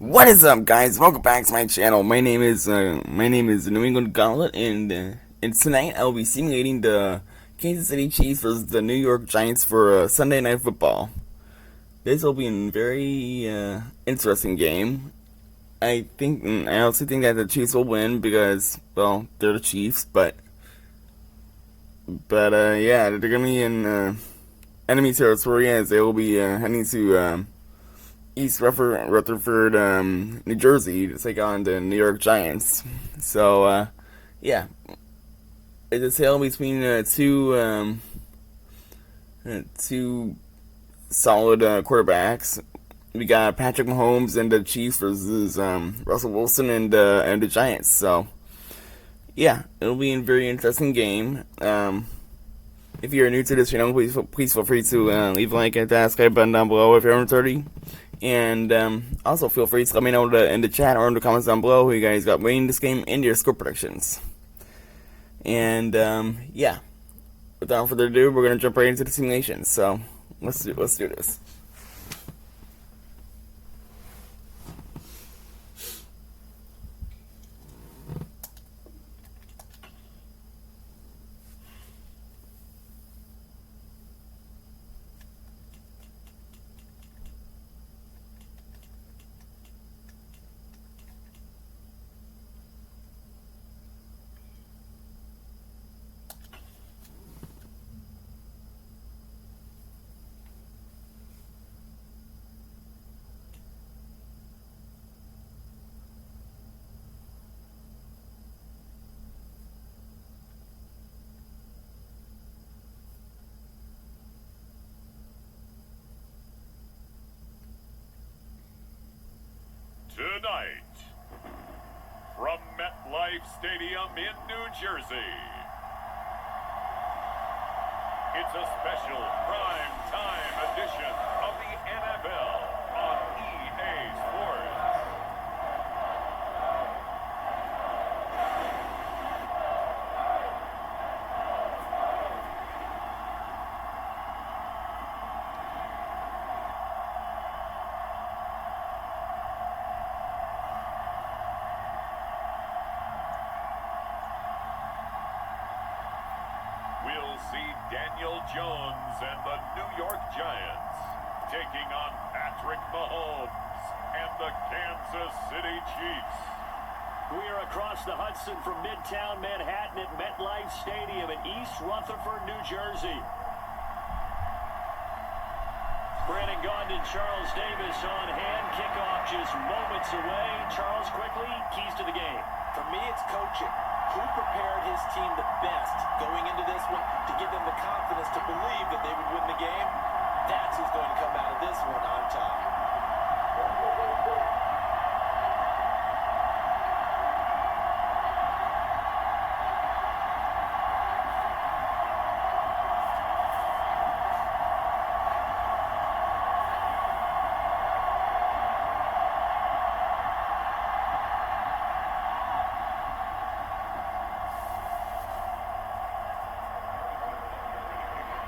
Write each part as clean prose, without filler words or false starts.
What is up, guys? Welcome back to my channel. My name is New England Gauntlet, and tonight I will be simulating the Kansas City Chiefs versus the New York Giants for Sunday Night Football. This will be a very interesting game. I also think that the Chiefs will win because, well, they're the Chiefs, but yeah, they're gonna be in enemy territory as they will be heading to East Rutherford, New Jersey to take on the New York Giants. So, yeah, it's a tale between two solid quarterbacks. We got Patrick Mahomes and the Chiefs versus Russell Wilson and the Giants. So, yeah, it'll be a very interesting game. If you're new to this channel, please feel free to leave a like at that subscribe button down below if you're under 30. And also feel free to let me know in the chat or in the comments down below who you guys got winning this game and your score predictions. And yeah, without further ado, we're gonna jump right into the simulation. So let's do this. Tonight, from MetLife Stadium in New Jersey, it's a special prime time edition of the NFL on EA Sports. We'll see Daniel Jones and the New York Giants taking on Patrick Mahomes and the Kansas City Chiefs. We are across the Hudson from Midtown Manhattan at MetLife Stadium in East Rutherford, New Jersey. Brandon Gaudin and Charles Davis on hand. Kickoff just moments away. Charles, quickly, keys to the game. For me, it's coaching. Who prepared his team the best going into this one to give them the confidence to believe that they would win the game? That's who's going to come out of this one on top.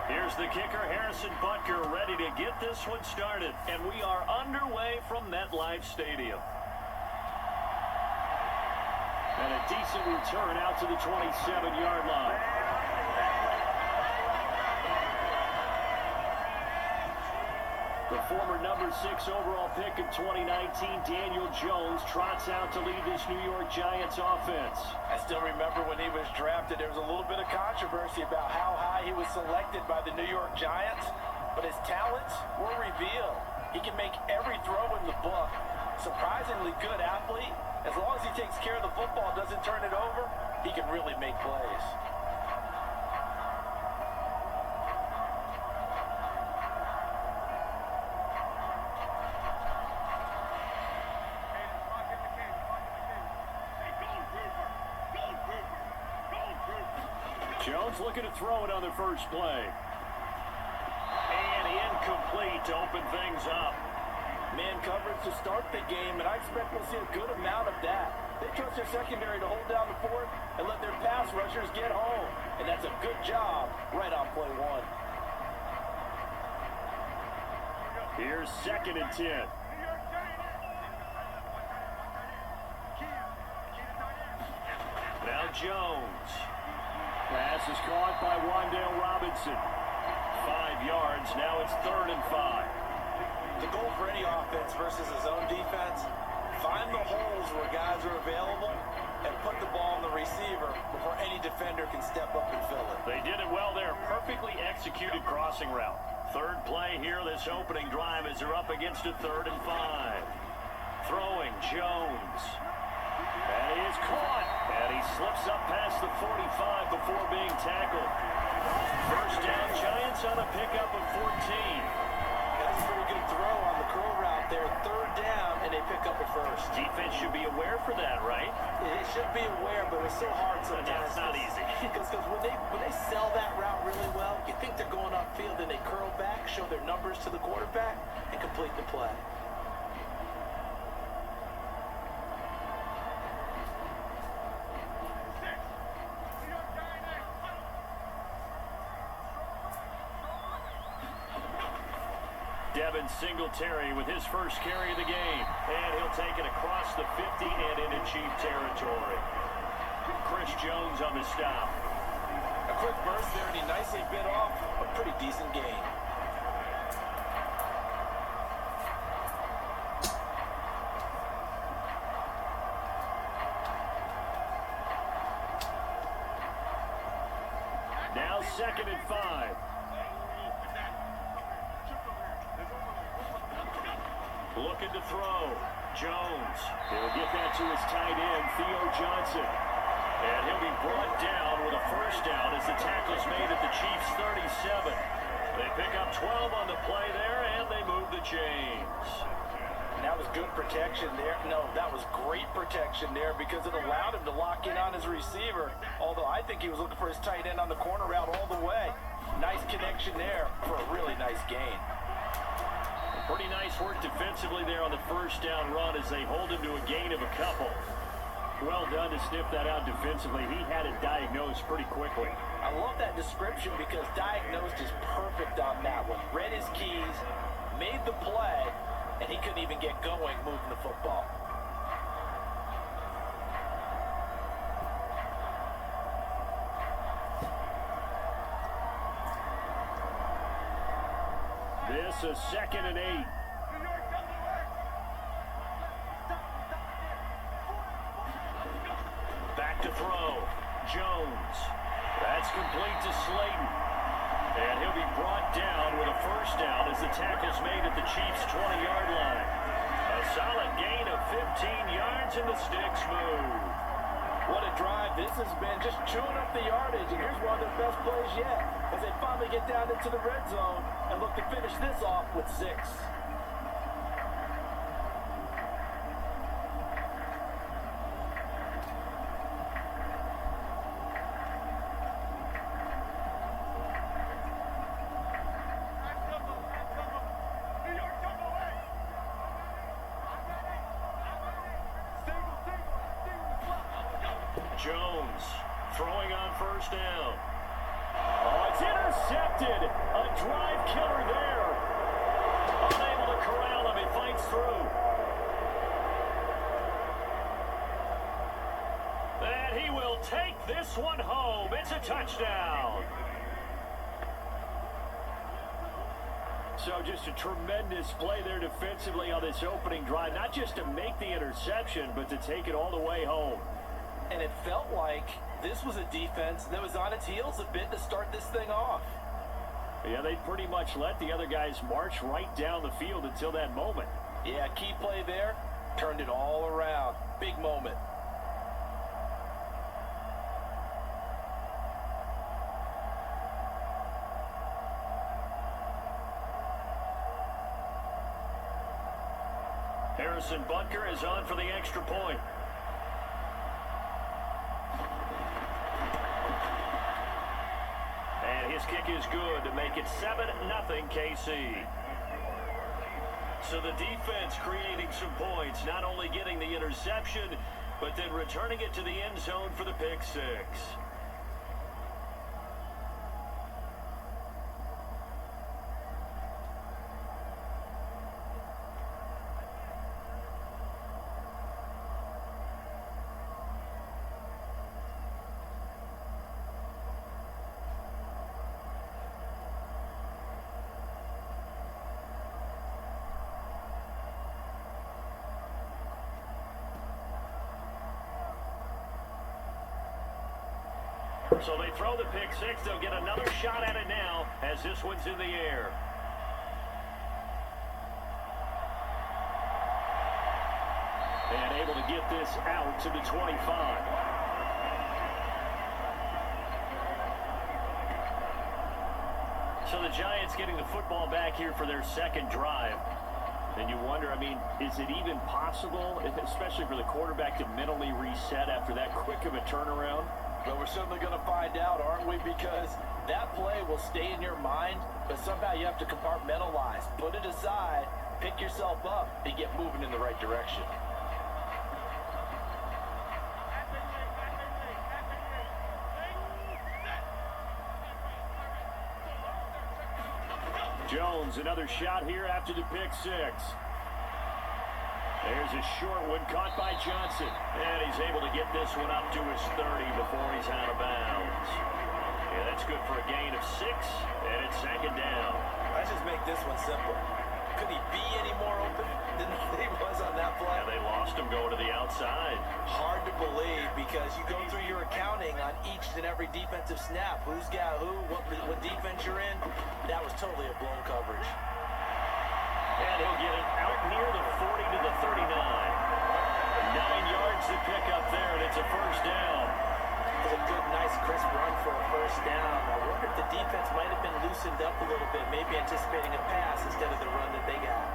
Here's the kicker, Harrison Butker, ready to get this one started. And we are underway from MetLife Stadium. And a decent return out to the 27-yard line. The former number 6 overall pick of 2019, Daniel Jones, trots out to lead this New York Giants offense. I still remember when he was drafted, there was a little bit of controversy about how high he was selected by the New York Giants, but his talents were revealed. He can make every throw in the book. Surprisingly good athlete. As long as he takes care of the football, doesn't turn it over, he can really make plays. Jones looking to throw it on the first play. And incomplete to open things up. Man coverage to start the game, and I expect we'll see a good amount of that. They trust their secondary to hold down the fort and let their pass rushers get home. And that's a good job right on play one. Here's 2nd and 10. Jones. Pass is caught by Wan'Dale Robinson. 5 yards. Now it's 3rd and 5. The goal for any offense versus his own defense, find the holes where guys are available and put the ball on the receiver before any defender can step up and fill it. They did it well there. Perfectly executed crossing route. 3rd play here this opening drive as they're up against a 3rd and 5. Throwing Jones. And he is caught. And he slips up past the 45 before being tackled. 1st down, Giants on a pickup of 14. That's a pretty good throw on the curl route there. 3rd down, and they pick up a 1st. Defense should be aware for that, right? It should be aware, but it's so hard sometimes. Yeah, it's not easy. Because when they sell that route really well, you think they're going upfield, and they curl back, show their numbers to the quarterback, and complete the play. Devin Singletary with his first carry of the game. And he'll take it across the 50 and into Chief territory. Chris Jones on the stop. A quick burst there, and he nicely bit off a pretty decent gain. Now 2nd and 5. Looking to throw. Jones. He'll get that to his tight end, Theo Johnson. And he'll be brought down with a 1st down as the tackle's made at the Chiefs' 37. They pick up 12 on the play there, and they move the chains. And that was good protection there. No, that was great protection there because it allowed him to lock in on his receiver. Although I think he was looking for his tight end on the corner route all the way. Nice connection there for a really nice gain. Pretty nice work defensively there on the 1st down run as they hold him to a gain of a couple. Well done to sniff that out defensively. He had it diagnosed pretty quickly. I love that description because diagnosed is perfect on that one. Read his keys, made the play, and he couldn't even get going moving the football. This is 2nd and 8. Back to throw. Jones. That's complete to Slayton. And he'll be brought down with a 1st down as the tackle's made at the Chiefs' 20-yard line. A solid gain of 15 yards and the sticks move. What a drive this has been, just chewing up the yardage. And here's one of their best plays yet as they finally get down into the red zone and look to finish this off with 6. Jones throwing on 1st down. Oh, it's intercepted. A drive killer there. Unable to corral him. He fights through. And he will take this one home. It's a touchdown. So just a tremendous play there defensively on this opening drive. Not just to make the interception, but to take it all the way home. And it felt like this was a defense that was on its heels a bit to start this thing off. Yeah, they pretty much let the other guys march right down the field until that moment. Yeah, key play there, turned it all around. Big moment. Harrison Butker is on for the extra point. And his kick is good to make it 7-0 KC. So the defense creating some points, not only getting the interception, but then returning it to the end zone for the pick 6. So they throw the pick six. They'll get another shot at it now as this one's in the air. And able to get this out to the 25. So the Giants getting the football back here for their second drive. And you wonder, I mean, is it even possible, especially for the quarterback, to mentally reset after that quick of a turnaround? Well, we're certainly going to find out, aren't we? Because that play will stay in your mind, but somehow you have to compartmentalize. Put it aside, pick yourself up, and get moving in the right direction. Jones, another shot here after the pick six. There's a short one caught by Johnson. And he's able to get this one up to his 30 before he's out of bounds. Yeah, that's good for a gain of 6, and it's second down. Let's just make this one simple. Could he be any more open than he was on that play? Yeah, they lost him going to the outside. Hard to believe because you go through your accounting on each and every defensive snap. Who's got who, what defense you're in. That was totally a blown coverage. And he'll get it out near the 40 to the 39. 9 yards to pick up there, and it's a first down. It was a good, nice, crisp run for a first down. I wonder if the defense might have been loosened up a little bit, maybe anticipating a pass instead of the run that they got.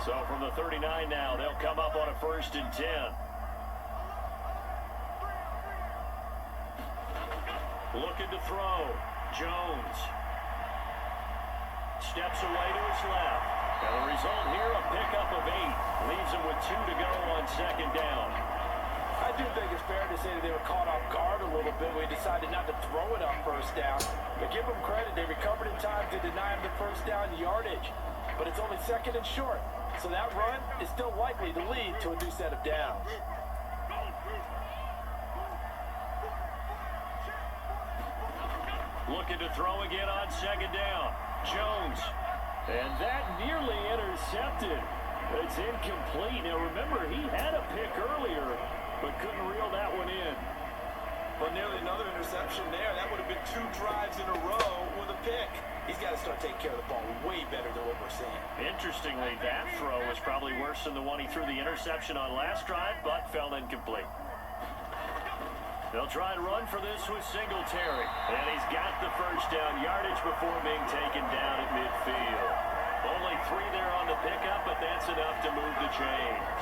So from the 39 now, they'll come up on a 1st and 10. Looking to throw. Jones. Steps away to his left. And the result here, a pickup of 8. Leaves him with 2 to go on second down. I do think it's fair to say that they were caught off guard a little bit. We decided not to throw it on first down. But give them credit. They recovered in time to deny him the first down yardage. But it's only second and short. So that run is still likely to lead to a new set of downs. Looking to throw again on second down. Jones. And that nearly intercepted. It's incomplete. Now remember, he had a pick earlier, but couldn't reel that one in. Well, nearly another interception there. That would have been 2 drives in a row with a pick. He's got to start taking care of the ball way better than what we're seeing. Interestingly, that throw was probably worse than the one he threw the interception on last drive, but fell incomplete. They'll try and run for this with Singletary. And he's got the first down yardage before being taken down at midfield. Only 3 there on the pickup, but that's enough to move the chains.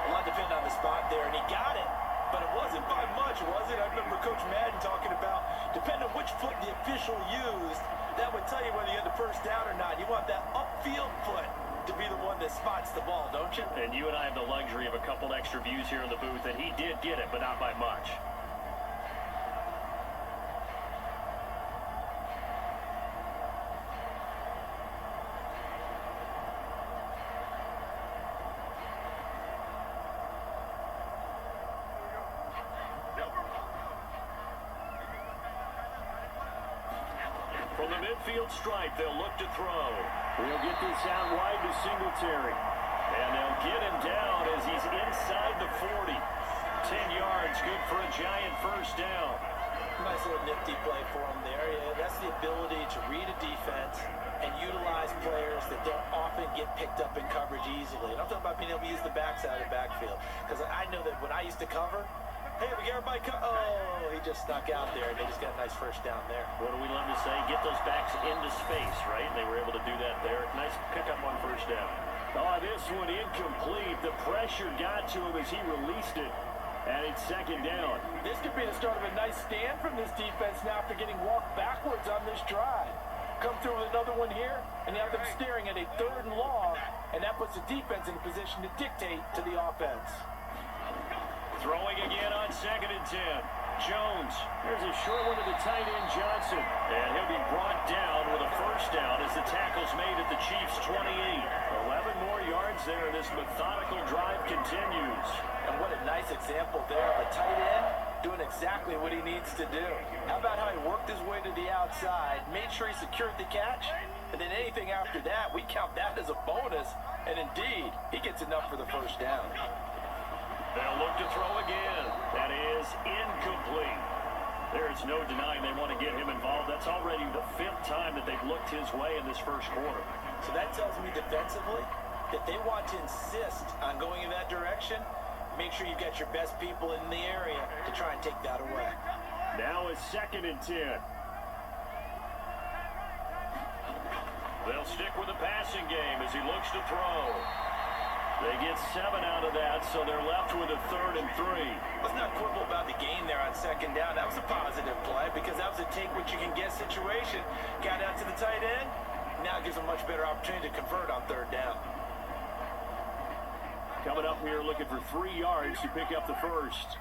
A lot depended on the spot there, and he got it. But it wasn't by much, was it? I remember Coach Madden talking about, depending on which foot the official used, that would tell you whether you had the first down or not. You want that upfield foot to be the one that spots the ball, don't you? And you and I have the luxury of a couple extra views here in the booth, and he did get it, but not by much. From the midfield stripe, they'll look to throw. We'll get this out wide to Singletary. And they'll get him down as he's inside the 40. 10 yards, good for a Giant first down. Nice little nifty play for him there. Yeah, that's the ability to read a defense and utilize players that don't often get picked up in coverage easily. And I'm talking about being able to use the backside of the backfield. Because I know that when I used to cover, hey, we got everybody oh, he just snuck out there, and they just got a nice first down there. What do we love to say? Get those backs into space, right? They were able to do that there. Nice pickup on first down. Oh, this one incomplete. The pressure got to him as he released it, and it's second down. This could be the start of a nice stand from this defense now after getting walked backwards on this drive. Come through with another one here, and you have them staring at a 3rd and long, and that puts the defense in a position to dictate to the offense. Throwing again on 2nd and 10. Jones. There's a short one to the tight end, Johnson. And he'll be brought down with a first down as the tackle's made at the Chiefs' 28. 11 more yards there. This methodical drive continues. And what a nice example there of a tight end doing exactly what he needs to do. How about how he worked his way to the outside, made sure he secured the catch, and then anything after that, we count that as a bonus. And indeed, he gets enough for the first down. They'll look to throw again. That is incomplete. There's no denying they want to get him involved. That's already the 5th time that they've looked his way in this first quarter. So that tells me defensively that they want to insist on going in that direction. Make sure you've got your best people in the area to try and take that away. Now is 2nd and 10. They'll stick with the passing game as he looks to throw. They get 7 out of that, so they're left with a 3rd and 3. Let's not quibble about the gain there on 2nd down. That was a positive play because that was a take-what-you-can-get situation. Got out to the tight end. Now gives a much better opportunity to convert on 3rd down. Coming up here looking for 3 yards to pick up the first.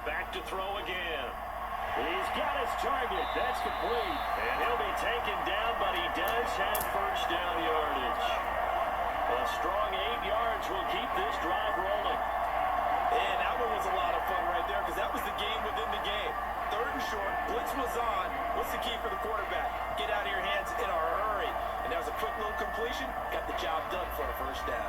Back to throw again. He's got his target. That's complete. And he'll be taken down, but he does have first down yardage. A strong 8 yards will keep this drive rolling. And that one was a lot of fun right there because that was the game within the game. 3rd and short, blitz was on. What's the key for the quarterback? Get out of your hands in a hurry. And that was a quick little completion. Got the job done for a first down.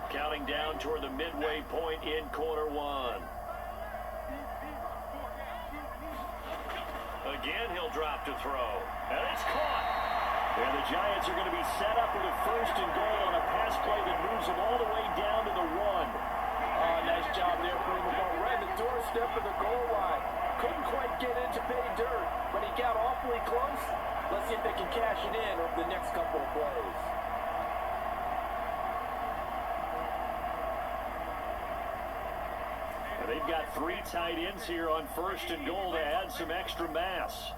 Counting down toward the midway point in quarter 1. Again, he'll drop to throw. And it's caught. And the Giants are going to be set up with a 1st and goal on a pass play that moves them all the way down to the 1. Oh, nice job there, putting the ball right at the doorstep of the goal line. Couldn't quite get in to pay dirt, but he got awfully close. Let's see if they can cash it in over the next couple of plays. They've got 3 tight ends here on 1st and goal to add some extra mass.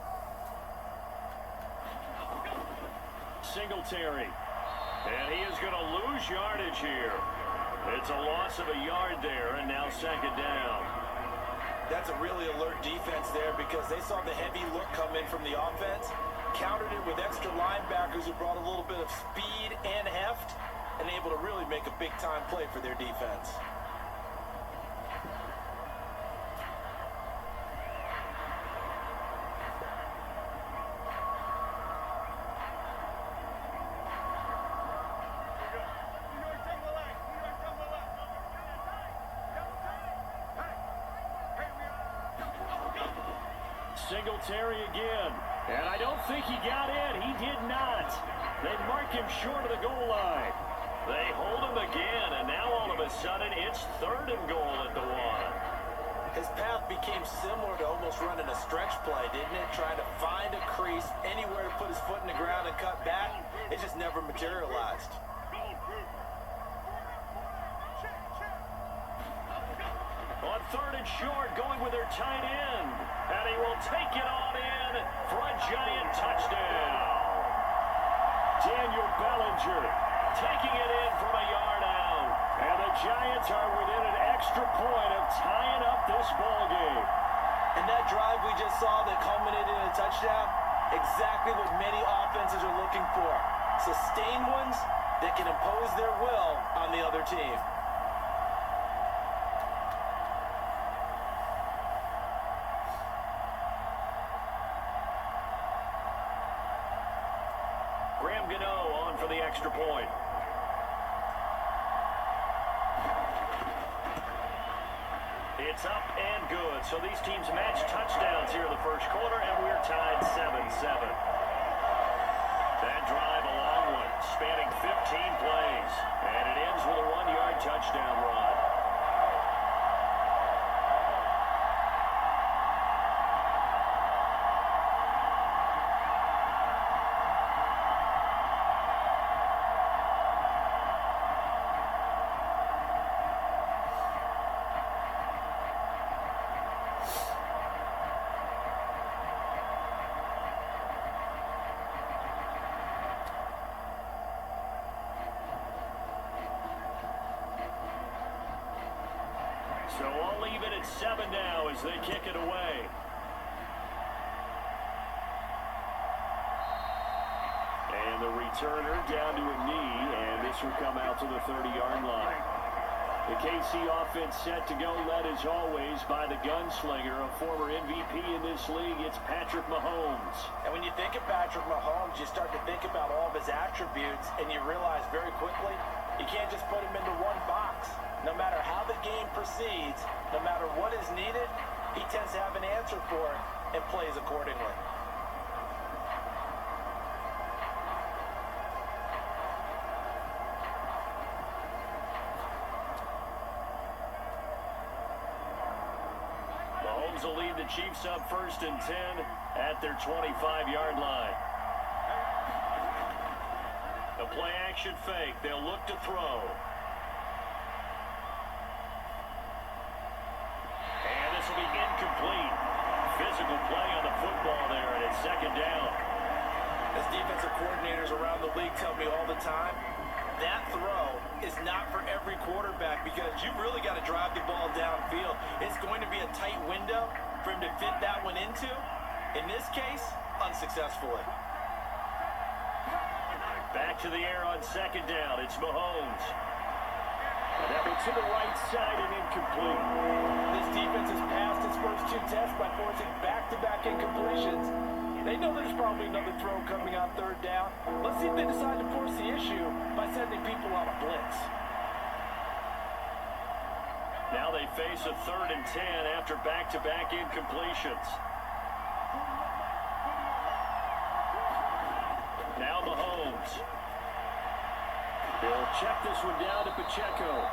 Singletary. And he is going to lose yardage here. It's a loss of a yard there, and now 2nd down. That's a really alert defense there because they saw the heavy look come in from the offense, countered it with extra linebackers who brought a little bit of speed and heft, and able to really make a big-time play for their defense. Singletary again. And I don't think he got in. He did not. They mark him short of the goal line. They hold him again, and now all of a sudden it's 3rd and goal at the 1. His path became similar to almost running a stretch play, didn't it? Trying to find a crease, anywhere to put his foot in the ground and cut back. It just never materialized. On 3rd and short, going with their tight end. And he will take it on in for a Giant touchdown. Daniel Bellinger taking it in from a yard out. And the Giants are within an extra point of tying up this ball game. And that drive we just saw that culminated in a touchdown, exactly what many offenses are looking for. Sustained ones that can impose their will on the other team. On for the extra point. It's up and good. So these teams match touchdowns here in the first quarter, and we're tied 7-7. That drive, a long one, spanning 15 plays, and it ends with a 1-yard touchdown run. So all even at 7 now as they kick it away. And the returner down to a knee, and this will come out to the 30-yard line. The KC offense set to go, led as always by the gunslinger, a former MVP in this league. It's Patrick Mahomes. And when you think of Patrick Mahomes, you start to think about all of his attributes, and you realize very quickly you can't just put him into one box. No matter how the game proceeds, no matter what is needed, he tends to have an answer for it and plays accordingly. Mahomes will lead the Chiefs up 1st and 10 at their 25-yard line. The play action fake. They'll look to throw. And this will be incomplete. Physical play on the football there, and it's 2nd down. As defensive coordinators around the league tell me all the time, that throw is not for every quarterback because you really got to drive the ball downfield. It's going to be a tight window for him to fit that one into. In this case, unsuccessfully. Back to the air on 2nd down. It's Mahomes. And that one to the right side and incomplete. This defense has passed its first 2 tests by forcing back-to-back incompletions. They know there's probably another throw coming on 3rd down. Let's see if they decide to force the issue by sending people on a blitz. Now they face a 3rd and 10 after back-to-back incompletions. Now Mahomes. He'll check this one down to Pacheco.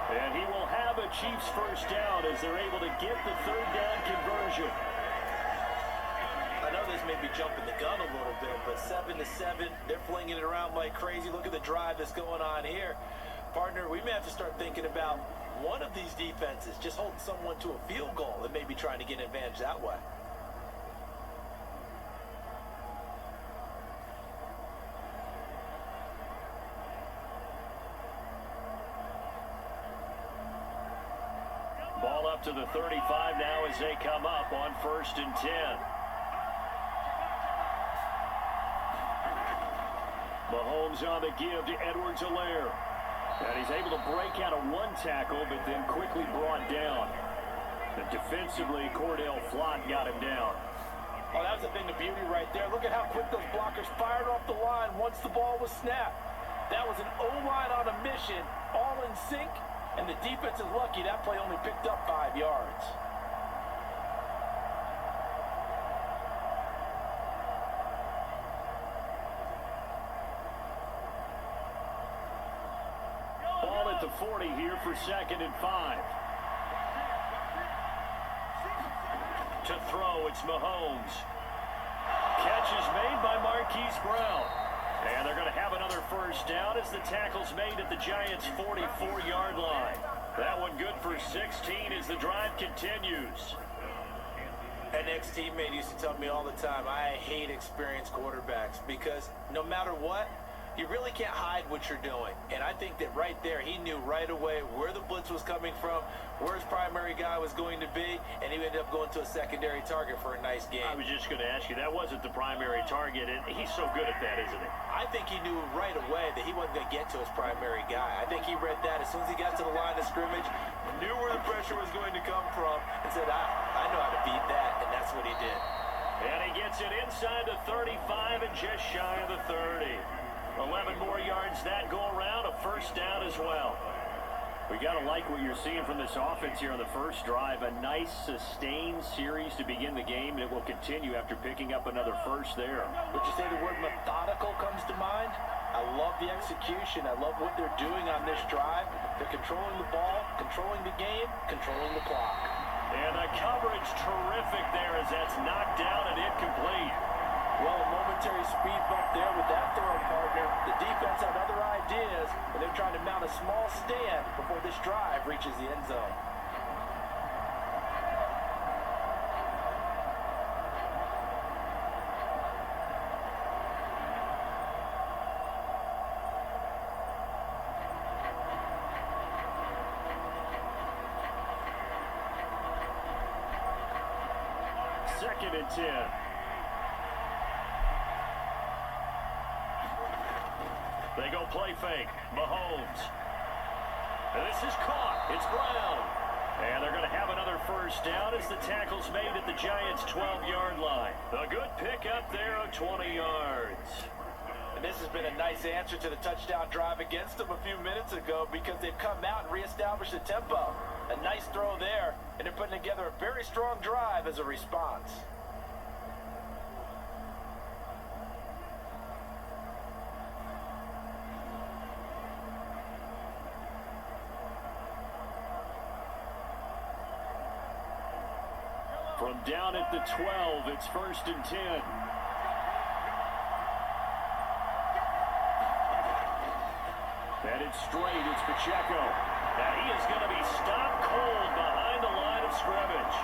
And he will have a Chiefs 1st down as they're able to get the 3rd down conversion. I know this may be jumping the gun a little bit, but 7-7, they're flinging it around like crazy. Look at the drive that's going on here. Partner, we may have to start thinking about one of these defenses just holding someone to a field goal and maybe trying to get an advantage that way. Ball up to the 35 now as they come up on 1st and 10. Mahomes on the give to Edwards-Helaire. And he's able to break out of 1 tackle, but then quickly brought down. And defensively, Cordell Flott got him down. Oh, that was a thing of beauty right there. Look at how quick those blockers fired off the line once the ball was snapped. That was an O-line on a mission, all in sync, and the defense is lucky that play only picked up 5 yards. Ball at the 40 here for 2nd and 5. To throw, it's Mahomes. Catch is made by Marquise Brown. And they're going to have another 1st down as the tackle's made at the Giants' 44-yard line. That one good for 16 as the drive continues. An ex-teammate used to tell me all the time, I hate experienced quarterbacks because no matter what, you really can't hide what you're doing. And I think that right there, he knew right away where the blitz was coming from, where his primary guy was going to be, and he ended up going to a secondary target for a nice game. I was just going to ask you, that wasn't the primary target, and he's so good at that, isn't he? I think he knew right away that he wasn't going to get to his primary guy. I think he read that as soon as he got to the line of scrimmage, knew where the pressure was going to come from, and said, I know how to beat that, and that's what he did. And he gets it inside the 35 and just shy of the 30. 11 more yards that go around, a 1st down as well. We got to like what you're seeing from this offense here on the 1st drive. A nice, sustained series to begin the game, and it will continue after picking up another 1st there. Would you say the word methodical comes to mind? I love the execution. I love what they're doing on this drive. They're controlling the ball, controlling the game, controlling the clock. And the coverage terrific there as that's knocked down and incomplete. Well, a momentary speed bump there with that throw, partner. The defense had other ideas, and they're trying to mount a small stand before this drive reaches the end zone. 2nd and 10. They go play fake. Mahomes. And this is caught. It's Brown. And they're going to have another first down as the tackle's made at the Giants' 12-yard line. A good pickup there of 20 yards. And this has been a nice answer to the touchdown drive against them a few minutes ago because they've come out and reestablished the tempo. A nice throw there, and they're putting together a very strong drive as a response. From down at the 12, it's 1st and 10. And it's straight, it's Pacheco. And he is going to be stopped cold behind the line of scrimmage.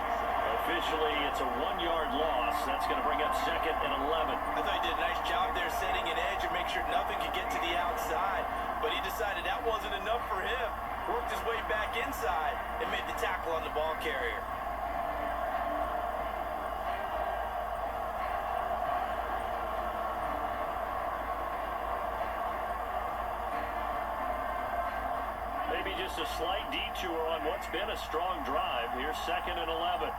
Officially, it's a 1-yard loss. That's going to bring up 2nd and 11. I thought he did a nice job there setting an edge and make sure nothing could get to the outside. But he decided that wasn't enough for him. Worked his way back inside and made the tackle on the ball carrier. Maybe just a slight detour on what's been a strong drive. Here's 2nd and 11.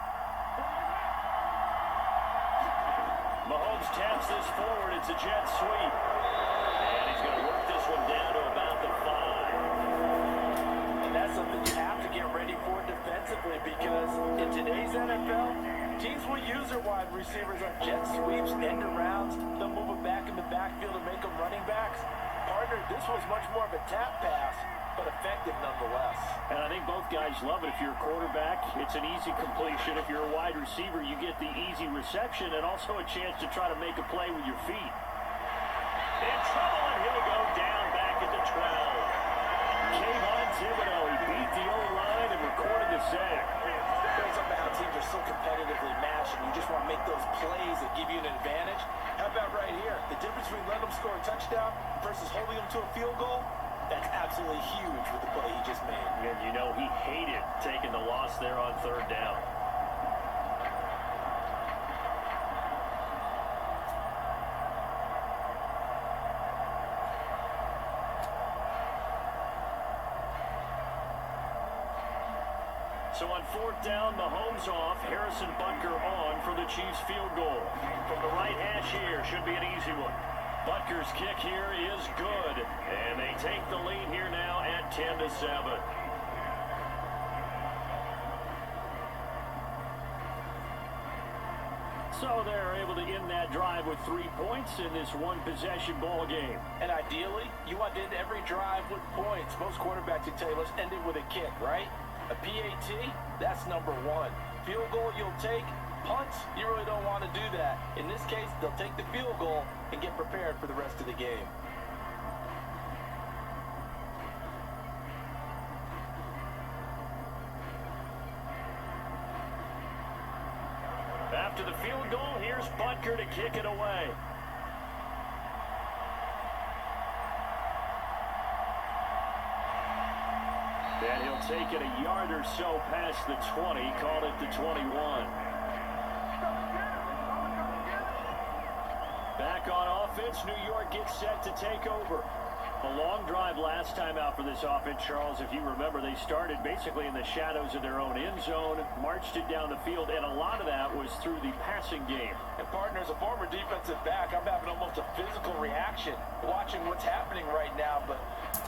Mahomes taps this forward. It's a jet sweep. And he's going to work this one down to about the 5. And that's something you have to get ready for defensively because in today's NFL, teams will use their wide receivers on jet sweeps, end arounds. They'll move them back in the backfield and make them running backs. Partner, this was much more of a tap pass, but effective nonetheless. And I think both guys love it. If you're a quarterback, it's an easy completion. If you're a wide receiver, you get the easy reception and also a chance to try to make a play with your feet. In trouble, and here we go, down back at the 12. Kayvon Thibodeau, he beat the O-line and recorded the sack. There's something how teams are so competitively matched and you just want to make those plays that give you an advantage. How about right here? The difference between letting them score a touchdown versus holding them to a field goal? That's absolutely huge with the play he just made. And you know he hated taking the loss there on 3rd down. So on 4th down, Mahomes off, Harrison Butker on for the Chiefs field goal. From the right hash here, should be an easy one. Butker's kick here is good, and they take the lead here now at 10-7. So they're able to end that drive with 3 points in this one-possession ball game. And ideally, you want to end every drive with points. Most quarterbacks would tell you, let's end it with a kick, right? A PAT, that's number 1. Field goal you'll take. Punts, you really don't want to do that. In this case, they'll take the field goal and get prepared for the rest of the game. After the field goal, here's Butker to kick it away. And he'll take it a yard or so past the 20, called it the 21. Back on offense, New York gets set to take over. A long drive last time out for this offense, Charles. If you remember, they started basically in the shadows of their own end zone, marched it down the field, and a lot of that was through the passing game. And partner, as a former defensive back, I'm having almost a physical reaction watching what's happening right now. But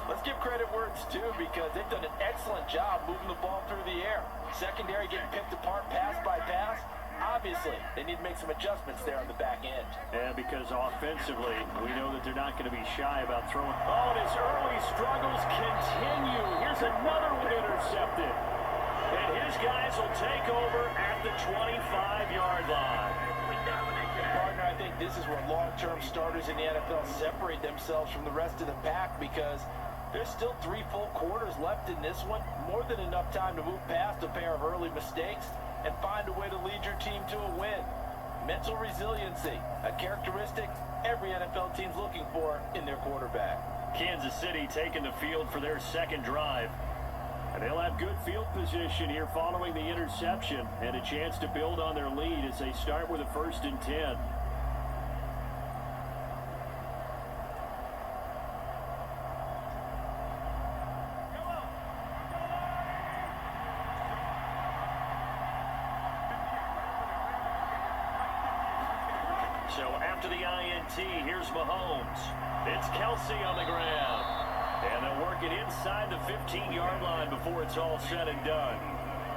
let's give credit where it's due because they've done an excellent job moving the ball through the air. Secondary getting picked apart pass by pass. Obviously, they need to make some adjustments there on the back end. Yeah, because offensively, we know that they're not going to be shy about throwing. Oh, and his early struggles continue. Here's another one intercepted. And his guys will take over at the 25-yard line. Partner, I think this is where long-term starters in the NFL separate themselves from the rest of the pack because there's still 3 full quarters left in this one. More than enough time to move past a pair of early mistakes and find a way to lead your team to a win. Mental resiliency, a characteristic every NFL team's looking for in their quarterback. Kansas City taking the field for their second drive. And They'll have good field position here following the interception and a chance to build on their lead as they start with a 1st and 10. So after the INT, here's Mahomes. It's Kelsey on the ground. And they'll work it inside the 15-yard line before it's all said and done.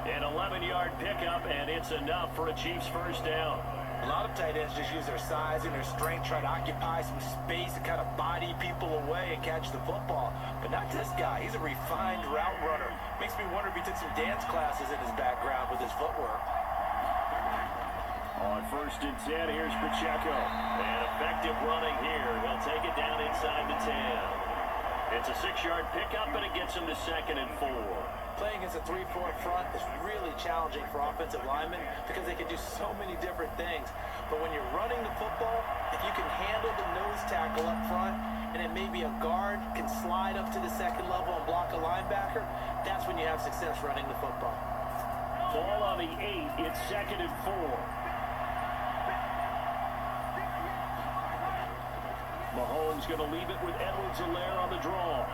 An 11-yard pickup, and it's enough for a Chiefs 1st down. A lot of tight ends just use their size and their strength, try to occupy some space and kind of body people away and catch the football. But not this guy. He's a refined route runner. Makes me wonder if he took some dance classes in his background with his footwork. On 1st and 10, here's Pacheco. And effective running here. He'll take it down inside the 10. It's a 6-yard pickup, and it gets him to 2nd and 4. Playing against a 3-4 front is really challenging for offensive linemen because they can do so many different things. But when you're running the football, if you can handle the nose tackle up front, and then maybe a guard can slide up to the 2nd level and block a linebacker, that's when you have success running the football. Ball on the 8. It's 2nd and 4. Mahomes going to leave it with Edwards-Helaire on the draw.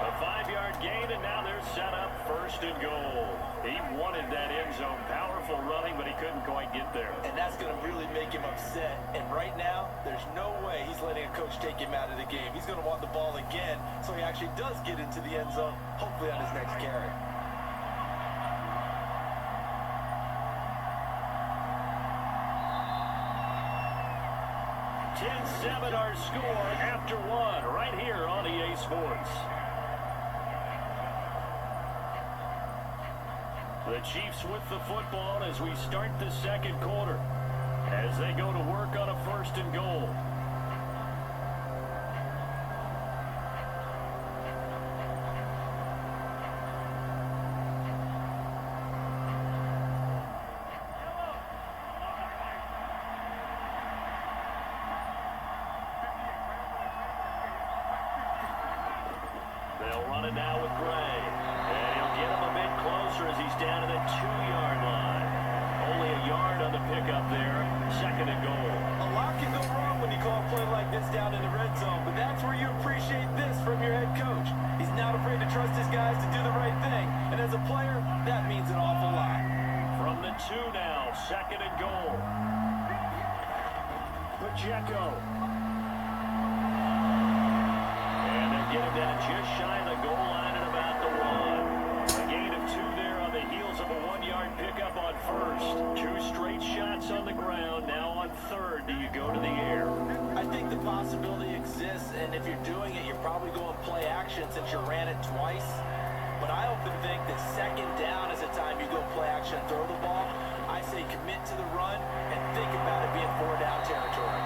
A 5-yard gain, and now they're set up 1st and goal. He wanted that end zone. Powerful running, but he couldn't quite get there. And that's going to really make him upset. And right now, there's no way he's letting a coach take him out of the game. He's going to want the ball again, so he actually does get into the end zone, hopefully on his next carry. 10-7 our score after 1 right here on EA Sports. The Chiefs with the football as we start the 2nd quarter as they go to work on a 1st and goal. They'll run it now with Gray. And he'll get him a bit closer as he's down to the 2-yard line. Only a yard on the pickup there. 2nd and goal. A lot can go wrong when you call a play like this down in the red zone, but that's where you appreciate this from your head coach. He's not afraid to trust his guys to do the right thing. And as a player, that means an awful lot. From the 2 now, 2nd and goal. Pacheco. Get him down just shy of the goal line at about the 1. A gain of 2 there on the heels of a 1-yard pickup on 1st. 2 straight shots on the ground. Now on 3rd, do you go to the air? I think the possibility exists, and if you're doing it, you're probably going play action since you ran it twice. But I often think that 2nd down is the time you go play action and throw the ball. I say commit to the run and think about it being 4-down territory.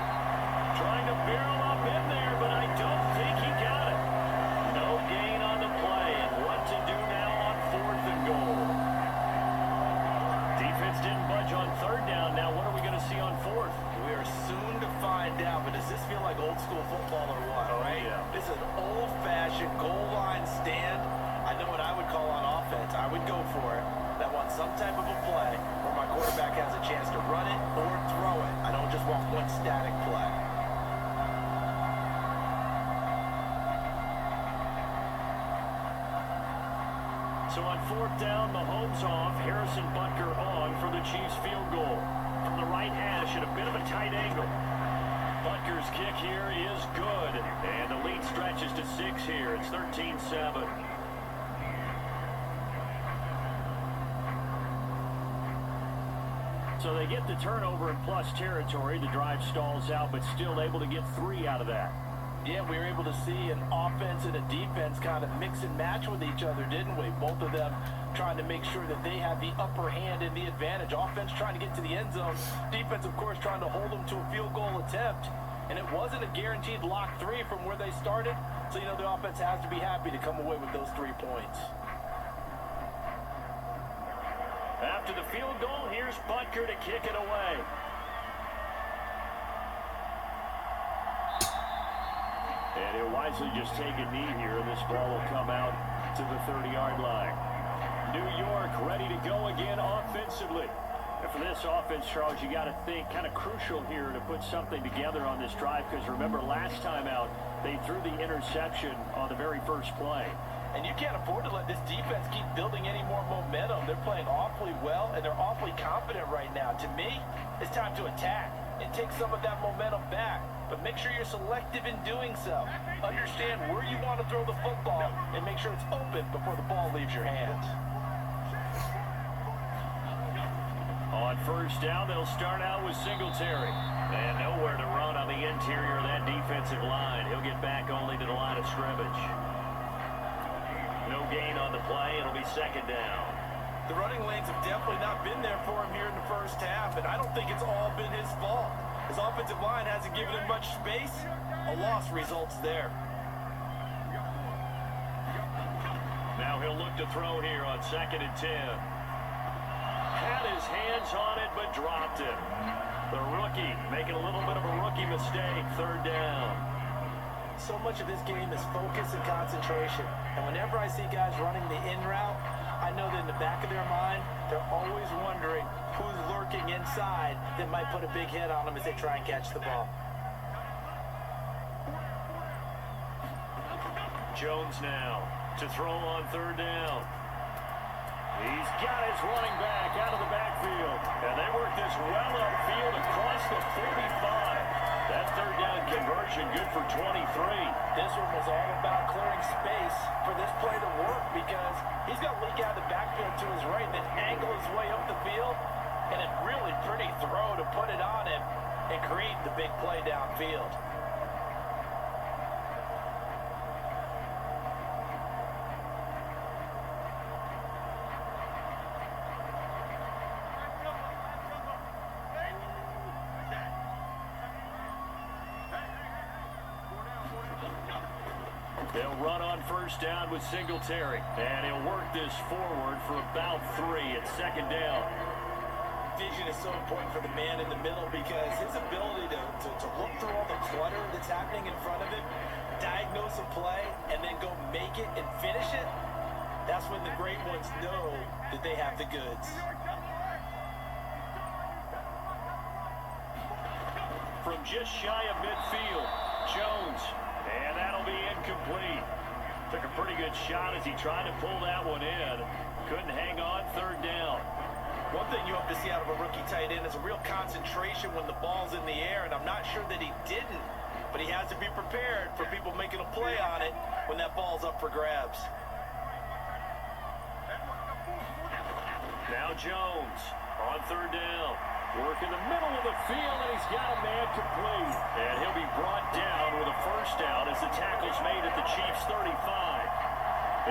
Trying to barrel up in there, but I don't think he got it. No gain on the play, and what to do now on 4th and goal. Defense didn't budge on 3rd down. Now what are we going to see on 4th? We are soon to find out, but does this feel like old school football or what, right? Yeah. This is an old-fashioned goal line stand. I know what I would call on offense. I would go for it. I want some type of a play where my quarterback has a chance to run it or throw it. I don't just want one static play. So on 4th down, Mahomes off, Harrison Butker on for the Chiefs field goal. From the right hash at a bit of a tight angle. Butker's kick here is good, and the lead stretches to 6 here. It's 13-7. So they get the turnover in plus territory. The drive stalls out, but still able to get 3 out of that. Yeah, we were able to see an offense and a defense kind of mix and match with each other, didn't we? Both of them trying to make sure that they have the upper hand and the advantage. Offense trying to get to the end zone. Defense, of course, trying to hold them to a field goal attempt. And it wasn't a guaranteed lock 3 from where they started. So, you know, the offense has to be happy to come away with those 3 points. After the field goal, here's Butker to kick it away. And he'll wisely just take a knee here, and this ball will come out to the 30-yard line. New York ready to go again offensively. And for this offense, Charles, you got to think kind of crucial here to put something together on this drive, because remember last time out, they threw the interception on the very first play. And you can't afford to let this defense keep building any more momentum. They're playing awfully well, and they're awfully confident right now. To me, it's time to attack and take some of that momentum back. But make sure you're selective in doing so. Understand where you want to throw the football and make sure it's open before the ball leaves your hands. On first down, they'll start out with Singletary. And nowhere to run on the interior of that defensive line. He'll get back only to the line of scrimmage. No gain on the play. It'll be second down. The running lanes have definitely not been there for him here in the first half, and I don't think it's all been his fault. His offensive line hasn't given him much space. A loss results there. Now he'll look to throw here on 2nd and 10. Had his hands on it, but dropped it. The rookie making a little bit of a rookie mistake. 3rd down. So much of this game is focus and concentration. And whenever I see guys running the in route, I know that in the back of their mind, they're always wondering who's lurking inside that might put a big hit on them as they try and catch the ball. Jones now to throw on 3rd down. He's got his running back out of the backfield. And they work this well upfield across the 45. That 3rd down conversion good for 23. This one was all about clearing space for this play to work, because he's got to leak out of the backfield to his right, then angle his way up the field, and a really pretty throw to put it on him and create the big play downfield. They'll run on first down with Singletary. And he'll work this forward for about 3 at 2nd down. Vision is so important for the man in the middle, because his ability to look through all the clutter that's happening in front of him, diagnose a play, and then go make it and finish it, that's when the great ones know that they have the goods. From just shy of midfield, Jones. And that'll be incomplete. Took a pretty good shot as he tried to pull that one in. Couldn't hang on. 3rd down. One thing you hope to see out of a rookie tight end is a real concentration when the ball's in the air, and I'm not sure that he didn't, but he has to be prepared for people making a play on it when that ball's up for grabs. Now Jones on 3rd down. Work in the middle of the field, and he's got a man complete. And he'll be brought down with a first down as the tackle's made at the Chiefs' 35.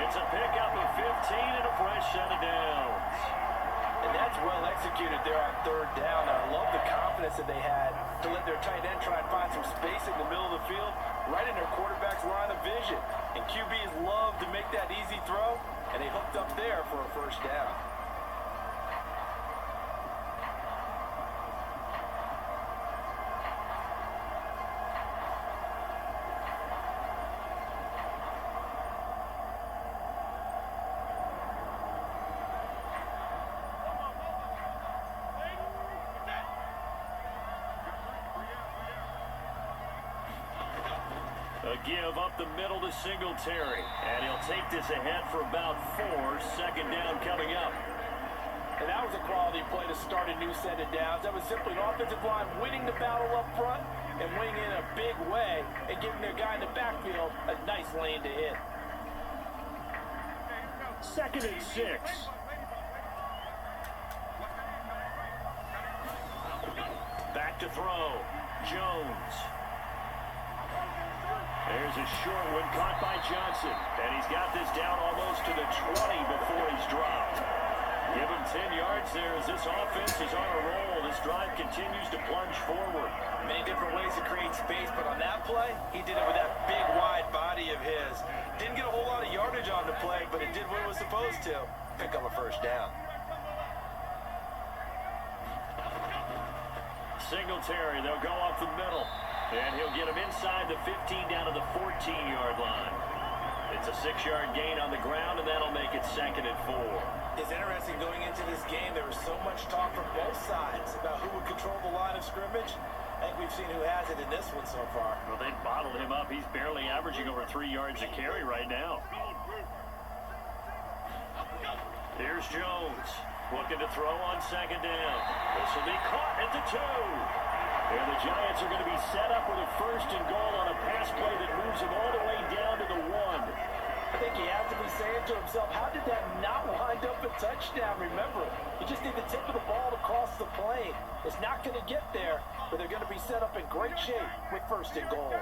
It's a pickup of 15 and a fresh set of downs. And that's well executed there on 3rd down. I love the confidence that they had to let their tight end try and find some space in the middle of the field, right in their quarterback's line of vision. And QBs love to make that easy throw, and they hooked up there for a first down. A give up the middle to Singletary. And he'll take this ahead for about 4. 2nd down coming up. And that was a quality play to start a new set of downs. That was simply an offensive line winning the battle up front and winning in a big way and giving their guy in the backfield a nice lane to hit. 2nd and 6. Back to throw. Jones. There's a short one caught by Johnson. And he's got this down almost to the 20 before he's dropped. Give him 10 yards there as this offense is on a roll. This drive continues to plunge forward. Many different ways to create space, but on that play, he did it with that big, wide body of his. Didn't get a whole lot of yardage on the play, but it did what it was supposed to. Pick up a first down. Singletary, they'll go up the middle. And he'll get him inside the 15 down to the 14-yard line. It's a 6-yard gain on the ground, and that'll make it 2nd and 4. It's interesting going into this game. There was so much talk from both sides about who would control the line of scrimmage. I think we've seen who has it in this one so far. Well, they've bottled him up. He's barely averaging over 3 yards a carry right now. Here's Jones, looking to throw on 2nd down. This will be caught at the 2. And the Giants are going to be set up with a 1st and goal on a pass play that moves them all the way down to the 1. I think he has to be saying to himself, how did that not wind up a touchdown? Remember, you just need the tip of the ball to cross the plane. It's not going to get there, but they're going to be set up in great shape with 1st and goal.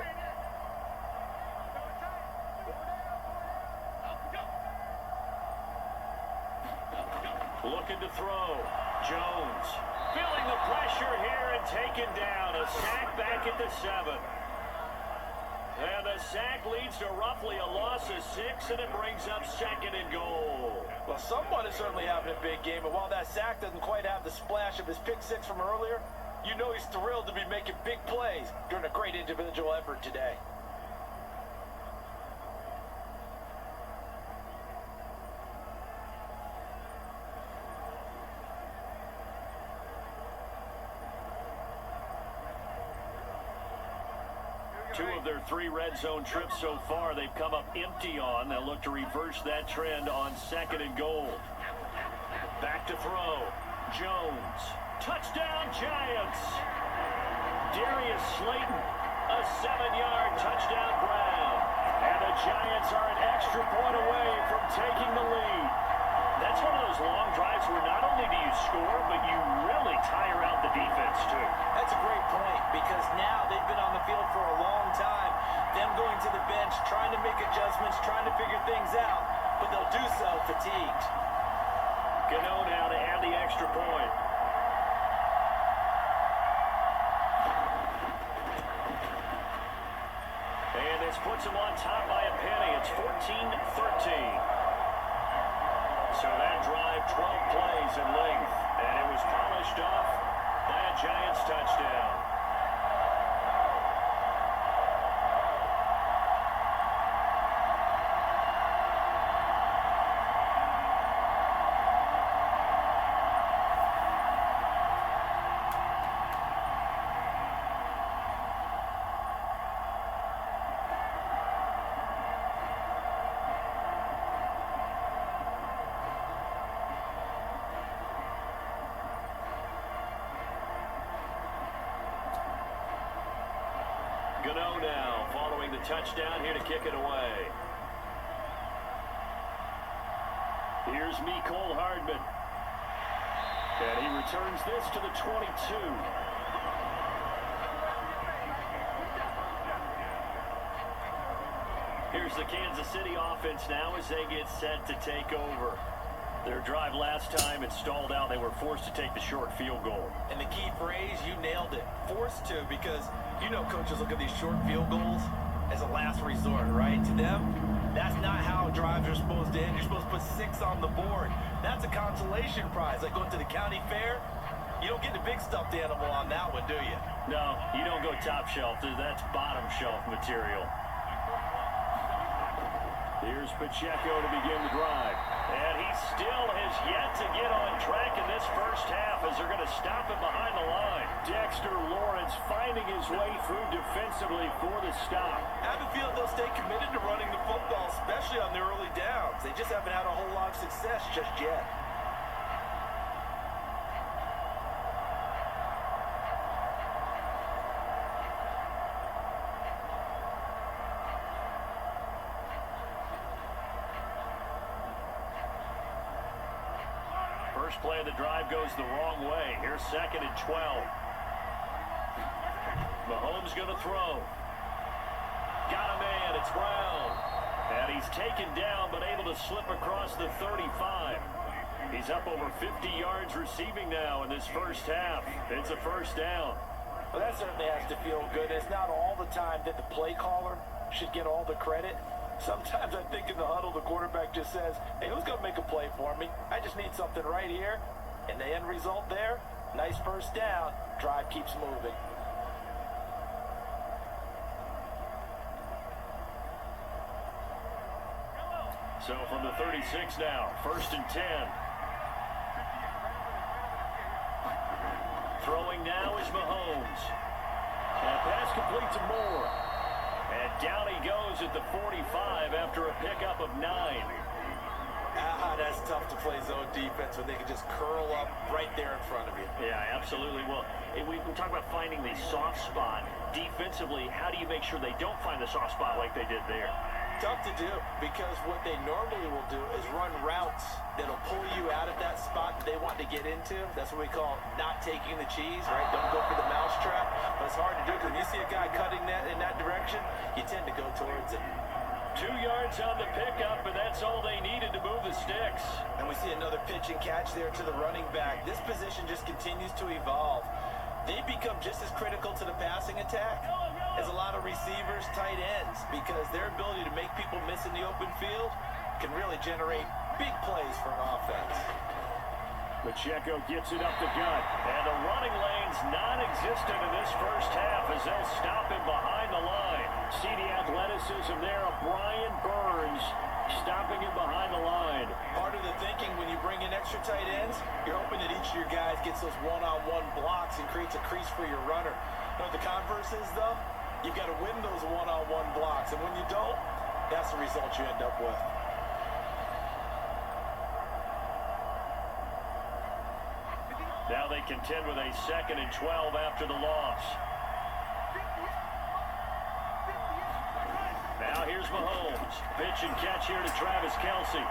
Looking to throw. Jones feeling the pressure here and taken down. A sack back at the 7. And the sack leads to roughly a loss of 6, and it brings up 2nd and goal. Well, someone is certainly having a big game, and while that sack doesn't quite have the splash of his pick 6 from earlier, you know he's thrilled to be making big plays during a great individual effort today. Two of their 3 red zone trips so far, they've come up empty on. They'll look to reverse that trend on 2nd and goal. Back to throw. Jones. Touchdown, Giants. Darius Slayton, a 7-yard touchdown Brown. And the Giants are an extra point away from taking the lead. That's one of those long drives where not only do you score, but you really tire out the defense, too. That's a great point, because now they've been on the field for a long time. Them going to the bench, trying to make adjustments, trying to figure things out, but they'll do so fatigued. Gano now to add the extra point. And this puts them on top by a penny. It's 14-13. So that drive, 12 plays in length, and it was polished off by a Giants touchdown. Gano now, following the touchdown, here to kick it away. Here's Mecole Hardman. And he returns this to the 22. Here's the Kansas City offense now as they get set to take over. Their drive last time, it stalled out. They were forced to take the short field goal. And the key phrase, you nailed it. Forced to, because you know coaches look at these short field goals as a last resort, right? To them, that's not how drives are supposed to end. You're supposed to put 6 on the board. That's a consolation prize. Like going to the county fair, you don't get the big stuffed animal on that one, do you? No, you don't go top shelf. That's bottom shelf material. Here's Pacheco to begin the drive. And he still has yet to get on track in this first half as they're going to stop him behind the line. Dexter Lawrence finding his way through defensively for the stop. I have a feeling they'll stay committed to running the football, especially on the early downs. They just haven't had a whole lot of success just yet. First play of the drive goes the wrong way. Here's 2nd and 12. Mahomes going to throw. Got a man. It's Brown. And he's taken down, but able to slip across the 35. He's up over 50 yards receiving now in this first half. It's a first down. Well, that certainly has to feel good. It's not all the time that the play caller should get all the credit. Sometimes I think in the huddle, the quarterback just says, hey, who's going to make a play for me? I just need something right here. And the end result there, nice first down. Drive keeps moving. So from the 36 now, 1st and 10. Throwing now is Mahomes. And a pass complete to Moore. And down he goes at the 45 after a pickup of 9. That's tough to play zone defense when they can just curl up right there in front of you. Yeah, absolutely. Well, we talk about finding the soft spot. Defensively, how do you make sure they don't find the soft spot like they did there? Tough to do, because what they normally will do is run routes that'll pull you out of that spot that they want to get into. That's what we call not taking the cheese, right? Don't go for the mousetrap. But it's hard to do because when you see a guy cutting that in that direction, you tend to go towards it. 2 yards on the pickup, but that's all they needed to move the sticks. And we see another pitch and catch there to the running back. This position just continues to evolve. They become just as critical to the passing attack as a lot of receivers, tight ends, because their ability to make people miss in the open field can really generate big plays for an offense. Pacheco gets it up the gut, and the running lane's non-existent in this first half as they'll stop him behind the line. See the athleticism there of Brian Burns stopping him behind the line. Part of the thinking when you bring in extra tight ends, you're hoping that each of your guys gets those one-on-one blocks and creates a crease for your runner. You know what the converse is, though? You've got to win those one-on-one blocks, and when you don't, that's the result you end up with. Now they contend with a 2nd and 12 after the loss. Now here's Mahomes. Pitch and catch here to Travis Kelce.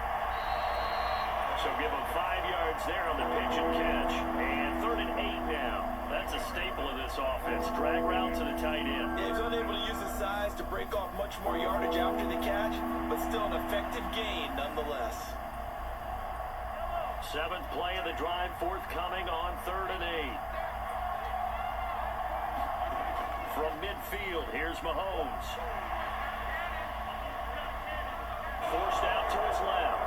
So give him 5 yards there on the pitch and catch. And 3rd and 8 now. That's a staple of this offense. Drag route to the tight end. Yeah, he's unable to use his size to break off much more yardage after the catch, but still an effective gain nonetheless. 7th play of the drive forthcoming on 3rd and 8. From midfield, here's Mahomes. Forced out to his left.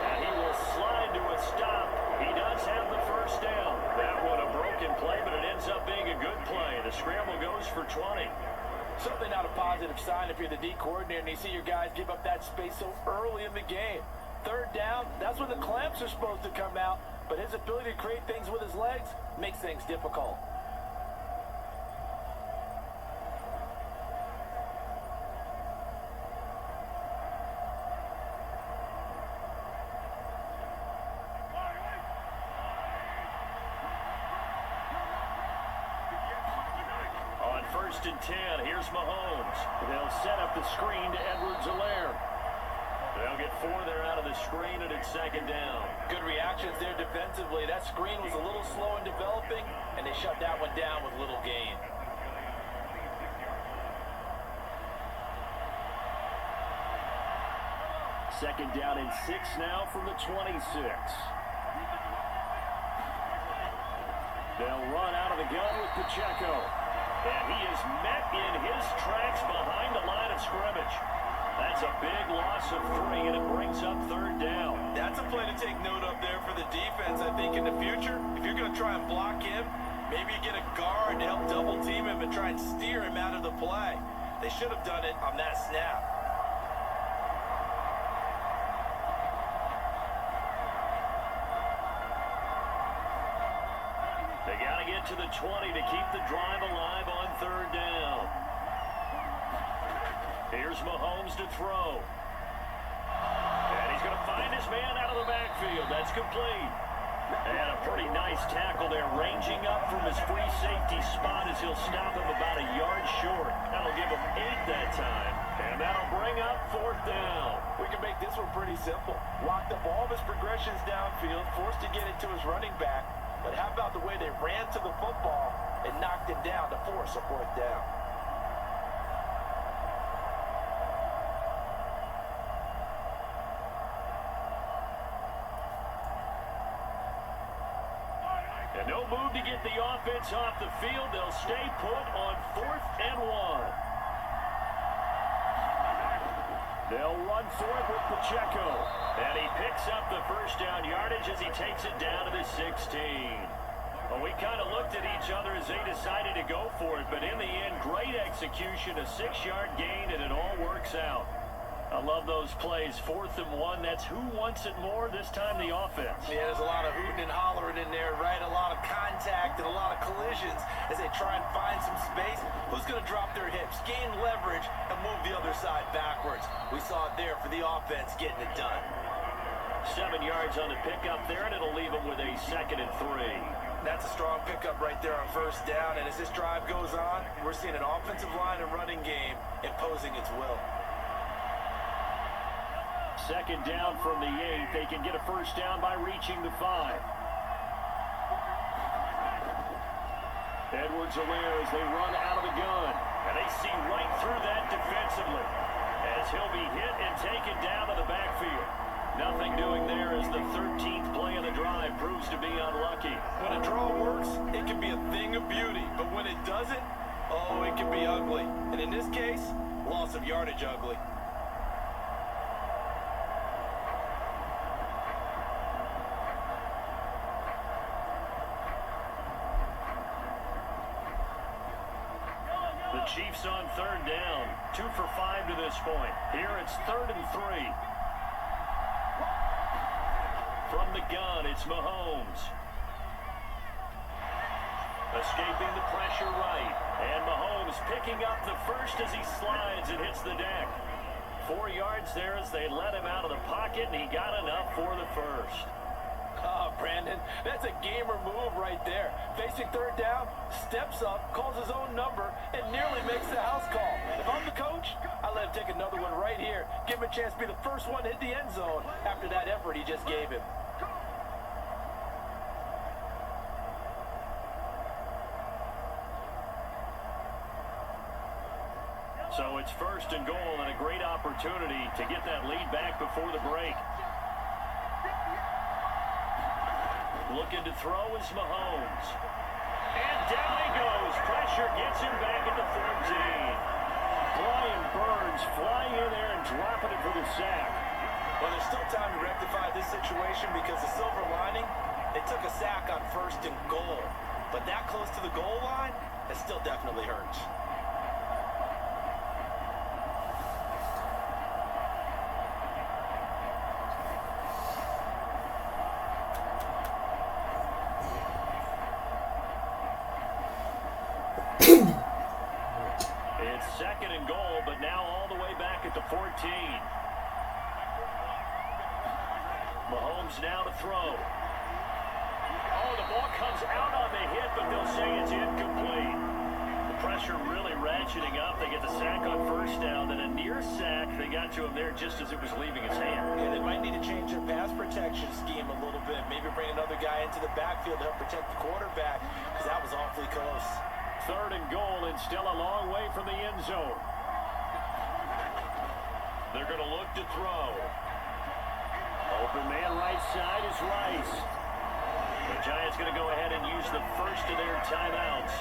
And he will slide to a stop. He does have the first down. That one a broken play, but it ends up being a good play. The scramble goes for 20. Certainly not a positive sign if you're the D coordinator and you see your guys give up that space so early in the game. 3rd down, that's when the clamps are supposed to come out, but his ability to create things with his legs makes things difficult. On 1st and 10, here's Mahomes. They'll set up the screen to Edwards-Helaire. They'll get 4 there out of the screen, and it's 2nd down. Good reactions there defensively. That screen was a little slow in developing, and they shut that one down with little gain. Second down and 6 now from the 26. They'll run out of the gun with Pacheco. And he is met in his tracks behind the line of scrimmage. That's a big loss of 3, and it brings up 3rd down. That's a play to take note of there for the defense, I think, in the future. If you're going to try and block him, maybe you get a guard to help double team him and try and steer him out of the play. They should have done it on that snap. They got to get to the 20 to keep the drive alive on 3rd down. Here's Mahomes to throw. And he's going to find his man out of the backfield. That's complete. And a pretty nice tackle there, ranging up from his free safety spot as he'll stop him about a yard short. That'll give him 8 that time. And that'll bring up 4th down. We can make this one pretty simple. Locked up all of his progressions downfield, forced to get it to his running back. But how about the way they ran to the football and knocked him down to force a 4th down? And no move to get the offense off the field. They'll stay put on 4th and 1. They'll run for it with Pacheco. And he picks up the first down yardage as he takes it down to the 16. Well, we kind of looked at each other as they decided to go for it. But in the end, great execution, a 6-yard gain, and it all works out. I love those plays. 4th and 1. That's who wants it more, this time the offense. Yeah, there's a lot of hooting and hollering in there, right? A lot of contact and a lot of collisions as they try and find some space. Who's going to drop their hips, gain leverage, and move the other side backwards? We saw it there for the offense getting it done. 7 yards on the pickup there, and it'll leave them with a 2nd and 3. That's a strong pickup right there on 1st down. And as this drive goes on, we're seeing an offensive line and running game imposing its will. 2nd down from the 8. They can get a 1st down by reaching the 5. Edwards-Helaire as they run out of the gun. And they see right through that defensively as he'll be hit and taken down to the backfield. Nothing doing there as the 13th play of the drive proves to be unlucky. When a draw works, it can be a thing of beauty. But when it doesn't, oh, it can be ugly. And in this case, loss of yardage ugly. The Chiefs on 3rd down. 2 for 5 to this point. Here it's 3rd and 3. From the gun, it's Mahomes. Escaping the pressure right. And Mahomes picking up the 1st as he slides and hits the deck. 4 yards there as they let him out of the pocket, and he got enough for the 1st. Oh, Brandon, that's a gamer move right there. Facing 3rd down, steps up, calls his own number, and nearly makes the house call. If I'm the coach, I let him take another one right here. Give him a chance to be the first one to hit the end zone after that effort he just gave him. So it's 1st and goal and a great opportunity to get that lead back before the break. Looking to throw is Mahomes. And down he goes. Pressure gets him back at the 14. Brian Burns flying in there and dropping it for the sack. Well, there's still time to rectify this situation because the silver lining, they took a sack on 1st and goal. But that close to the goal line, that still definitely hurts. It's 2nd and goal, but now all the way back at the 14. Mahomes now to throw. Oh, the ball comes out on the hit, but they'll say it's incomplete. The pressure really ratcheting up. They get the sack on 1st down, then a near sack. They got to him there just as it was leaving his hand. Yeah, they might need to change their pass protection scheme a little bit. Maybe bring another guy into the backfield to help protect the quarterback because that was awfully close. 3rd and goal and still a long way from the end zone. They're going to look to throw. Open man right side is Rice. The Giants going to go ahead and use the 1st of their timeouts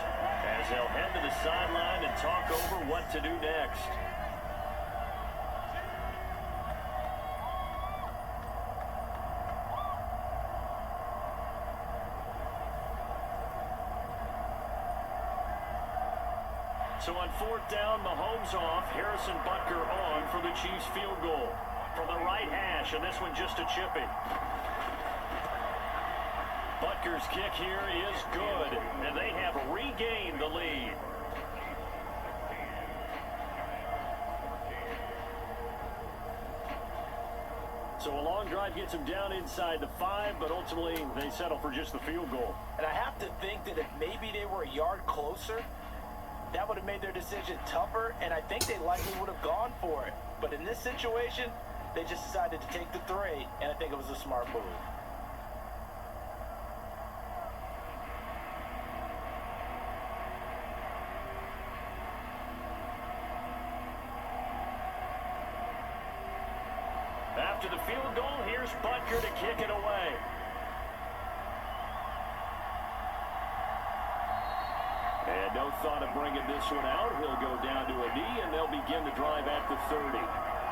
as they'll head to the sideline and talk over what to do next. So on 4th down, Mahomes off, Harrison Butker on for the Chiefs field goal. From the right hash, and this one just a chipping. Butker's kick here is good, and they have regained the lead. So a long drive gets them down inside the 5, but ultimately they settle for just the field goal. And I have to think that if maybe they were a yard closer, that would have made their decision tougher, and I think they likely would have gone for it. But in this situation, they just decided to take the 3, and I think it was a smart move. After the field goal, here's Butker to kick it away. And no thought of bringing this one out. He'll go down to a knee, and they'll begin the drive at the 30.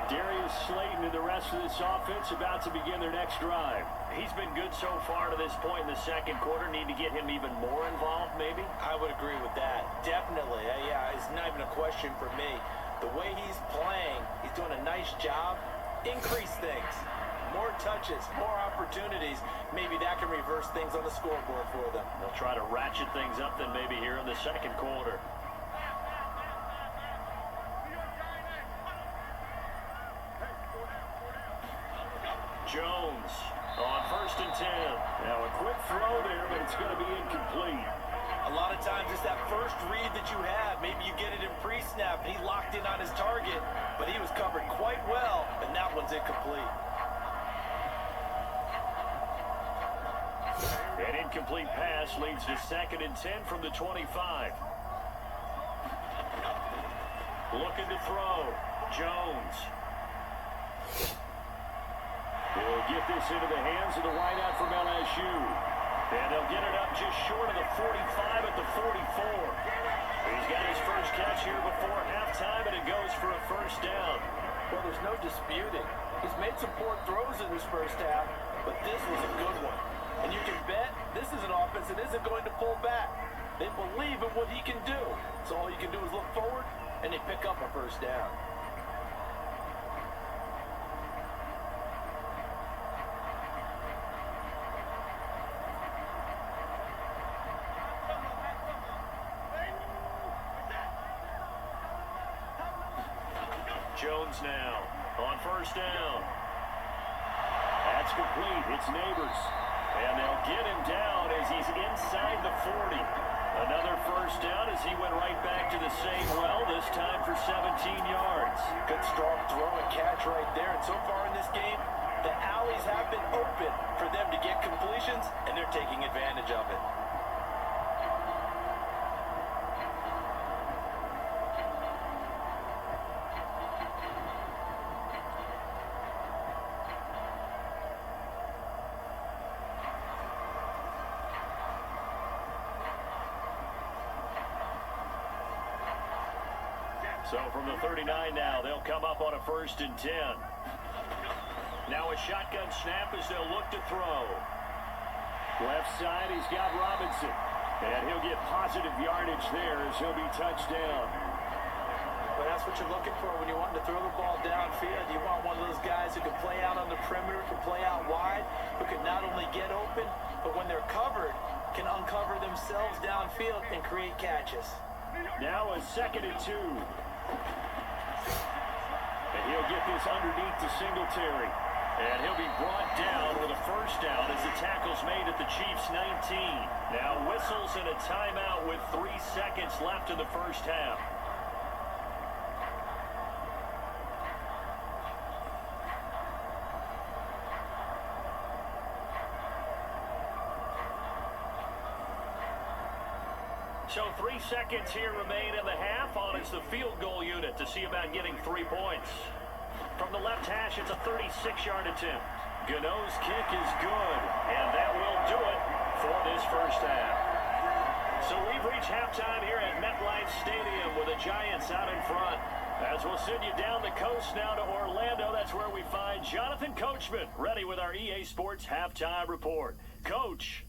Darius Slayton and the rest of this offense about to begin their next drive. He's been good so far to this point in the 2nd quarter. Need to get him even more involved, maybe? I would agree with that. Definitely. Yeah, it's not even a question for me. The way he's playing, he's doing a nice job. Increase things. More touches, more opportunities. Maybe that can reverse things on the scoreboard for them. They'll try to ratchet things up then maybe here in the second quarter. Jones on 1st and 10. Now a quick throw there, but it's going to be incomplete. A lot of times it's that first read that you have. Maybe you get it in pre-snap, and he locked in on his target, but he was covered quite well, and that one's incomplete. An incomplete pass leads to 2nd and 10 from the 25. Looking to throw. Jones. He'll get this into the hands of the wideout from LSU. And they'll get it up just short of the 45 at the 44. He's got his first catch here before halftime, and it goes for a first down. Well, there's no disputing. He's made some poor throws in this first half, but this was a good one. And you can bet this is an offense that isn't going to pull back. They believe in what he can do. So all you can do is look forward, and they pick up a first down. Jones now on first down. That's complete. It's Neighbors. And they'll get him down as he's inside the 40. Another first down as he went right back to the same well, this time for 17 yards. Good strong throw and catch right there. And so far in this game, the alleys have been open for them to get completions, and they're taking advantage of it. So from the 39 now, they'll come up on a 1st and 10. Now a shotgun snap as they'll look to throw. Left side, he's got Robinson. And he'll get positive yardage there as he'll be touched down. But that's what you're looking for when you want to throw the ball downfield. You want one of those guys who can play out on the perimeter, can play out wide, who can not only get open, but when they're covered, can uncover themselves downfield and create catches. Now a 2nd and 2. And he'll get this underneath to Singletary. And he'll be brought down with a first down as the tackle's made at the Chiefs' 19. Now whistles and a timeout with 3 seconds left in the first half. So 3 seconds here remain in the half. On it's the field goal unit to see about getting 3 points. From the left hash, it's a 36-yard attempt. Gano's kick is good, and that will do it for this first half. So we've reached halftime here at MetLife Stadium with the Giants out in front. As we'll send you down the coast now to Orlando, that's where we find Jonathan Coachman, ready with our EA Sports Halftime Report. Coach.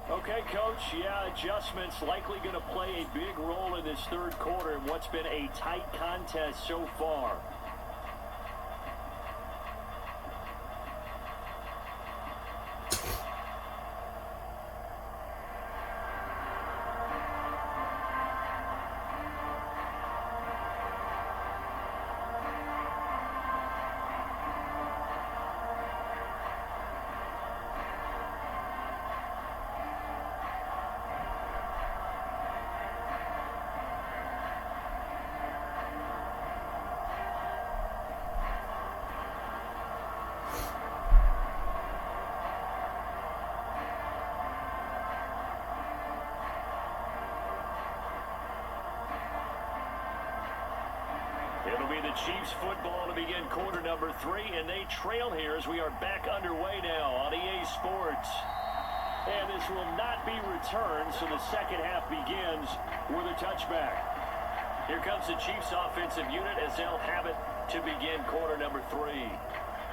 Okay, Coach, yeah, adjustments likely going to play a big role in this third quarter in what's been a tight contest so far. be the Chiefs football to begin quarter number 3, and they trail here as we are back underway now on EA Sports. And this will not be returned, so the second half begins with a touchback. Here comes the Chiefs offensive unit as they'll have it to begin quarter number 3.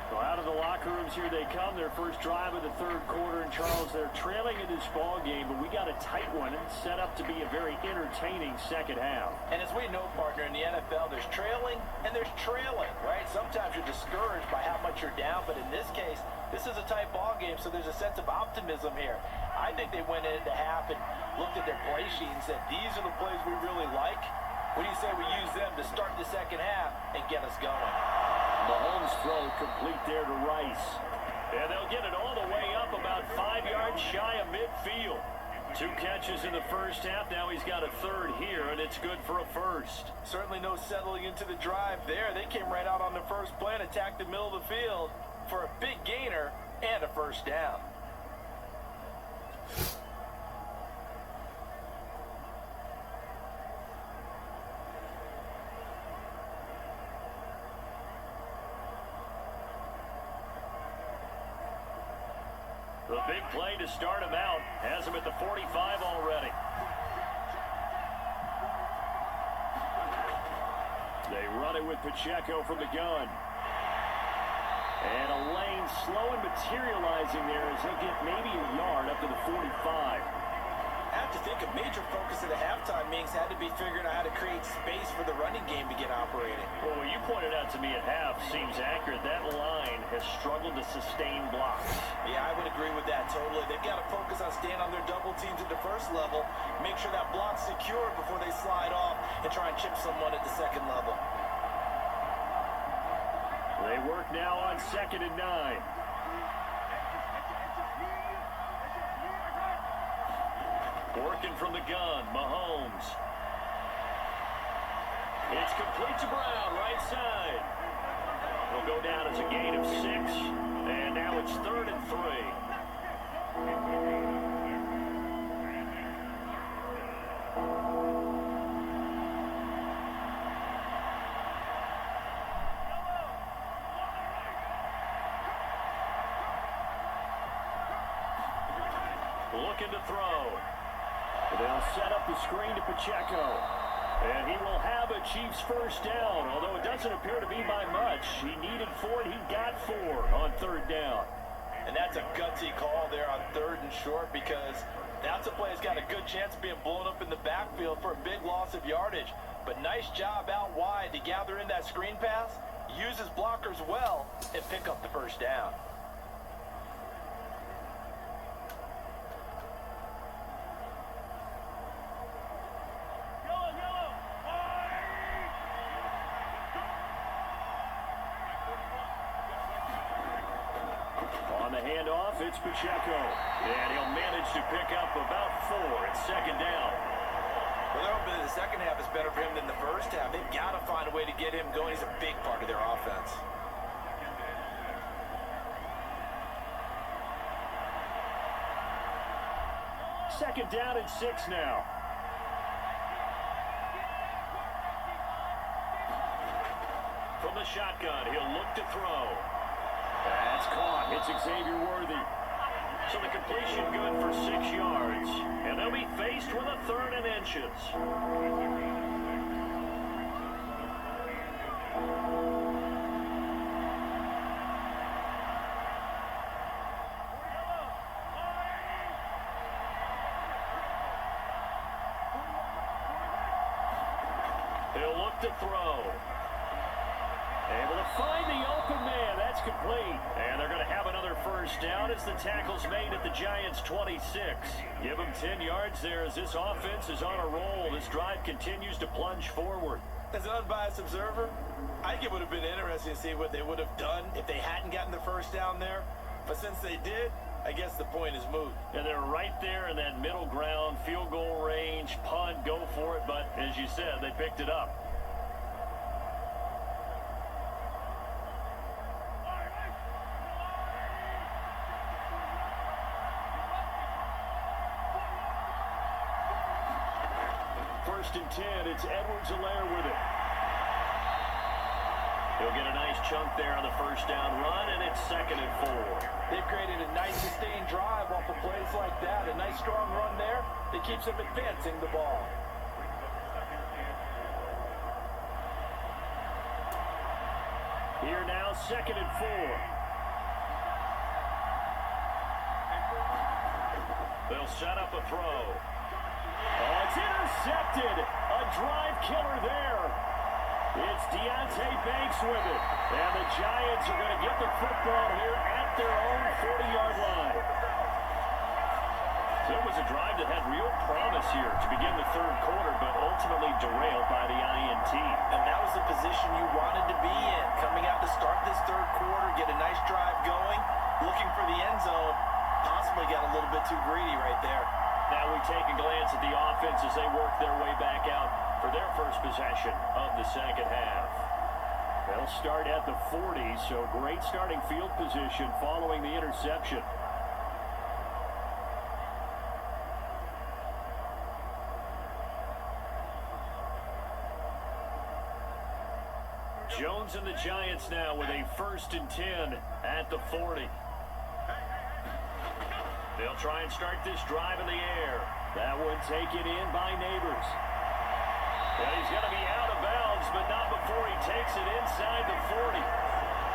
So out of the locker rooms here they come, their first drive of the third quarter. And Charles, they're trailing in this ball game, but we got a tight one set up to be a very entertaining second half. And as we know, partner, in the NFL, there's trailing and there's trailing, right? Sometimes you're discouraged by how much you're down, but in this case, this is a tight ball game, so there's a sense of optimism here. I think they went into half and looked at their play sheet and said, these are the plays we really like. What do you say we use them to start the second half and get us going? Mahomes' throw complete there to Rice. And they'll get it all the way up about 5 yards shy of midfield. 2 catches in the first half. Now he's got a third here, and it's good for a first. Certainly no settling into the drive there. They came right out on the first play and attacked the middle of the field for a big gainer and a first down. The big play to start him out has him at the 45 already. They run it with Pacheco from the gun. And a lane slow and materializing there as he'll get maybe a yard up to the 45. I have to think a major focus of the halftime meetings had to be figuring out how to create space for the running game to get operating. Well, what you pointed out to me at half seems accurate. That line has struggled to sustain blocks. Yeah, I would agree with that totally. They've got to focus on staying on their double teams at the first level, make sure that block's secure before they slide off and try and chip someone at the second level. They work now on 2nd and 9. Working from the gun, Mahomes. It's complete to Brown, right side. He'll go down as a gain of 6, and now it's 3rd and 3. Looking to throw. They'll set up the screen to Pacheco. And he will have a Chiefs first down, although it doesn't appear to be by much. He needed 4, and he got 4 on 3rd down. And that's a gutsy call there on 3rd and short because that's a play that's got a good chance of being blown up in the backfield for a big loss of yardage. But nice job out wide to gather in that screen pass, use his blockers well, and pick up the first down. Handoff, it's Pacheco. And he'll manage to pick up about 4 at 2nd down. Well, they're hoping that the second half is better for him than the first half. They've got to find a way to get him going. He's a big part of their offense. Second down and 6 now. From the shotgun, he'll look to throw. That's caught. It's Xavier Worthy. So the completion good for 6 yards. And they'll be faced with a 3rd and inches. He'll look to throw. Able to find the open man. That's complete. And they're going to have another first down as the tackle's made at the Giants' 26. Give them 10 yards there as this offense is on a roll. This drive continues to plunge forward. As an unbiased observer, I think it would have been interesting to see what they would have done if they hadn't gotten the first down there. But since they did, I guess the point is moot. And they're right there in that middle ground, field goal range, punt, go for it. But as you said, they picked it up. First and 10, it's Edwards-Helaire with it. He'll get a nice chunk there on the first down run, and it's 2nd and 4. They've created a nice sustained drive off of plays like that. A nice strong run there that keeps them advancing the ball. Here now, 2nd and 4. They'll set up a throw. Oh, it's intercepted. A drive killer there. It's Deonte Banks with it. And the Giants are going to get the football here at their own 40-yard line. So it was a drive that had real promise here to begin the third quarter, but ultimately derailed by the INT. And that was the position you wanted to be in. Coming out to start this third quarter, get a nice drive going, looking for the end zone. Possibly got a little bit too greedy right there. Now we take a glance at the offense as they work their way back out for their first possession of the second half. They'll start at the 40, so great starting field position following the interception. Jones and the Giants now with a 1st and 10 at the 40. They'll try and start this drive in the air. That one taken in by Neighbors. Well, he's going to be out of bounds, but not before he takes it inside the 40.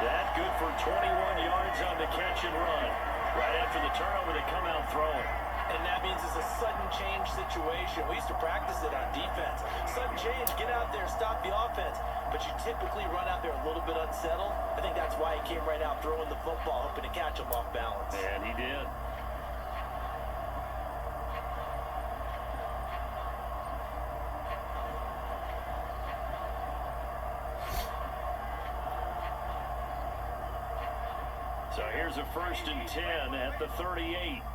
That good for 21 yards on the catch and run. Right after the turnover, they come out throwing. And that means it's a sudden change situation. We used to practice it on defense. Sudden change, get out there, stop the offense. But you typically run out there a little bit unsettled. I think that's why he came right out throwing the football, hoping to catch him off balance. And he did. So here's a 1st and 10 at the 38.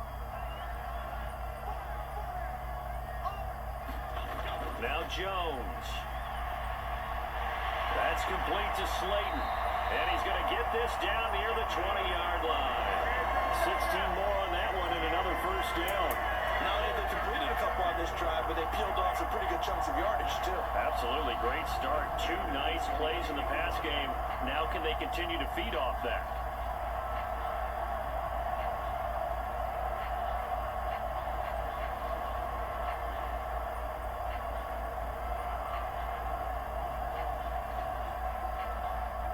Now Jones. That's complete to Slayton. And he's going to get this down near the 20-yard line. 16 more on that one and another 1st down. Not only have they completed a couple on this drive, but they peeled off some pretty good chunks of yardage, too. Absolutely. Great start. 2 nice plays in the pass game. Now can they continue to feed off that?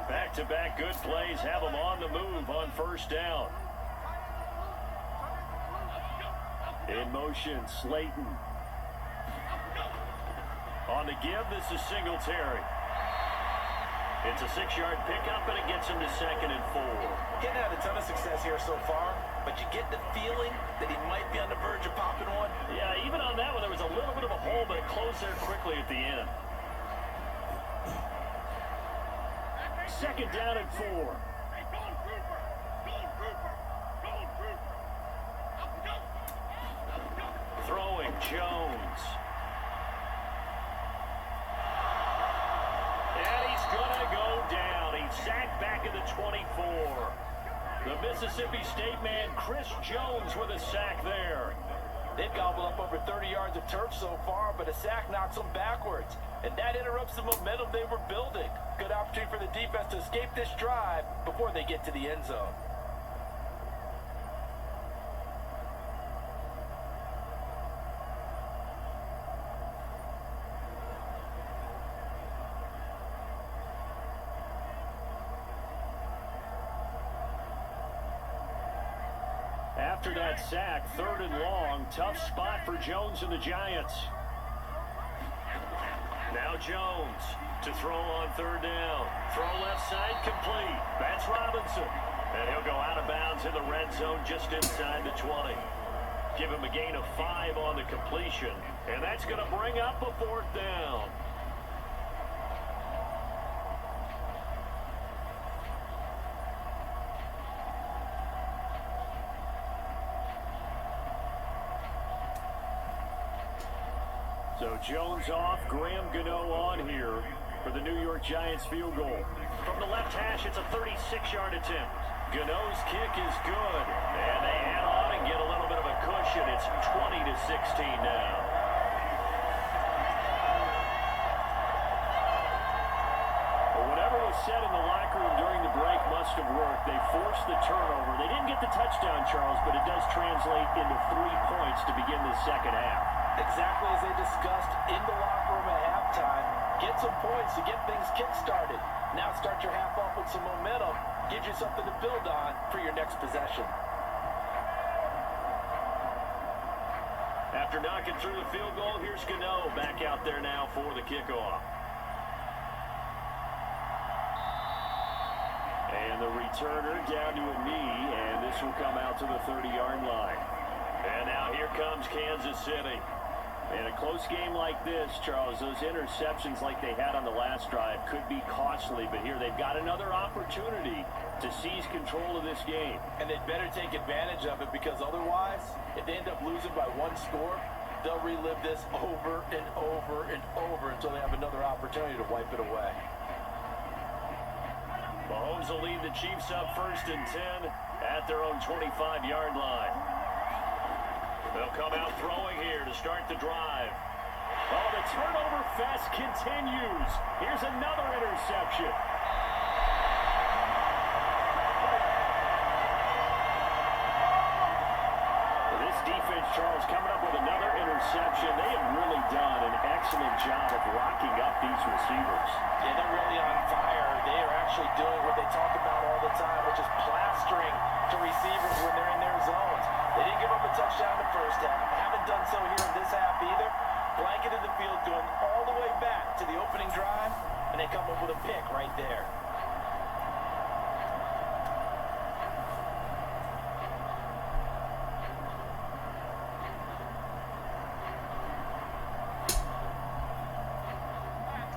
Back-to-back good plays have them on the move on 1st down. In motion, Slayton. On the give, this is Singletary. It's a 6-yard pickup, and it gets him to 2nd and 4. Getting had a ton of success here so far, but you get the feeling that he might be on the verge of popping one. Yeah, even on that one, there was a little bit of a hole, but it closed there quickly at the end. 2nd down and 4. Throwing, Jones. And he's going to go down. He's sacked back at the 24. The Mississippi State man, Chris Jones, with a sack there. They've gobbled up over 30 yards of turf so far, but a sack knocks them backwards. And that interrupts the momentum they were building. Good opportunity for the defense to escape this drive before they get to the end zone. After that sack, 3rd and long, tough spot for Jones and the Giants. Now Jones to throw on 3rd down. Throw left side complete. That's Robinson. And he'll go out of bounds in the red zone just inside the 20. Give him a gain of 5 on the completion. And that's going to bring up a 4th down. So Jones off, Graham Gano on here for the New York Giants field goal. From the left hash, it's a 36-yard attempt. Gano's kick is good, and they add on and get a little bit of a cushion. It's 20-16 now. Well, whatever was said in the They forced the turnover. They didn't get the touchdown, Charles, but it does translate into 3 points to begin the second half. Exactly as they discussed in the locker room at halftime. Get some points to get things kick-started. Now start your half off with some momentum. Gives you something to build on for your next possession. After knocking through the field goal, here's Gano back out there now for the kickoff. And the returner down to a knee, and this will come out to the 30-yard line. And now here comes Kansas City. In a close game like this, Charles, those interceptions like they had on the last drive could be costly, but here they've got another opportunity to seize control of this game. And they'd better take advantage of it, because otherwise, if they end up losing by 1 score, they'll relive this over and over and over until they have another opportunity to wipe it away. Mahomes will lead the Chiefs up 1st and 10 at their own 25-yard line. They'll come out throwing here to start the drive. Oh, the turnover fest continues. Here's another interception. This defense, Charles, coming up with another interception. They have really done an excellent job of locking up these receivers. Yeah, they're really on fire. They are actually doing what they talk about all the time, which is plastering to receivers when they're in their zones. They didn't give up a touchdown in the first half. Haven't done so here in this half either. Blanketed the field, going all the way back to the opening drive, and they come up with a pick right there.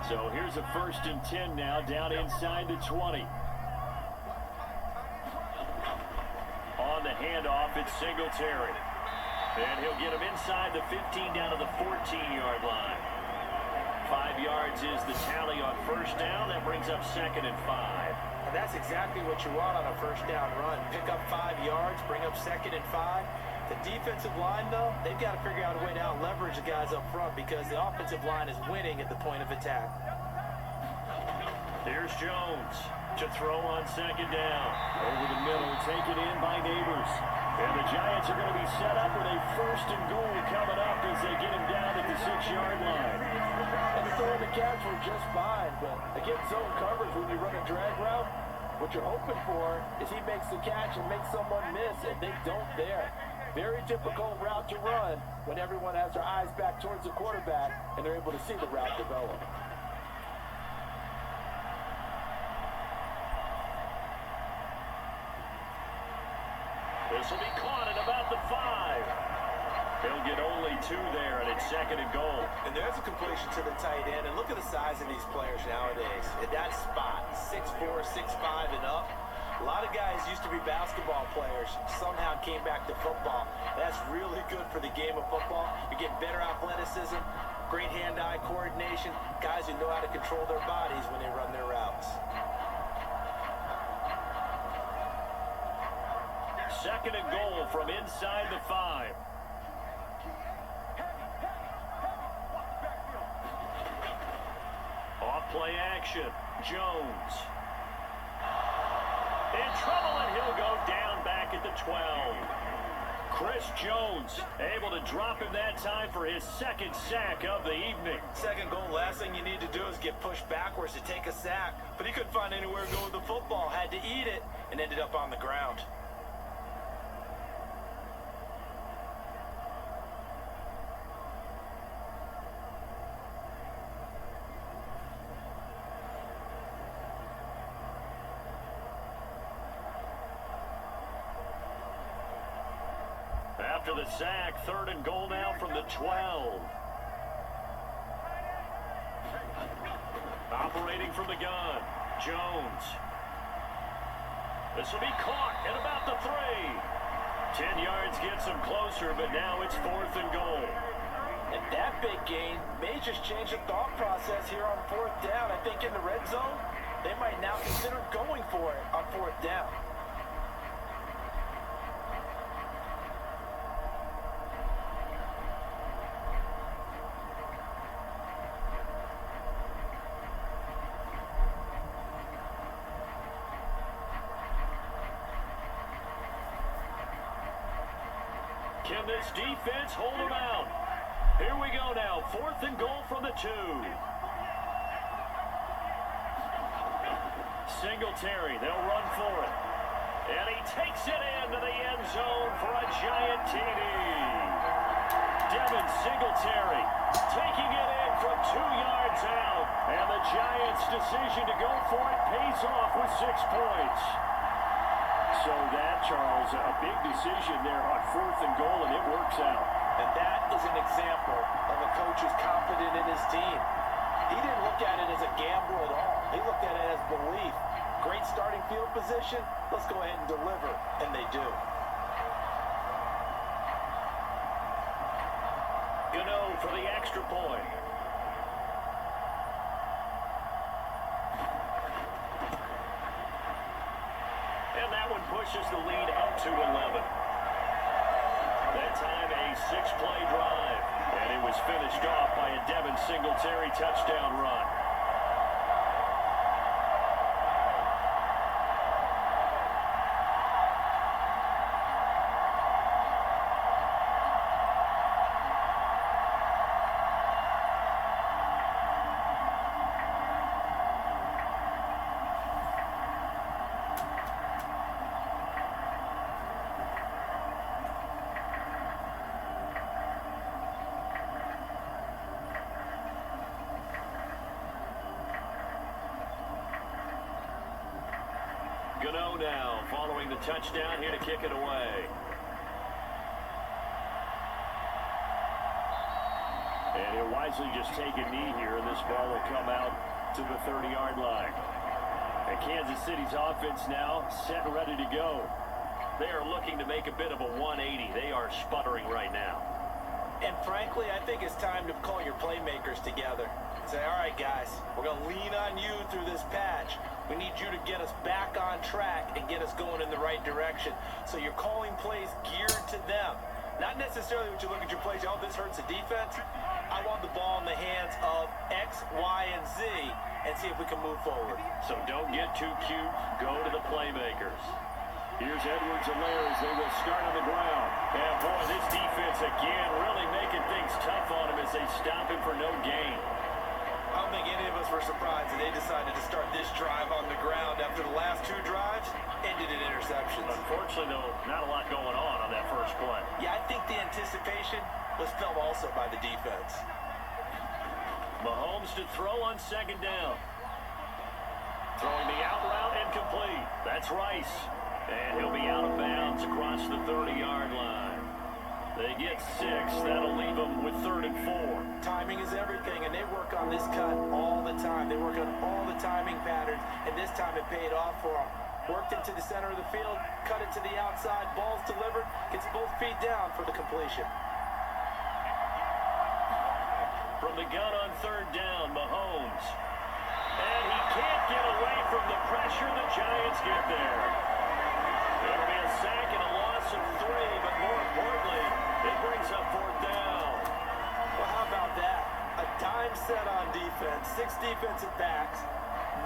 So here's a 1st and 10 now, down inside the 20. On the handoff, it's Singletary. And he'll get him inside the 15 down to the 14-yard line. 5 yards is the tally on 1st down. That brings up 2nd and 5. And that's exactly what you want on a 1st down run. Pick up 5 yards, bring up 2nd and 5. The defensive line, though, they've got to figure out a way to out-leverage the guys up front, because the offensive line is winning at the point of attack. Here's Jones to throw on 2nd down. Over the middle, taken in by Neighbors. And the Giants are going to be set up with a 1st and goal coming up as they get him down at the 6-yard line. And the throw and the catch were just fine, but against zone coverage, when you run a drag route, what you're hoping for is he makes the catch and makes someone miss, and they don't there. Very difficult route to run when everyone has their eyes back towards the quarterback and they're able to see the route develop. This will be caught at about the 5. He'll get only 2 there, and it's 2nd and goal. And there's a completion to the tight end, and look at the size of these players nowadays. At that spot, 6'4", 6'5", and up. A lot of guys used to be basketball players, somehow came back to football. That's really good for the game of football. You get better athleticism, great hand-eye coordination, guys who know how to control their bodies when they run their routes. 2nd and goal from inside the 5. Off play action, Jones. In trouble, and he'll go down back at the 12. Chris Jones able to drop him that time for his 2nd sack of the evening. 2nd goal, last thing you need to do is get pushed backwards to take a sack. But he couldn't find anywhere to go with the football, had to eat it, and ended up on the ground. After the sack, 3rd and goal now from the 12. Operating from the gun, Jones. This will be caught at about the 3. 10 yards gets him closer, but now it's 4th and goal. And that big gain may just change the thought process here on 4th down. I think in the red zone, they might now consider going for it on 4th down. Can this defense hold them out? Here we go now. 4th and goal from the 2. Singletary, they'll run for it. And he takes it into the end zone for a giant TD. Devin Singletary taking it in from 2 yards out. And the Giants' decision to go for it pays off with 6 points. So that, Charles, a big decision there on 4th and goal, and it works out. And that is an example of a coach who's confident in his team. He didn't look at it as a gamble at all. He looked at it as belief. Great starting field position. Let's go ahead and deliver. And they do. Gano for the extra point. And that one pushes the lead up to 11. That time a 6-play drive. And it was finished off by a Devin Singletary touchdown run. Gano now, following the touchdown, here to kick it away. And he'll wisely just take a knee here, and this ball will come out to the 30-yard line. And Kansas City's offense now set and ready to go. They are looking to make a bit of a 180. They are sputtering right now. And frankly, I think it's time to call your playmakers together. Say, all right, guys, we're going to lean on you through this patch. We need you to get us back on track and get us going in the right direction. So you're calling plays geared to them. Not necessarily when you look at your plays, oh, this hurts the defense. I want the ball in the hands of X, Y, and Z and see if we can move forward. So don't get too cute. Go to the playmakers. Here's Edwards-Helaire as they will start on the ground. And boy, this defense again really making things tough on him as they stop him for no gain. I don't think any of us were surprised that they decided to start this drive on the ground after the last 2 drives ended in interceptions. Unfortunately, though, not a lot going on that first play. Yeah, I think the anticipation was felt also by the defense. Mahomes to throw on 2nd down. Throwing the out route incomplete. That's Rice. And he'll be out of bounds across the 30-yard line. They get 6. That'll leave them with 3rd and 4. Timing is everything, and they work on this cut all the time. They work on all the timing patterns, and this time it paid off for them. Worked into the center of the field, cut it to the outside, ball's delivered, gets both feet down for the completion. From the gun on 3rd down, Mahomes. And he can't get away from the pressure. The Giants get there. It'll be a sack and a loss of 3, but more importantly, it brings up 4th down. Well, how about that? A dime set on defense, 6 defensive backs.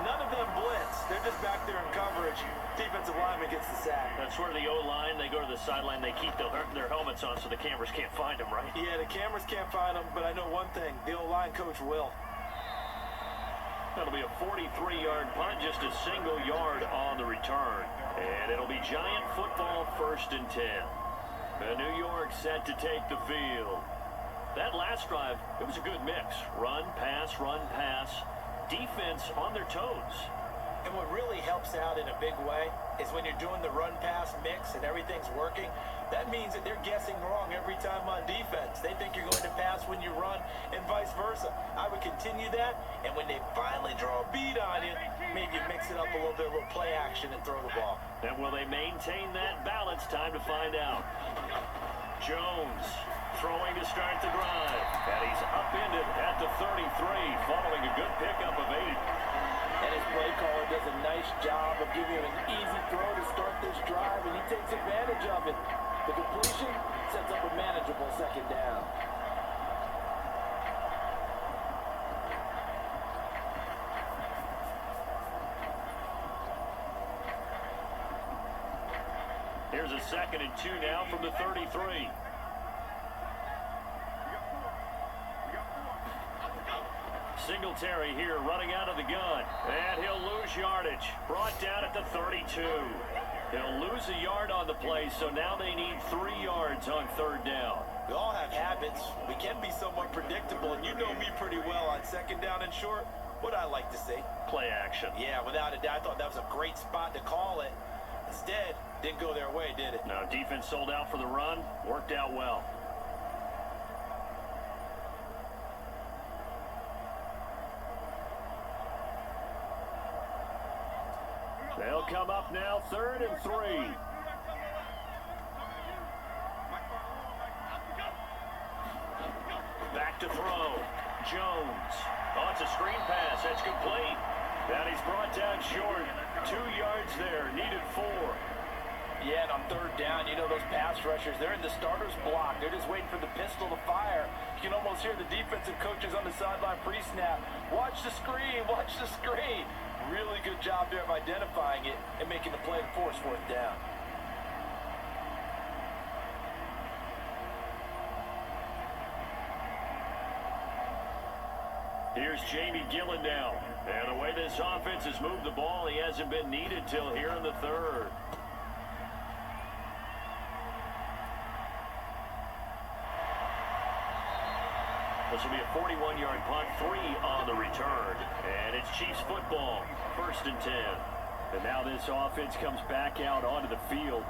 None of them blitz. They're just back there in coverage. Defensive lineman gets the sack. That's where the O-line, they go to the sideline, they keep their helmets on so the cameras can't find them, right? Yeah, the cameras can't find them, but I know one thing. The O-line coach will. That'll be a 43-yard punt, just a single yard on the return. And it'll be Giant football 1st and 10. And New York set to take the field. That last drive, it was a good mix. Run, pass, defense on their toes. And what really helps out in a big way is when you're doing the run-pass mix and everything's working, that means that they're guessing wrong every time on defense. They think you're going to pass when you run and vice versa. I would continue that, and when they finally draw a beat on you, maybe mix it up a little bit, a little play action and throw the ball. And will they maintain that balance? Time to find out. Jones throwing to start the drive. And he's upended at the 33 following a good pickup of 8. And his play caller does a nice job of giving him an easy throw to start this drive, and he takes advantage of it. The completion sets up a manageable 2nd down. Here's a 2nd and 2 now from the 33. Singletary here running out of the gun. And he'll lose yardage. Brought down at the 32. He'll lose a yard on the play, so now they need 3 yards on third down. We all have habits. We can be somewhat predictable, and you know me pretty well on second down and short. What I like to see. Play action. Yeah, without a doubt. I thought that was a great spot to call it. Instead, didn't go their way, did it? Now, defense sold out for the run. Worked out well. They'll come up now, 3rd and 3. Back to throw. Jones. Oh, it's a screen pass. That's complete. And he's brought down short. 2 yards there. Needed 4. Yeah, and on third down, you know those pass rushers, they're in the starter's block. They're just waiting for the pistol to fire. You can almost hear the defensive coaches on the sideline pre-snap. Watch the screen, watch the screen. Really good job there of identifying it and making the play to force 4th down. Here's Jamie Gillen now. And the way this offense has moved the ball, he hasn't been needed till here in the 3rd. This will be a 41-yard punt, 3 on the return. And it's Chiefs football, 1st and 10. And now this offense comes back out onto the field.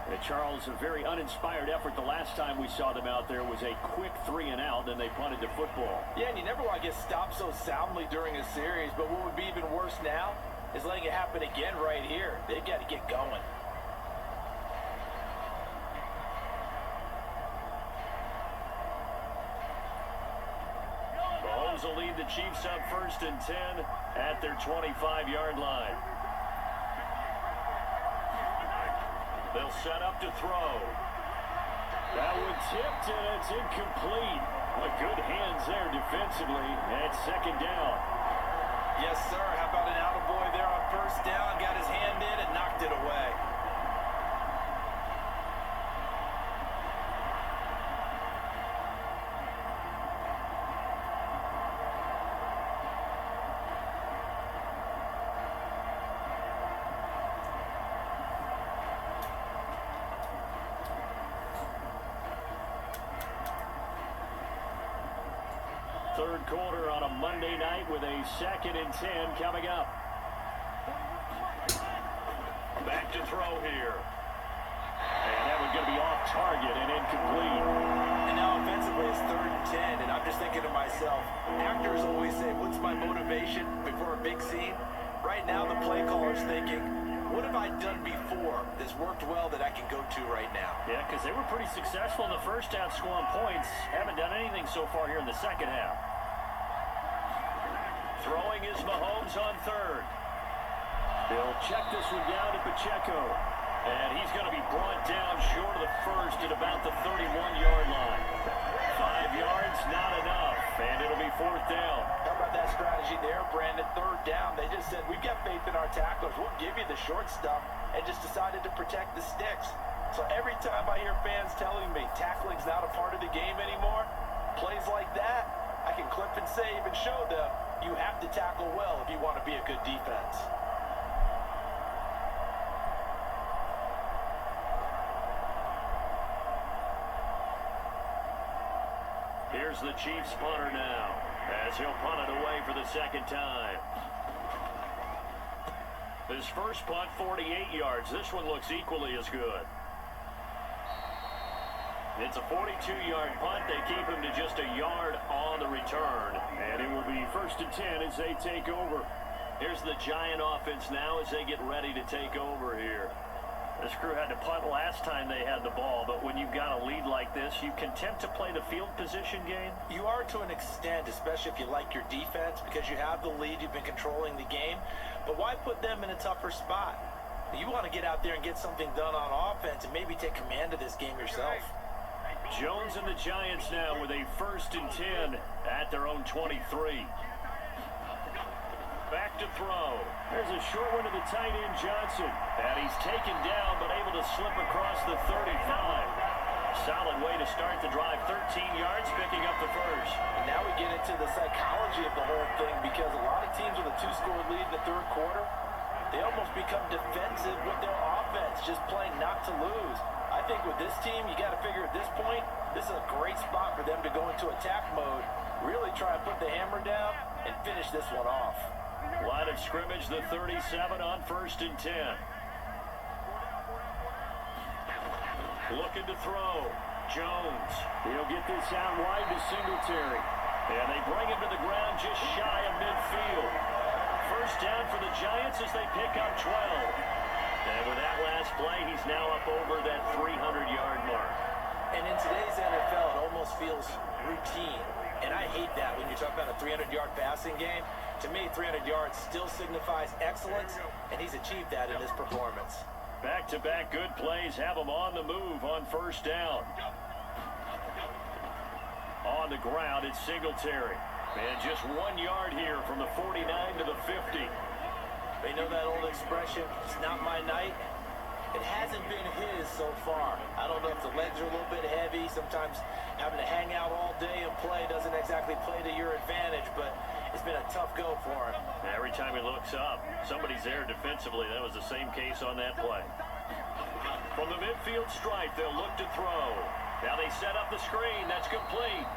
And Charles, a very uninspired effort. The last time we saw them out there was a quick 3 and out, and they punted the football. Yeah, and you never want to get stopped so soundly during a series, but what would be even worse now is letting it happen again right here. They've got to get going. Mahomes will lead the Chiefs up 1st and 10 at their 25-yard line. They'll set up to throw. That one tipped, and it's incomplete. But good hands there defensively at 2nd down. Yes, sir. How about an attaboy there on 1st down? Got his hand in and knocked it away. Third quarter on a Monday night with a 2nd and 10 coming up. Back to throw here. And that one's going to be off target and incomplete. And now offensively it's 3rd and 10, and I'm just thinking to myself, actors always say, what's my motivation before a big scene? Right now the play caller's thinking, what have I done before that's worked well that I can go to right now? Yeah, because they were pretty successful in the first half scoring points. Haven't done anything so far here in the second half. Throwing is Mahomes on 3rd. They'll check this one down to Pacheco. And he's going to be brought down short of the 1st at about the 31-yard line. 5 yards, not enough. And it'll be 4th down. How about that strategy there, Brandon? 3rd down. They just said, we've got faith in our tacklers. We'll give you the short stuff, and just decided to protect the sticks. So every time I hear fans telling me tackling's not a part of the game anymore, plays like that, I can clip and save and show them you have to tackle well if you want to be a good defense. Here's the Chiefs punter now, as he'll punt it away for the 2nd time. His first punt, 48 yards. This one looks equally as good. It's a 42-yard punt. They keep him to just a yard on the return. And it will be 1st and 10 as they take over. Here's the Giant offense now as they get ready to take over here. This crew had to punt last time they had the ball, but when you've got a lead like this, you content to play the field position game? You are to an extent, especially if you like your defense, because you have the lead, you've been controlling the game. But why put them in a tougher spot? You want to get out there and get something done on offense and maybe take command of this game yourself. Jones and the Giants now with a 1st and 10 at their own 23. Back to throw. There's a short one to the tight end, Johnson. And he's taken down, but able to slip across the 35. Solid way to start the drive. 13 yards, picking up the first. And now we get into the psychology of the whole thing because a lot of teams with a 2-score lead in the third quarter, they almost become defensive with their offense, just playing not to lose. I think with this team, you got to figure at this point, this is a great spot for them to go into attack mode, really try and put the hammer down and finish this one off. Line of scrimmage, the 37 on 1st and 10. Looking to throw. Jones. He'll get this out wide to Singletary. And they bring him to the ground just shy of midfield. First down for the Giants as they pick up 12. And with that last play, he's now up over that 300-yard mark. And in today's NFL, it almost feels routine. And I hate that when you talk about a 300-yard passing game. To me, 300 yards still signifies excellence, and he's achieved that in this performance. Back-to-back good plays have him on the move on first down. On the ground, it's Singletary. And just 1 yard here from the 49 to the 50. They know that old expression, it's not my night. It hasn't been his so far. I don't know if the legs are a little bit heavy. Sometimes having to hang out all day and play doesn't exactly play to your advantage, but it's been a tough go for him. Every time he looks up, somebody's there defensively. That was the same case on that play. From the midfield stripe, they'll look to throw. Now they set up the screen. That's complete.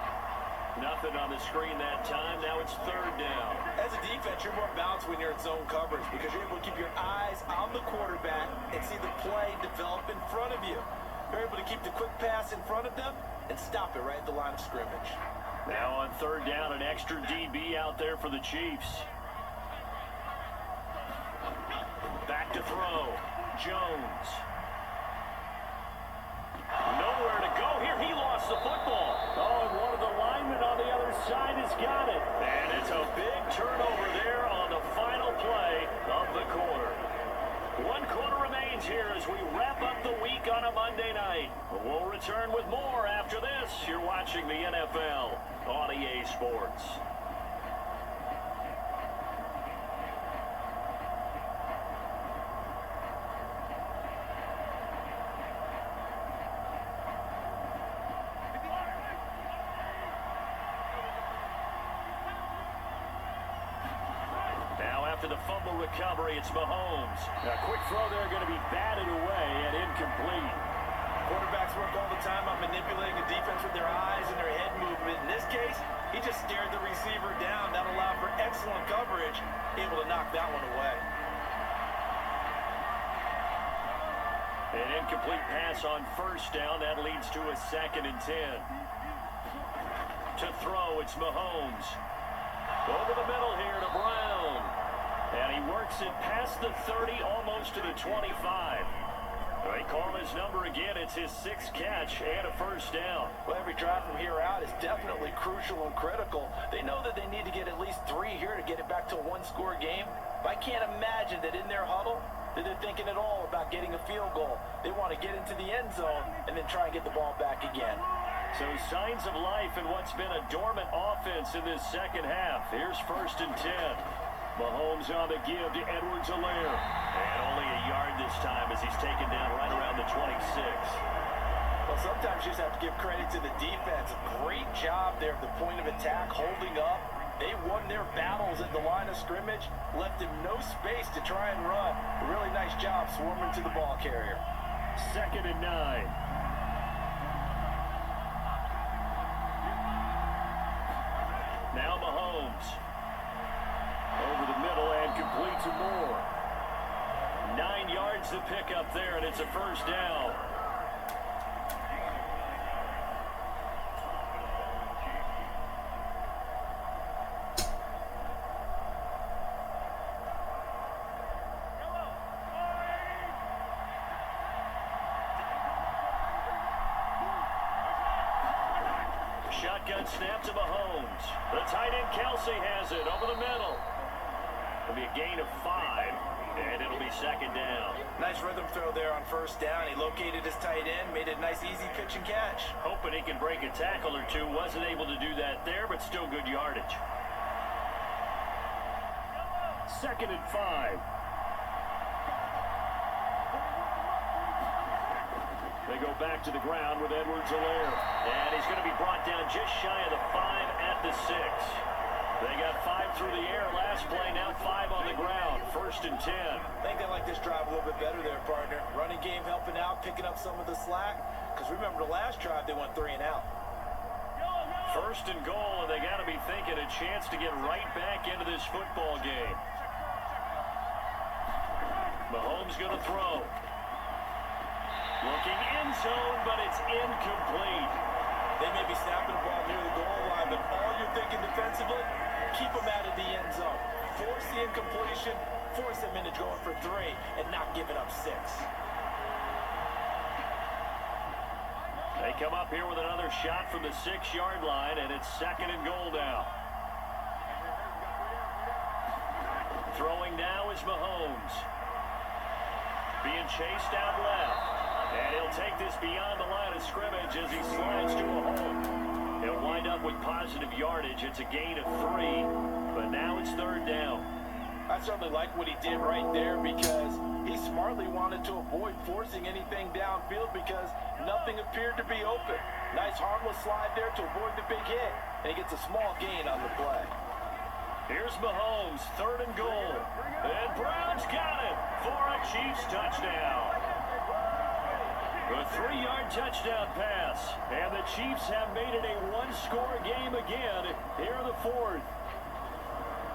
Nothing on the screen that time. Now it's third down. As a defense, you're more balanced when you're in zone coverage because you're able to keep your eyes on the quarterback and see the play develop in front of you. You're able to keep the quick pass in front of them and stop it right at the line of scrimmage. Now on third down, an extra DB out there for the Chiefs. Back to throw. Jones. Nowhere to go here. He lost the football. Oh, and one of the linemen on the other side has got it. And it's a big turnover there on the final play of the quarter. 1 quarter remains here as we wrap up the week on a Monday night. We'll return with more after this. You're watching the NFL on EA Sports. After the fumble recovery, it's Mahomes. A quick throw there going to be batted away and incomplete. Quarterbacks work all the time on manipulating the defense with their eyes and their head movement. In this case, he just stared the receiver down. That allowed for excellent coverage, able to knock that one away. An incomplete pass on first down. That leads to a 2nd and 10. To throw, it's Mahomes. Over the middle here to Brown. And he works it past the 30, almost to the 25. They call his number again. It's his 6th catch and a first down. Well, every drive from here out is definitely crucial and critical. They know that they need to get at least 3 here to get it back to a 1-score game. But I can't imagine that in their huddle that they're thinking at all about getting a field goal. They want to get into the end zone and then try and get the ball back again. So signs of life in what's been a dormant offense in this second half. Here's 1st and 10. Mahomes on the give to Edwards-Helaire. And only a yard this time as he's taken down right around the 26. Well, sometimes you just have to give credit to the defense. Great job there at the point of attack, holding up. They won their battles at the line of scrimmage, left them no space to try and run. A really nice job swarming to the ball carrier. 2nd and 9. Now Mahomes. Over the middle and complete to Moore. 9 yards to pick up there, and it's a first down. Shotgun snap to Mahomes. The tight end Kelsey has it over the middle. It'll be a gain of 5, and it'll be 2nd down. Nice rhythm throw there on first down. He located his tight end, made it a nice easy pitch and catch. Hoping he can break a tackle or two. Wasn't able to do that there, but still good yardage. 2nd and 5. They go back to the ground with Edwards-Helaire. And he's going to be brought down just shy of the 5 at the 6. They got 5 through the air last play, now 5 on the ground. 1st and 10. I think they like this drive a little bit better there, partner. Running game helping out, picking up some of the slack. Because remember the last drive, they went 3 and out. 1st and goal, and they got to be thinking a chance to get right back into this football game. Mahomes going to throw. Looking end zone, but it's incomplete. They may be snapping the ball near the goal line, but all you're thinking defensively, keep them out of the end zone. Force the incompletion, force them into going for 3, and not giving up 6. They come up here with another shot from the 6-yard line, and it's 2nd and goal now. Throwing now is Mahomes. Being chased out left. And he'll take this beyond the line of scrimmage as he slides to a hole. He'll wind up with positive yardage. It's a gain of 3, but now it's 3rd down. I certainly like what he did right there because he smartly wanted to avoid forcing anything downfield because nothing appeared to be open. Nice harmless slide there to avoid the big hit, and he gets a small gain on the play. Here's Mahomes, 3rd and goal. And Brown's got it for a Chiefs touchdown. A 3-yard touchdown pass, and the Chiefs have made it a 1-score game again here in the 4th.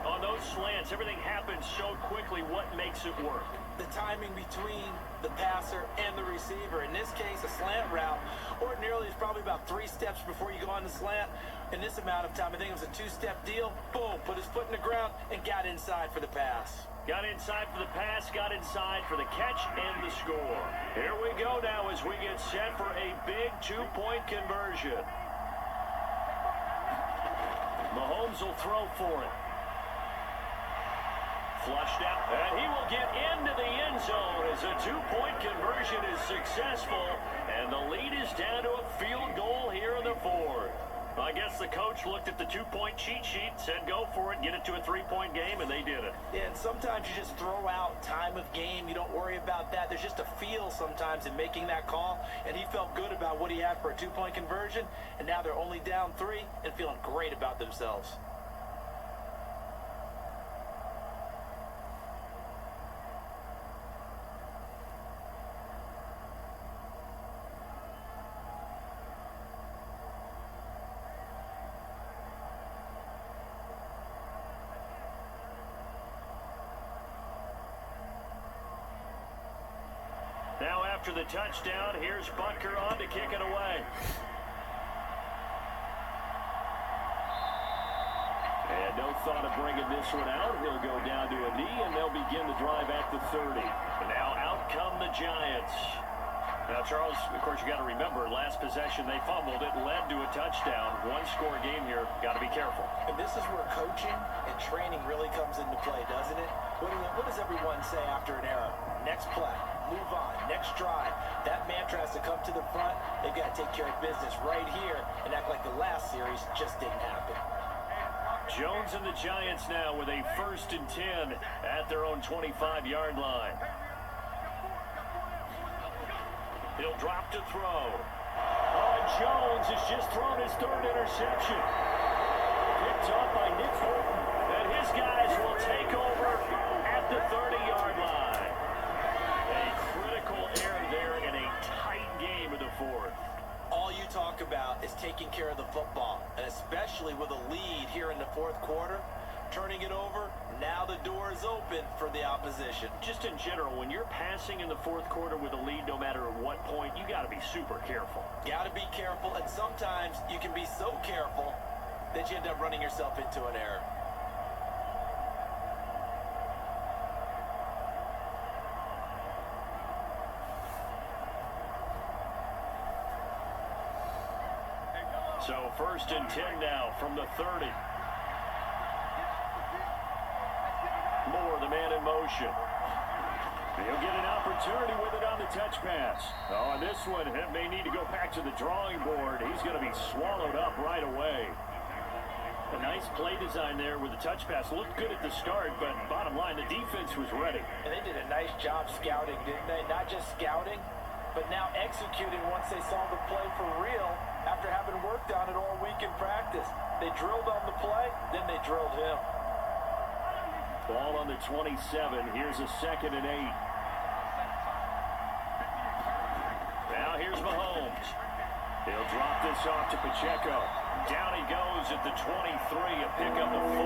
On those slants, everything happens so quickly. What makes it work? The timing between the passer and the receiver. In this case, a slant route ordinarily is probably about 3 steps before you go on the slant. In this amount of time, I think it was a 2-step deal. Boom, put his foot in the ground and got inside for the pass. Got inside for the pass, got inside for the catch and the score. Here we go now as we get set for a big 2-point conversion. Mahomes will throw for it. Flushed out, and he will get into the end zone as a 2-point conversion is successful, and the lead is down to a field goal here in the 4th. I guess the coach looked at the 2-point cheat sheet, said go for it, get it to a 3-point game, and they did it. Yeah, and sometimes you just throw out time of game. You don't worry about that. There's just a feel sometimes in making that call, and he felt good about what he had for a 2-point conversion, and now they're only down 3 and feeling great about themselves. Now after the touchdown, here's Butker on to kick it away. And no thought of bringing this one out. He'll go down to a knee, and they'll begin the drive at the 30. And now out come the Giants. Now, Charles, of course, you got to remember, last possession they fumbled. It led to a touchdown. 1-score game here. Got to be careful. And this is where coaching and training really comes into play, doesn't it? What does everyone say after an error? Next play. Move on. Next drive. That mantra has to come to the front. They've got to take care of business right here and act like the last series just didn't happen. Jones and the Giants now with a 1st and 10 at their own 25-yard line. He'll drop to throw. Oh, and Jones has just thrown his 3rd interception. Picked up by Nick Bolton. And his guys will take over at the 30-yard line. A critical error there in a tight game in the 4th. All you talk about is taking care of the football, and especially with a lead here in the 4th quarter, turning it over, now the door is open for the opposition. Just in general, when you're passing in the 4th quarter with a lead, no matter at what point, you got to be super careful. Got to be careful, and sometimes you can be so careful that you end up running yourself into an error. So 1st and 10 now from the 30. Moore, the man in motion. He'll get an opportunity with it on the touch pass. Oh, and this one may need to go back to the drawing board. He's going to be swallowed up right away. A nice play design there with the touch pass. Looked good at the start, but bottom line, the defense was ready. And they did a nice job scouting, didn't they? Not just scouting, but now executing once they saw the play for real after having worked on it all week in practice. They drilled on the play, then they drilled him. Ball on the 27. Here's a 2nd and 8. Now here's Mahomes. He'll drop this off to Pacheco. Down he goes at the 23, a pickup of 4.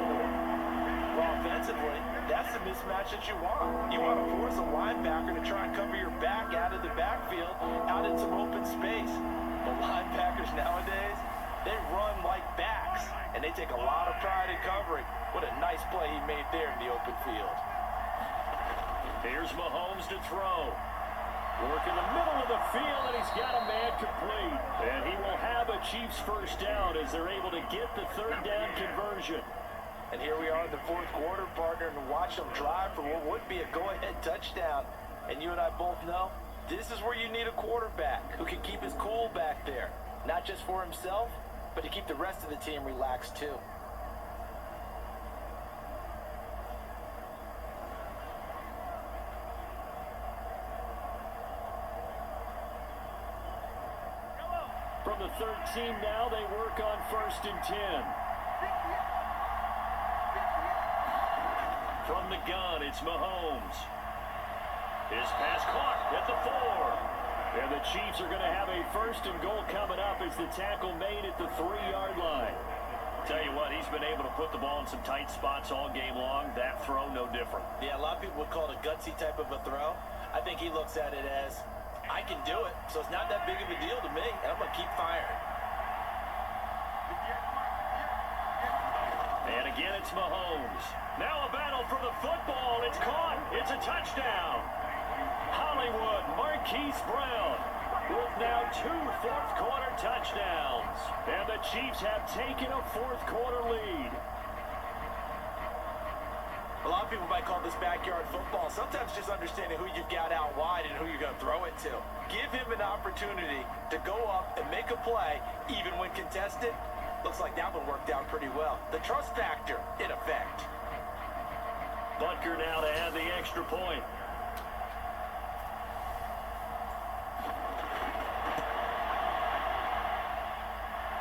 Well, offensively, that's the mismatch that you want. You want to force a linebacker to try and cover your back out of the backfield, out in some open space. The linebackers nowadays, they run like backs, and they take a lot of pride in covering. What a nice play he made there in the open field. Here's Mahomes to throw. Work in the middle of the field, and he's got a man complete. And he will have a Chiefs first down as they're able to get the 3rd down conversion. And here we are in the 4th quarter, partner, and watch them drive for what would be a go-ahead touchdown. And you and I both know, this is where you need a quarterback who can keep his cool back there. Not just for himself, but to keep the rest of the team relaxed too. From the 13 now, they work on 1st and 10. From the gun, it's Mahomes. His pass caught at the 4. And the Chiefs are going to have a 1st and goal coming up as the tackle made at the 3-yard line. Tell you what, he's been able to put the ball in some tight spots all game long. That throw, no different. Yeah, a lot of people would call it a gutsy type of a throw. I think he looks at it as, I can do it, so it's not that big of a deal to me, and I'm going to keep firing. And again, it's Mahomes. Now a battle for the football. It's caught. It's a touchdown. Hollywood, Marquise Brown with now 2 fourth-quarter touchdowns. And the Chiefs have taken a fourth-quarter lead. A lot of people might call this backyard football. Sometimes just understanding who you've got out wide and who you're going to throw it to. Give him an opportunity to go up and make a play, even when contested. Looks like that one worked out pretty well. The trust factor, in effect. Butker now to add the extra point.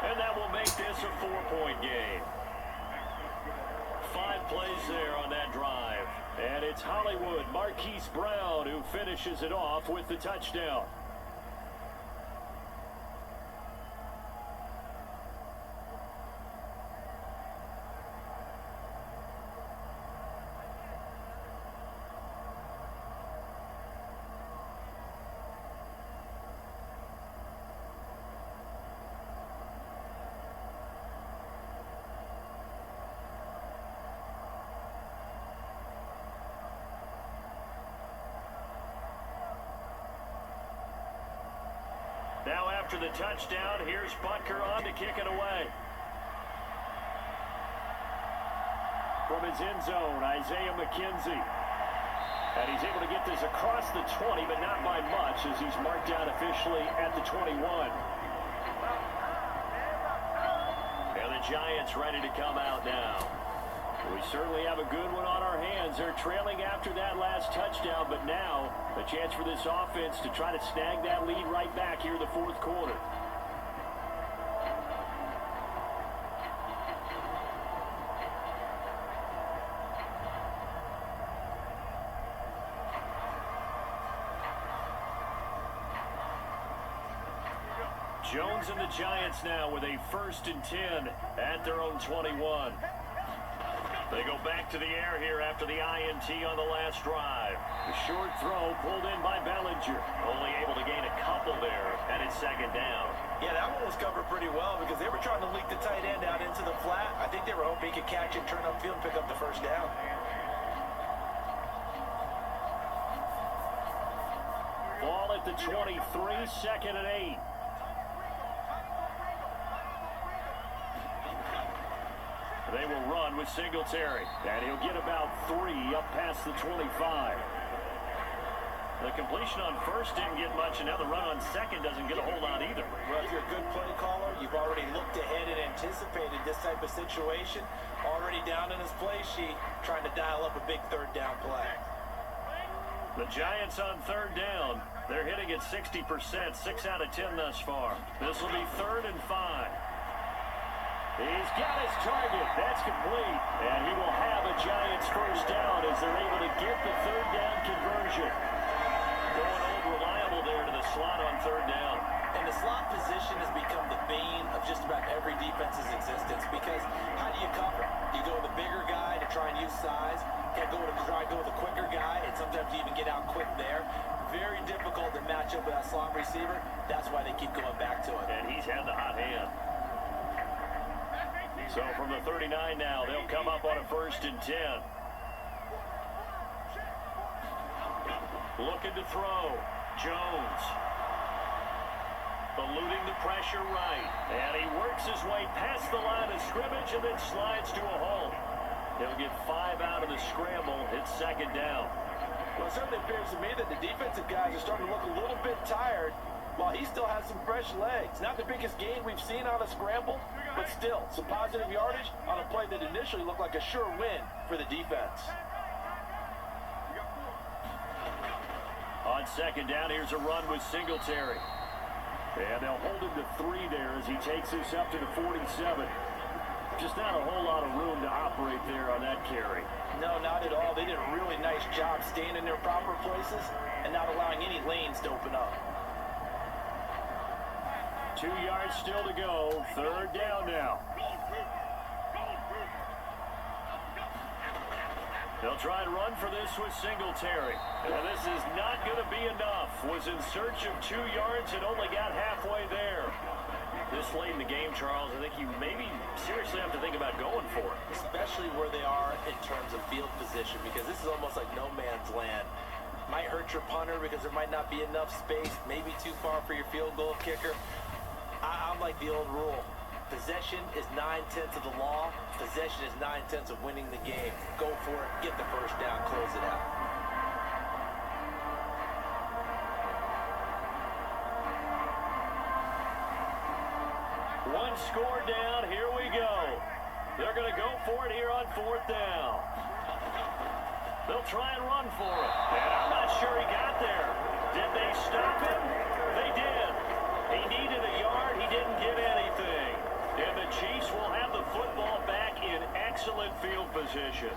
And that will make this a 4-point game. 5 plays there on that drive. And it's Hollywood, Marquise Brown, who finishes it off with the touchdown. Now after the touchdown, here's Butker on to kick it away. From his end zone, Isaiah McKenzie. And he's able to get this across the 20, but not by much as he's marked down officially at the 21. And the Giants ready to come out now. We certainly have a good one on our hands. They're trailing after that last touchdown, but now a chance for this offense to try to snag that lead right back here in the 4th quarter. Jones and the Giants now with a 1st and 10 at their own 21. They go back to the air here after the INT on the last drive. The short throw pulled in by Bellinger. Only able to gain a couple there, and it's 2nd down. Yeah, that one was covered pretty well because they were trying to leak the tight end out into the flat. I think they were hoping he could catch it, turn upfield, and pick up the 1st down. Ball at the 23, 2nd and 8. They will run with Singletary, and he'll get about 3 up past the 25. The completion on 1st didn't get much, and now the run on 2nd doesn't get a whole lot either. Well, if you're a good play caller, you've already looked ahead and anticipated this type of situation. Already down in his play sheet, trying to dial up a big 3rd down play. The Giants on third down. They're hitting at 60%, 6 out of 10 thus far. This will be 3rd and 5. He's got his target. That's complete. And he will have a Giants first down as they're able to get the 3rd down conversion. Going old reliable there to the slot on 3rd down. And the slot position has become the bane of just about every defense's existence because how do you cover? You go with the bigger guy to try and use size. Can't go with the quicker guy, and sometimes you even get out quick there. Very difficult to match up with that slot receiver. That's why they keep going back to it. And he's had the hot hand. So from the 39 now, they'll come up on a 1st and 10. Looking to throw. Jones. Eluding the pressure right. And he works his way past the line of scrimmage and then slides to a halt. He'll get 5 out of the scramble. It's 2nd down. Well, it certainly appears to me that the defensive guys are starting to look a little bit tired while he still has some fresh legs. Not the biggest gain we've seen on a scramble, but still some positive yardage on a play that initially looked like a sure win for the defense. On 2nd down, here's a run with Singletary. And they'll hold him to 3 there as he takes this up to the 47. Just not a whole lot of room to operate there on that carry. No, not at all. They did a really nice job staying in their proper places and not allowing any lanes to open up. 2 yards still to go. 3rd down now. They'll try and run for this with Singletary. And this is not going to be enough. Was in search of 2 yards and only got halfway there. This late in the game, Charles, I think you maybe seriously have to think about going for it. Especially where they are in terms of field position, because this is almost like no man's land. Might hurt your punter because there might not be enough space, maybe too far for your field goal kicker. I'm like the old rule. Possession is 9/10 of the law. Possession is 9/10 of winning the game. Go for it, get the first down, close it out. One score down, here we go. They're going to go for it here on 4th down. They'll try and run for it. And I'm not sure he got there. Did they stop him? They did. He needed a yard. He didn't get anything. And the Chiefs will have the football back in excellent field position.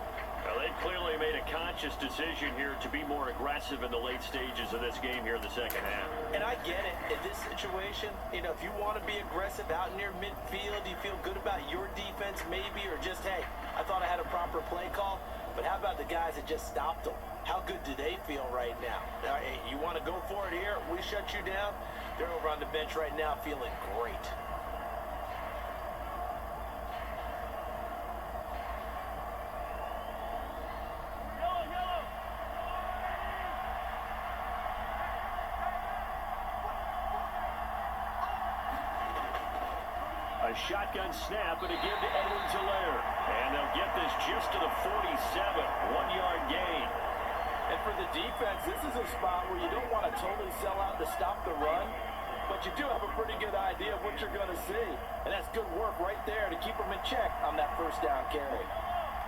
Now, they clearly made a conscious decision here to be more aggressive in the late stages of this game here in the 2nd half. And I get it. In this situation, if you want to be aggressive out near midfield, you feel good about your defense maybe, or just, hey, I thought I had a proper play call. But how about the guys that just stopped them? How good do they feel right now? Hey, you want to go for it here? We shut you down. They're over on the bench right now feeling great. A shotgun snap and a give to Edwards-Helaire. And they'll get this just to the 47. 1-yard gain. And for the defense, this is a spot where you don't want to totally sell out to stop the run, but you do have a pretty good idea of what you're going to see. And that's good work right there to keep them in check on that first down carry.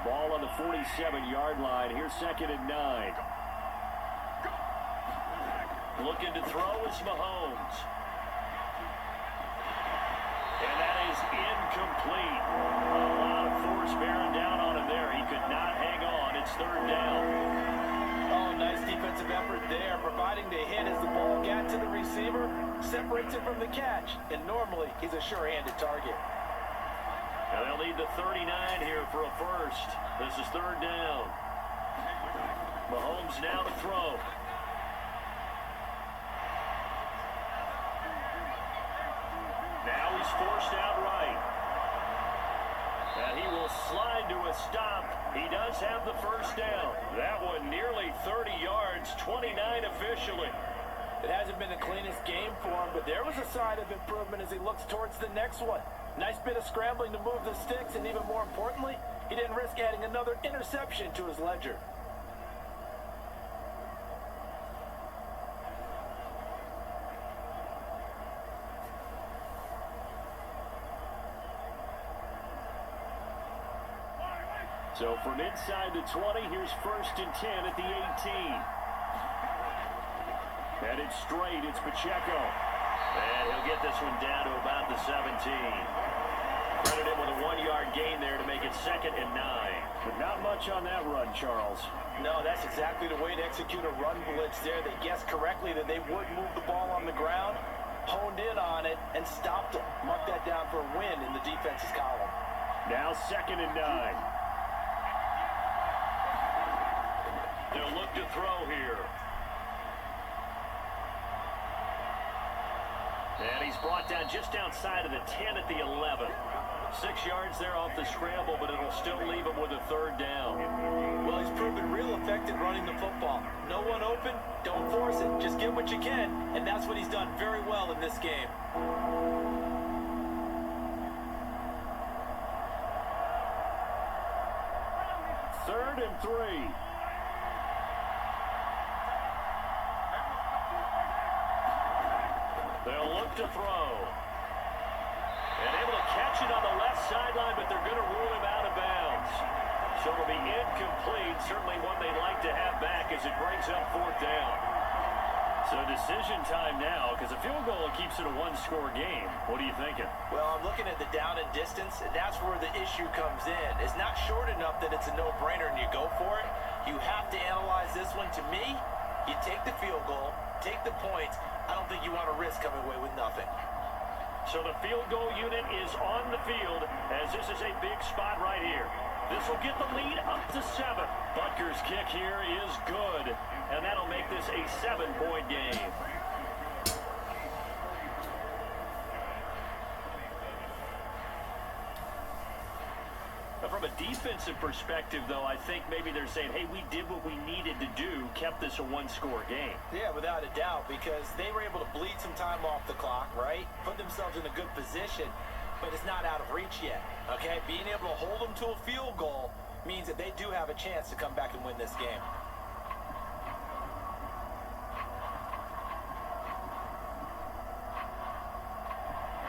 Ball on the 47-yard line. Here's 2nd and 9. Looking to throw is Mahomes. And that is incomplete. A lot of force bearing down on him there. He could not hang on. It's 3rd down. Oh, nice defensive effort there, providing the hit as the ball got to the receiver, separates him from the catch, and normally he's a sure-handed target. Now they'll need the 39 here for a first. This is 3rd down. Mahomes now to throw. Now he's forced out right. And he will slide to a stop. He does have the first down. That one nearly 30 yards, 29 officially. It hasn't been the cleanest game for him, but there was a sign of improvement as he looks towards the next one. Nice bit of scrambling to move the sticks, and even more importantly, he didn't risk adding another interception to his ledger. So from inside the 20, here's 1st and 10 at the 18. Headed straight, it's Pacheco. And he'll get this one down to about the 17. Credit him with a 1-yard gain there to make it 2nd and 9. But not much on that run, Charles. No, that's exactly the way to execute a run blitz there. They guessed correctly that they would move the ball on the ground, honed in on it, and stopped them. Mark that down for a win in the defense's column. Now 2nd and 9. They'll look to throw here. And he's brought down just outside of the 10 at the 11. 6 yards there off the scramble, but it'll still leave him with a 3rd down. Well, he's proven real effective running the football. No one open, don't force it. Just get what you can, and that's what he's done very well in this game. 3rd and 3. They'll look to throw. And able to catch it on the left sideline, but they're going to rule him out of bounds. So it'll be incomplete. Certainly one they'd like to have back as it brings up 4th down. So decision time now, because a field goal keeps it a 1-score game. What are you thinking? Well, I'm looking at the down and distance, and that's where the issue comes in. It's not short enough that it's a no-brainer and you go for it. You have to analyze this one. To me, you take the field goal, take the points. I don't think you want to risk coming away with nothing. So the field goal unit is on the field as this is a big spot right here. This will get the lead up to 7. Butker's kick here is good, and that'll make this a 7-point game. From a defensive perspective, though, I think maybe they're saying, hey, we did what we needed to do, kept this a 1-score game. Yeah, without a doubt, because they were able to bleed some time off the clock, right? Put themselves in a good position, but it's not out of reach yet, okay? Being able to hold them to a field goal means that they do have a chance to come back and win this game.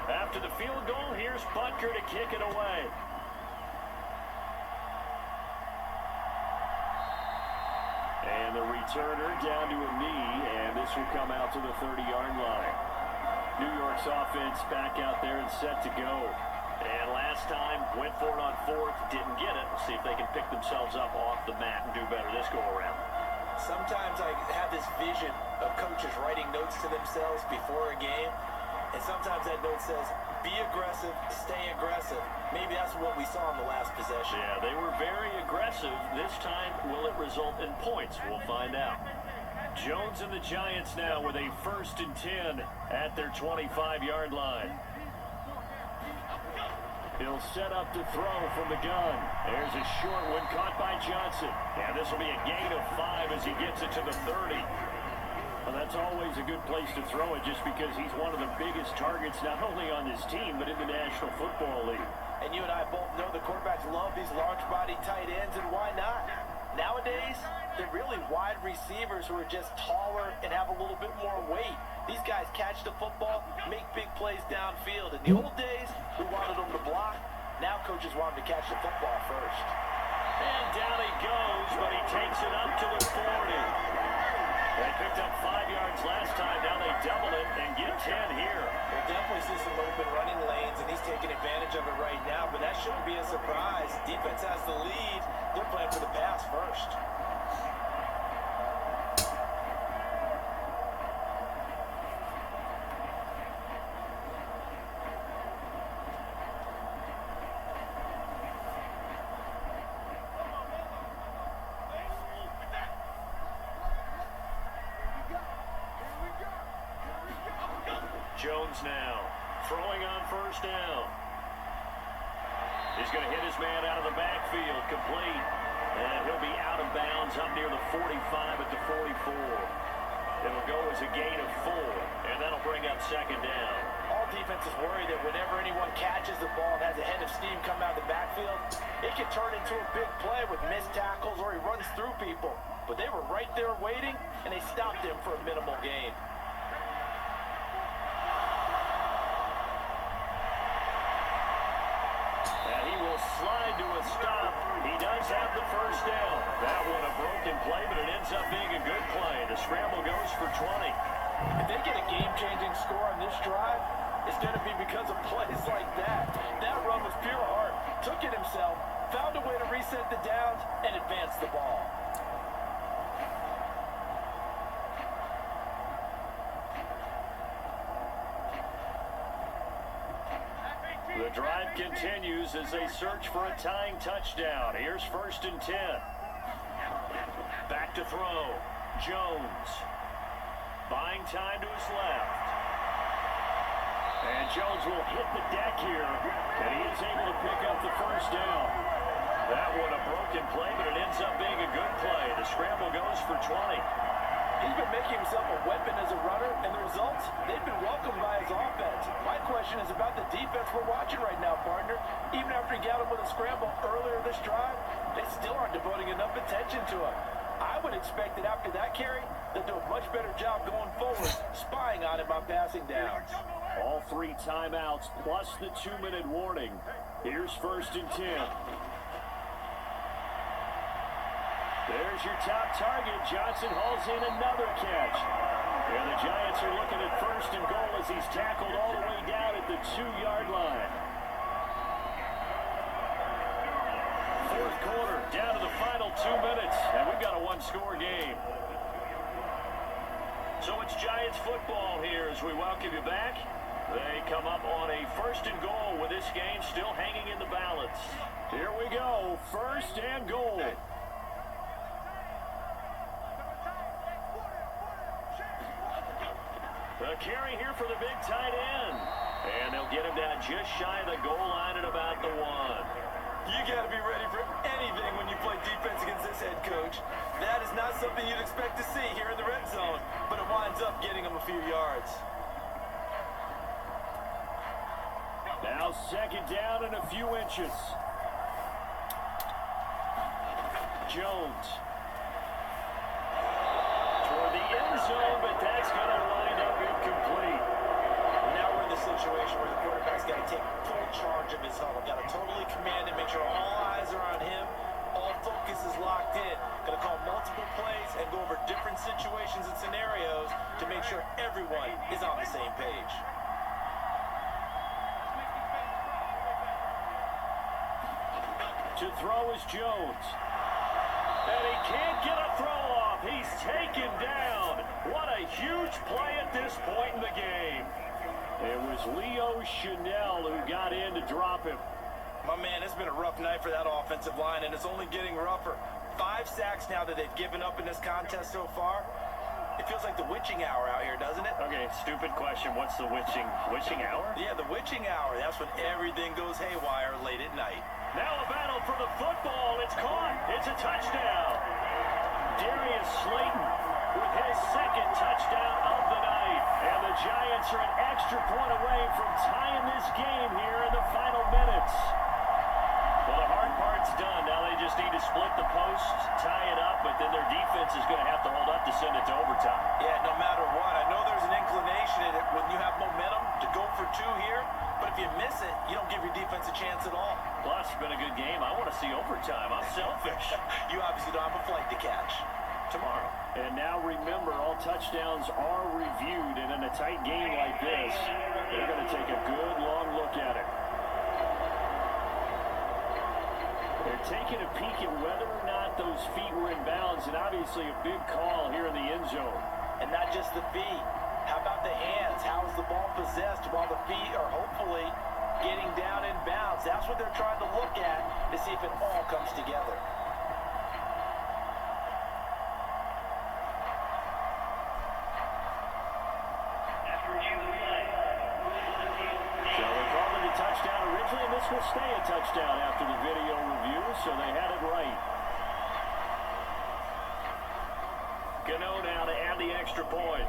After the field goal, here's Butker to kick it away. And the returner down to a knee, and this will come out to the 30-yard line. New York's offense back out there and set to go. And last time, went for it on 4th, didn't get it. We'll see if they can pick themselves up off the mat and do better this go-around. Sometimes I have this vision of coaches writing notes to themselves before a game, and sometimes that note says, be aggressive, stay aggressive. Maybe that's what we saw in the last possession. Yeah, they were very aggressive. This time, will it result in points? We'll find out. Jones and the Giants now with a 1st and 10 at their 25-yard line. He'll set up to throw from the gun. There's a short one caught by Johnson. And this will be a gain of 5 as he gets it to the 30. Well, that's always a good place to throw it just because he's one of the biggest targets not only on this team but in the National Football League. And you and I both know the quarterbacks love these large body tight ends, and why not? Nowadays, they're really wide receivers who are just taller and have a little bit more weight. These guys catch the football, make big plays downfield. In the old days, we wanted them to block. Now coaches want them to catch the football first. And down he goes, but he takes it up to the 40. They picked up 5 yards last time. Now they double it and get 10 here. We'll definitely see some open running lanes, and he's taking advantage of it right now, but that shouldn't be a surprise. Defense has the lead. They're playing for the pass first. Jones now throwing on 1st down. He's going to hit his man out of the backfield, complete. And he'll be out of bounds up near the 45 at the 44. It'll go as a gain of 4, and that'll bring up 2nd down. All defenses worry that whenever anyone catches the ball and has a head of steam come out of the backfield, it can turn into a big play with missed tackles or he runs through people. But they were right there waiting, and they stopped him for a minimal gain. Slide to a stop. He does have the 1st down. That one a broken play, but it ends up being a good play. The scramble goes for 20. If they get a game-changing score on this drive, it's going to be because of plays like that. That run was pure heart. Took it himself, found a way to reset the downs, and advance the ball. The drive continues as they search for a tying touchdown. Here's 1st and 10. Back to throw. Jones. Buying time to his left. And Jones will hit the deck here, and he is able to pick up the 1st down. That one a broken play, but it ends up being a good play. The scramble goes for 20. He's been making himself a weapon as a runner, and the results, they've been welcomed by his offense. My question is about the defense we're watching right now, partner. Even after he got him with a scramble earlier this drive, they still aren't devoting enough attention to him. I would expect that after that carry, they'll do a much better job going forward, spying on him on passing downs. All 3 timeouts plus the 2-minute warning. Here's 1st and 10. There's your top target. Johnson hauls in another catch. And the Giants are looking at 1st and goal as he's tackled all the way down at the 2-yard line. 4th quarter, down to the final 2 minutes, and we've got a 1-score game. So it's Giants football here as we welcome you back. They come up on a 1st and goal with this game still hanging in the balance. Here we go, 1st and goal. The carry here for the big tight end. And they'll get him down just shy of the goal line at about the 1. You got to be ready for anything when you play defense against this head coach. That is not something you'd expect to see here in the red zone, but it winds up getting him a few yards. Now 2nd down and a few inches. Jones. Toward the end zone, but that's going to wind up incomplete. Now we're in the situation where the quarterback's got to take full charge of his huddle. Got to totally command it, make sure all eyes are on him. All focus is locked in. Got to call multiple plays and go over different situations and scenarios to make sure everyone is on the same page. To throw is Jones. And he can't get a throw off. He's taken down. What a huge play at this point in the game. It was Leo Chanel who got in to drop him. My man, it's been a rough night for that offensive line, and it's only getting rougher. 5 sacks now that they've given up in this contest so far. It feels like the witching hour out here, doesn't it? Okay, stupid question. What's the witching hour? Yeah, the witching hour. That's when everything goes haywire late at night. Now a battle for the football. It's caught. It's a touchdown. Darius Slayton with his 2nd touchdown of the night. And the Giants are an extra point away from tying this game here in the final minutes. Well, the hard part's done. Now they just need to split the post, tie it up, but then their defense is going to have to hold up to send it to overtime. Yeah, no matter what. I know there's an inclination in it when you have momentum to go for 2 here, but if you miss it, you don't give your defense a chance at all. Plus, it's been a good game. I want to see overtime. I'm selfish. You obviously don't have a flight to catch tomorrow. And now remember, all touchdowns are reviewed, and in a tight game like this, they're going to take a good long look at it. They're taking a peek at whether or not those feet were in bounds, and obviously a big call here in the end zone. And not just the feet. How about the hands? How is the ball possessed while the feet are hopefully getting down in bounds? That's what they're trying to look at to see if it all comes together. So they called it a touchdown originally, and this will stay a touchdown after the video review, so they had it right. Gano now to add the extra point.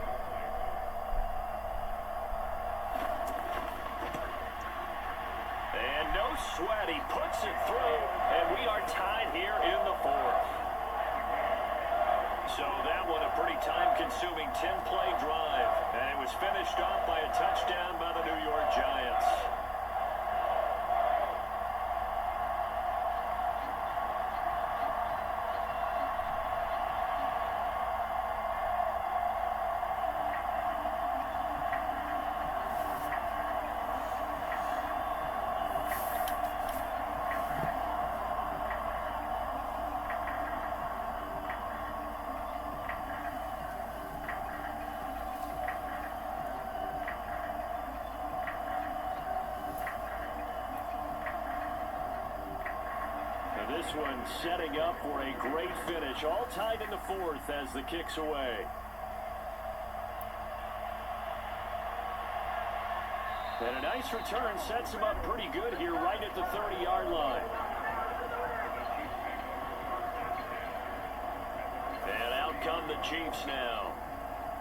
And no sweat, he puts it through, and we are tied here in the 4th. So that one a pretty time-consuming 10-play drive, and it was finished off by a touchdown by the New York Giants. this one setting up for a great finish. All tied in the fourth as the kick's away. And a nice return sets him up pretty good here right at the 30-yard line. And out come the Chiefs now.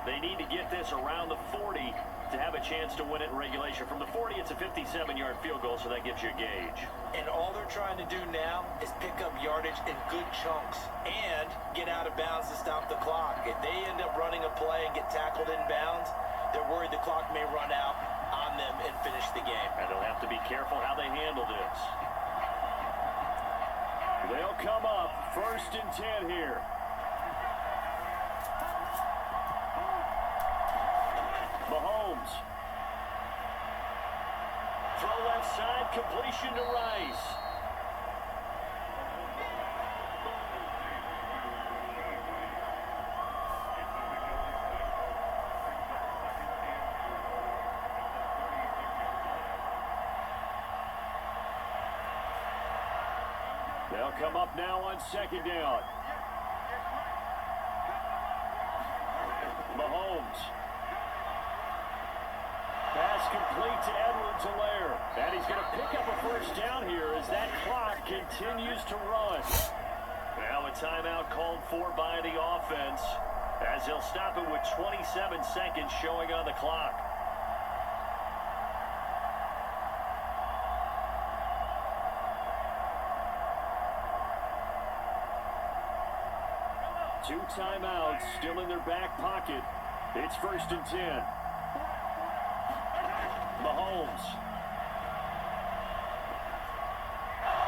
They need to get this around the 40 to have a chance to win it in regulation. From the 40, it's a 57-yard field goal, so that gives you a gauge. And all they're trying to do now is pick up yardage in good chunks and get out of bounds to stop the clock. If they end up running a play and get tackled in bounds, they're worried the clock may run out on them and finish the game. And they'll have to be careful how they handle this. They'll come up 1st and 10 here. Mahomes. Throw left side, completion to Rice. They'll come up now on 2nd down. Mahomes. Pass complete to Edwards-Helaire. And he's going to pick up a 1st down here as that clock continues to run. Now a timeout called for by the offense as they'll stop it with 27 seconds showing on the clock. Two timeouts still in their back pocket. It's 1st and 10. Mahomes.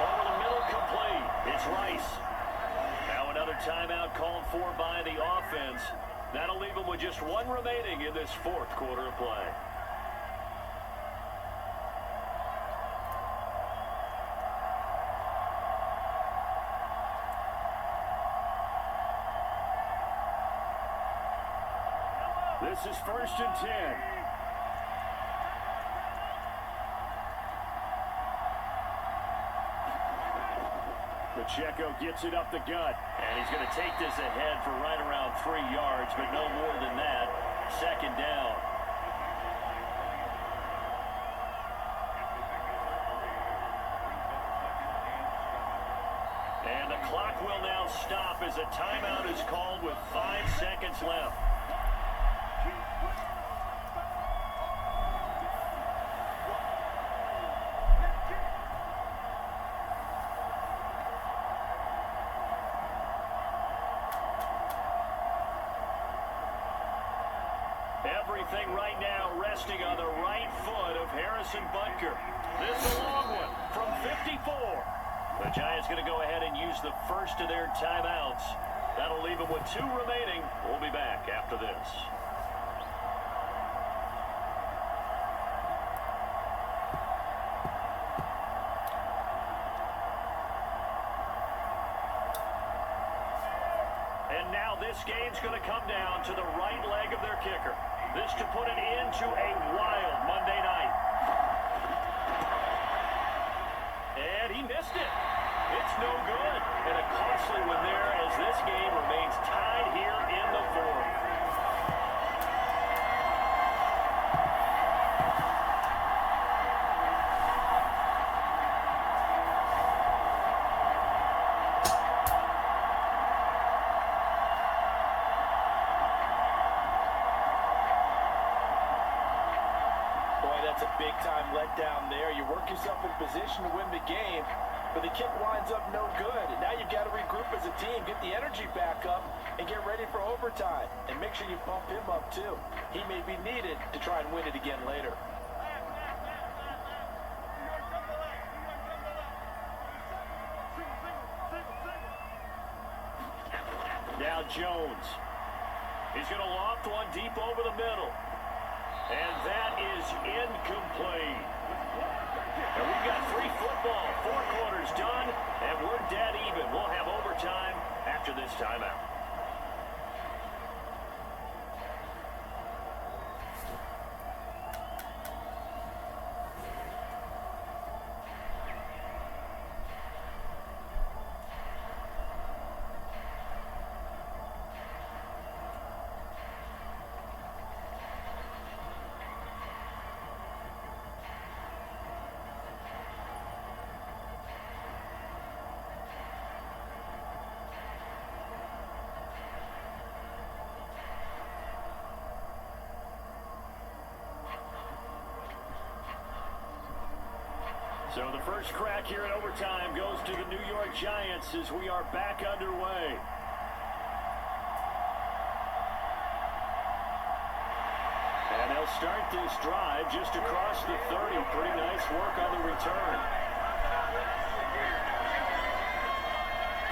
Over the middle, complete. It's Rice. Now another timeout called for by the offense. That'll leave them with just one remaining in this 4th quarter of play. This is 1st and 10. Pacheco gets it up the gut, and he's going to take this ahead for right around 3 yards, but no more than that. 2nd down. And the clock will now stop as a timeout is called with 5 seconds left. Everything right now resting on the right foot of Harrison Butker. This is a long one from 54. The Giants going to go ahead and use the first of their timeouts. That'll leave them with 2 remaining. We'll be back after this. And now this game's going to come down to the right leg of their kicker. This to put it into a wild Monday night. And he missed it. It's no good. And a costly one there as this game remains tied here in the 4th. That's a big-time letdown there. You work yourself in position to win the game, but the kick winds up no good. And now you've got to regroup as a team, get the energy back up, and get ready for overtime. And make sure you pump him up, too. He may be needed to try and win it again later. Now Jones. He's going to loft one deep over the middle. And that is incomplete. And we've got free football. 4 quarters done, and we're dead even. We'll have overtime after this timeout. So the first crack here in overtime goes to the New York Giants as we are back underway. And they'll start this drive just across the 30. Pretty nice work on the return.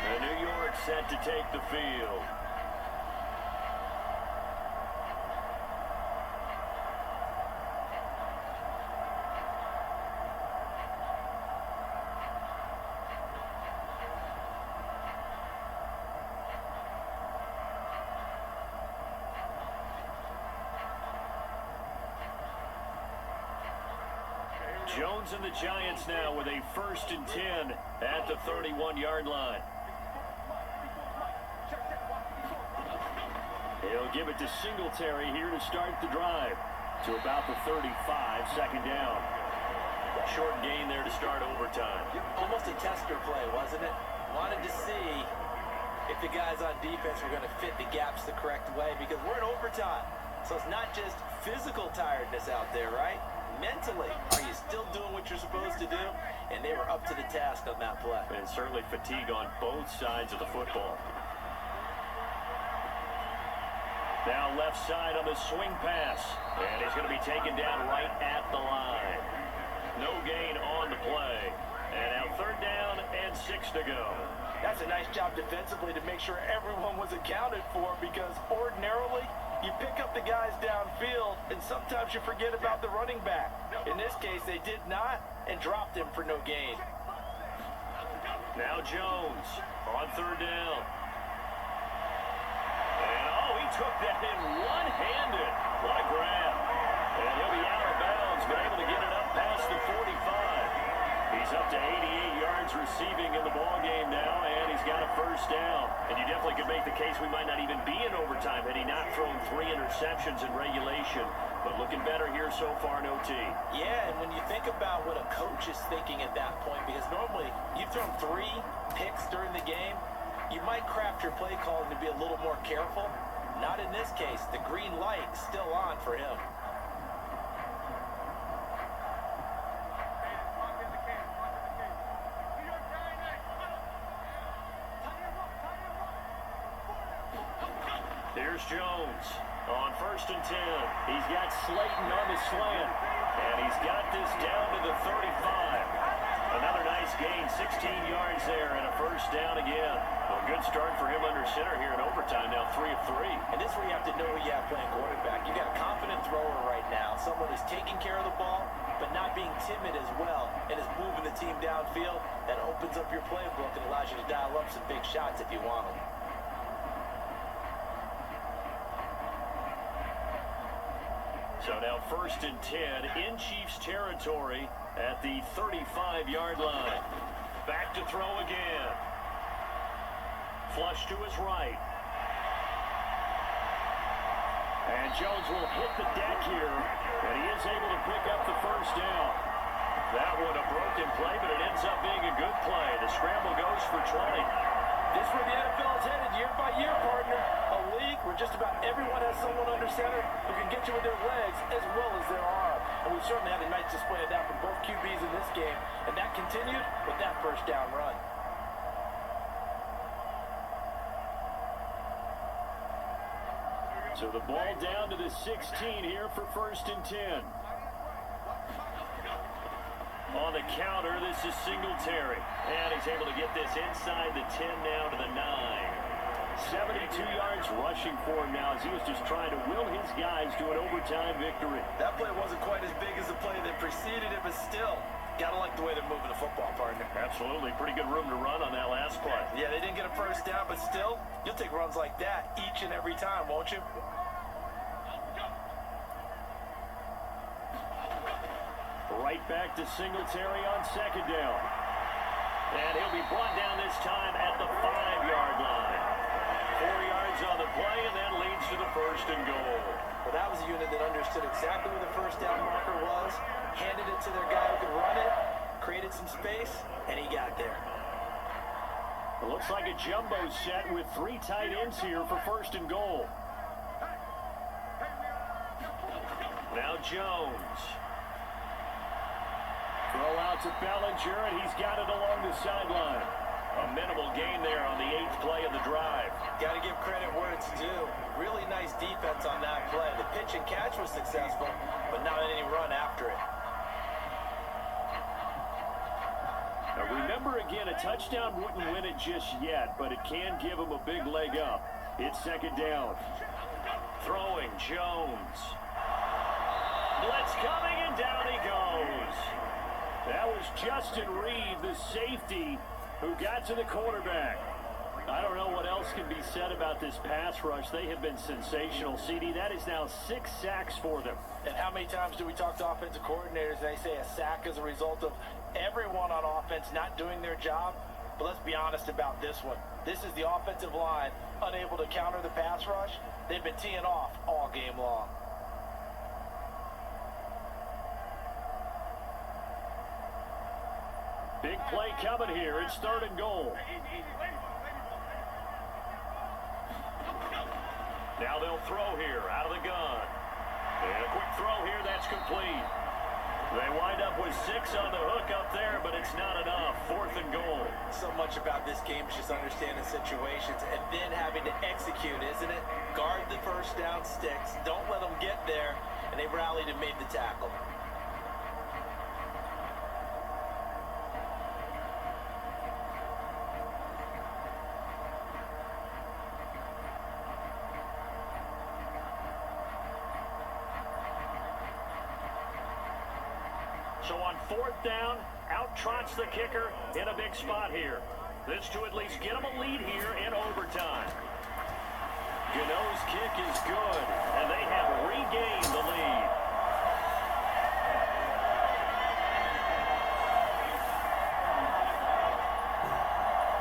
The New York set to take the field. Jones and the Giants now with a 1st and 10 at the 31-yard line. He'll give it to Singletary here to start the drive to about the 35, 2nd down. Short gain there to start overtime. Almost a tester play, wasn't it? Wanted to see if the guys on defense were going to fit the gaps the correct way because we're in overtime. So it's not just physical tiredness out there, right? Mentally, are you still doing what you're supposed to do? And they were up to the task on that play. And certainly fatigue on both sides of the football. Now left side on the swing pass. And he's going to be taken down right at the line. No gain on the play. And now 3rd down and 6 to go. That's a nice job defensively to make sure everyone was accounted for because ordinarily, you pick up the guys downfield, and sometimes you forget about the running back. In this case, they did not and dropped him for no gain. Now Jones on 3rd down. And, he took that in one-handed. What a grab. And he'll be out of bounds, but able to get it up past the 45. He's up to 88 yards receiving in the ballgame now, and he's got a 1st down. And you definitely could make the case we might not even be in overtime had he not thrown 3 interceptions in regulation. But looking better here so far in OT. Yeah, and when you think about what a coach is thinking at that point, because normally you've thrown 3 picks during the game, you might craft your play calling to be a little more careful. Not in this case. The green light still on for him. Here's Jones on 1st and 10. He's got Slayton on the slant, and he's got this down to the 35. Another nice gain, 16 yards there, and a 1st down again. Well, good start for him under center here in overtime, now 3 of 3. And this is where you have to know who you have playing quarterback. You got a confident thrower right now, someone who's taking care of the ball, but not being timid as well, and is moving the team downfield. That opens up your playbook and allows you to dial up some big shots if you want them. So now 1st and 10 in Chiefs territory at the 35-yard line. Back to throw again. Flush to his right. And Jones will hit the deck here, and he is able to pick up the 1st down. That one a broken play, but it ends up being a good play. The scramble goes for 20. This is where the NFL is headed year by year, partner. A league where just about everyone has someone under center who can get you with their legs as well as their arm. And we've certainly had a nice display of that from both QBs in this game. And that continued with that 1st down run. So the ball down to the 16 here for 1st and 10. On the counter, this is Singletary. And he's able to get this inside the 10 now to the 9. 72 yards rushing for him now as he was just trying to will his guys to an overtime victory. That play wasn't quite as big as the play that preceded it, but still, gotta like the way they're moving the football, partner. Absolutely. Pretty good room to run on that last play. Yeah, they didn't get a 1st down, but still, you'll take runs like that each and every time, won't you? Right back to Singletary on 2nd down. And he'll be brought down this time at the 5-yard line. 4 yards on the play, and that leads to the 1st and goal. Well, that was a unit that understood exactly where the 1st down marker was, handed it to their guy who could run it, created some space, and he got there. It looks like a jumbo set with 3 tight ends here for 1st and goal. Now Jones. Throw out to Bellinger, and he's got it along the sideline. A minimal gain there on the 8th play of the drive. Got to give credit where it's due. Really nice defense on that play. The pitch and catch was successful, but not any run after it. Now remember again, a touchdown wouldn't win it just yet, but it can give him a big leg up. It's 2nd down. Throwing, Jones. Blitz coming, and down he goes. That was Justin Reed, the safety, who got to the quarterback. I don't know what else can be said about this pass rush. They have been sensational, CD. That is now 6 sacks for them. And how many times do we talk to offensive coordinators and they say a sack is a result of everyone on offense not doing their job? But let's be honest about this one. This is the offensive line unable to counter the pass rush. They've been teeing off all game long. Big play coming here. It's 3rd and goal. Now they'll throw here out of the gun. And a quick throw here. That's complete. They wind up with 6 on the hook up there, but it's not enough. 4th and goal. So much about this game is just understanding situations and then having to execute, isn't it? Guard the first down sticks. Don't let them get there. And they rallied and made the tackle. So on 4th down, out trots the kicker in a big spot here. This to at least get them a lead here in overtime. Gano's kick is good, and they have regained the lead.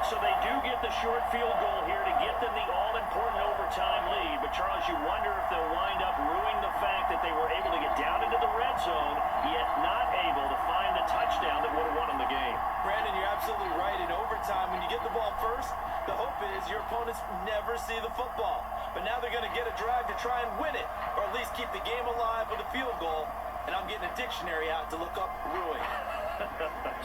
So they do get the short field goal here to get them the all-important overtime lead. But, Charles, you wonder if they'll wind up ruining the fact that they were able to get down into the red zone, yet not able to find the touchdown that would have won them the game. Brandon, you're absolutely right. In overtime, when you get the ball first, the hope is your opponents never see the football. But now they're going to get a drive to try and win it, or at least keep the game alive with a field goal. And I'm getting a dictionary out to look up ruin.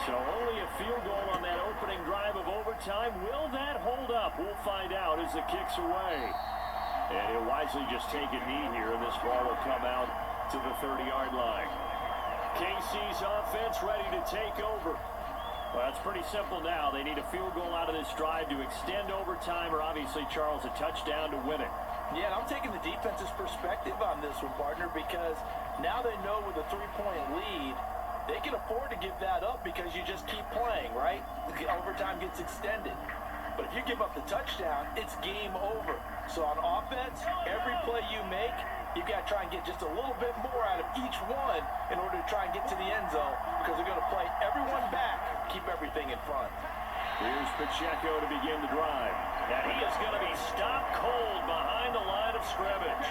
So only a field goal on that opening drive of overtime. Will that hold up? We'll find out as the kick's away. And he'll wisely just take a knee here, and this ball will come out to the 30-yard line. KC's offense ready to take over. Well, it's pretty simple now. They need a field goal out of this drive to extend overtime, or obviously, Charles, a touchdown to win it. Yeah, and I'm taking the defense's perspective on this one, partner, because now they know with a 3-point lead, they can afford to give that up because you just keep playing, right? The overtime gets extended. But if you give up the touchdown, it's game over. So on offense, every play you make, you've got to try and get just a little bit more out of each one in order to try and get to the end zone, because they're going to play everyone back, keep everything in front. Here's Pacheco to begin the drive. And he is going to be stopped cold behind the line of scrimmage.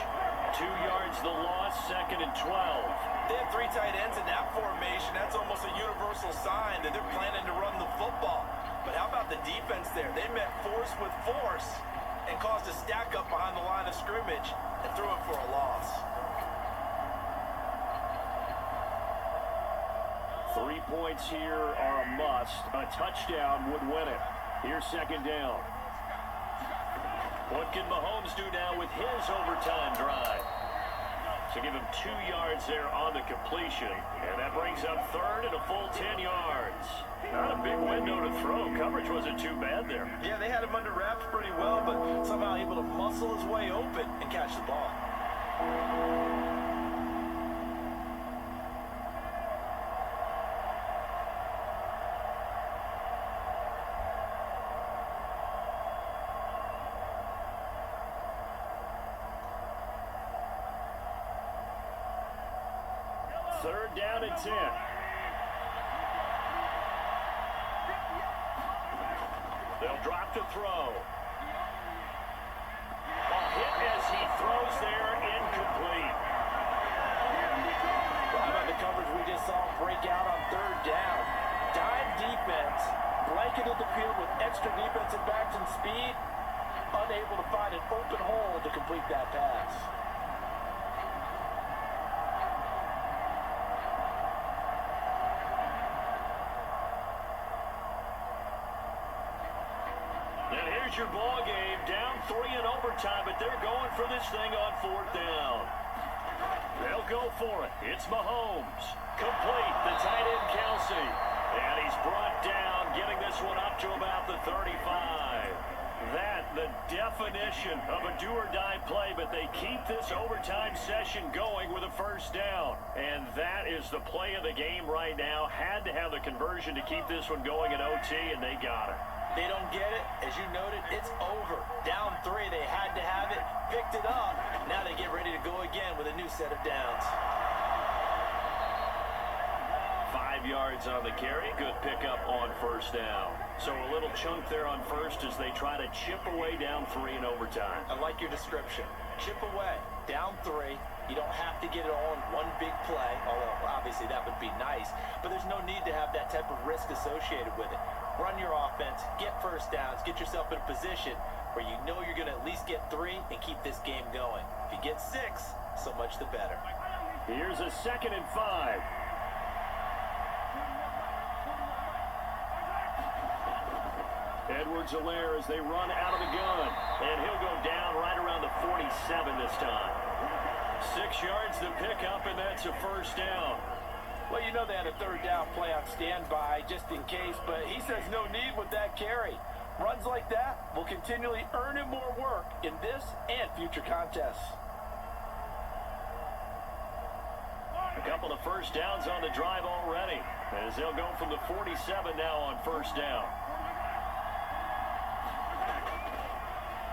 2 yards the loss, 2nd and 12. They have 3 tight ends in that formation. That's almost a universal sign that they're planning to run the football. But how about the defense there? They met force with force and caused a stack up behind the line of scrimmage and threw it for a loss. 3 points here are a must. A touchdown would win it. Here's 2nd down. What can Mahomes do now with his overtime drive? So give him 2 yards there on the completion. And that brings up 3rd and a full 10 yards. Not a big window to throw. Coverage wasn't too bad there. Yeah, they had him under wraps pretty well, but somehow able to muscle his way open and catch the ball. Third down and 10. They'll drop to throw. A hit as he throws there, incomplete. How about the coverage we just saw break out on 3rd down? Dime defense, blanketed the field with extra defensive backs and speed, unable to find an open hole to complete that pass. it's your ball game. Down 3 in overtime, but they're going for this thing on 4th down. They'll go for it. It's Mahomes. Complete. The tight end, Kelsey. And he's brought down, getting this one up to about the 35. That, the definition of a do-or-die play, but they keep this overtime session going with a first down. And that is the play of the game right now. Had to have the conversion to keep this one going in OT, and they got it. They don't get it. As you noted, it's over. Down 3, they had to have it, picked it up. Now they get ready to go again with a new set of downs. 5 yards on the carry. Good pickup on first down. So a little chunk there on first as they try to chip away down 3 in overtime. I like your description. Chip away. Down 3. You don't have to get it all in one big play, although obviously that would be nice. But there's no need to have that type of risk associated with it. Run your offense, get first downs, get yourself in a position where you know you're going to at least get 3 and keep this game going. If you get 6, so much the better. Here's a 2nd and 5. Edwards-Helaire as they run out of the gun. And he'll go down right around the 47 this time. 6 yards to pick up, and that's a first down. Well, you know they had a 3rd down play on standby just in case, but he says no need with that carry. Runs like that will continually earn him more work in this and future contests. A couple of first downs on the drive already, as they'll go from the 47 now on first down.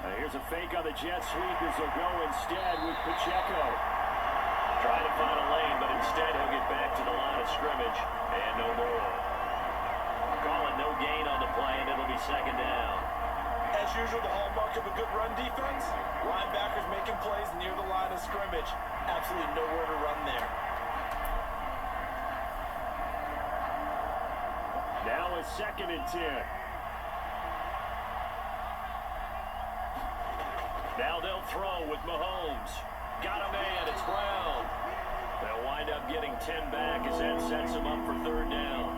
Now here's a fake on the jet sweep as they'll go instead with Pacheco. Trying to find a lane, but instead he'll get back to the line of scrimmage and no more. Calling no gain on the play, and it'll be 2nd down. As usual, the hallmark of a good run defense, linebackers making plays near the line of scrimmage. Absolutely nowhere to run there. Now a 2nd and 10. Now they'll throw with Mahomes. Got a man, it's Brown. They'll wind up getting 10 back as that sets them up for 3rd down.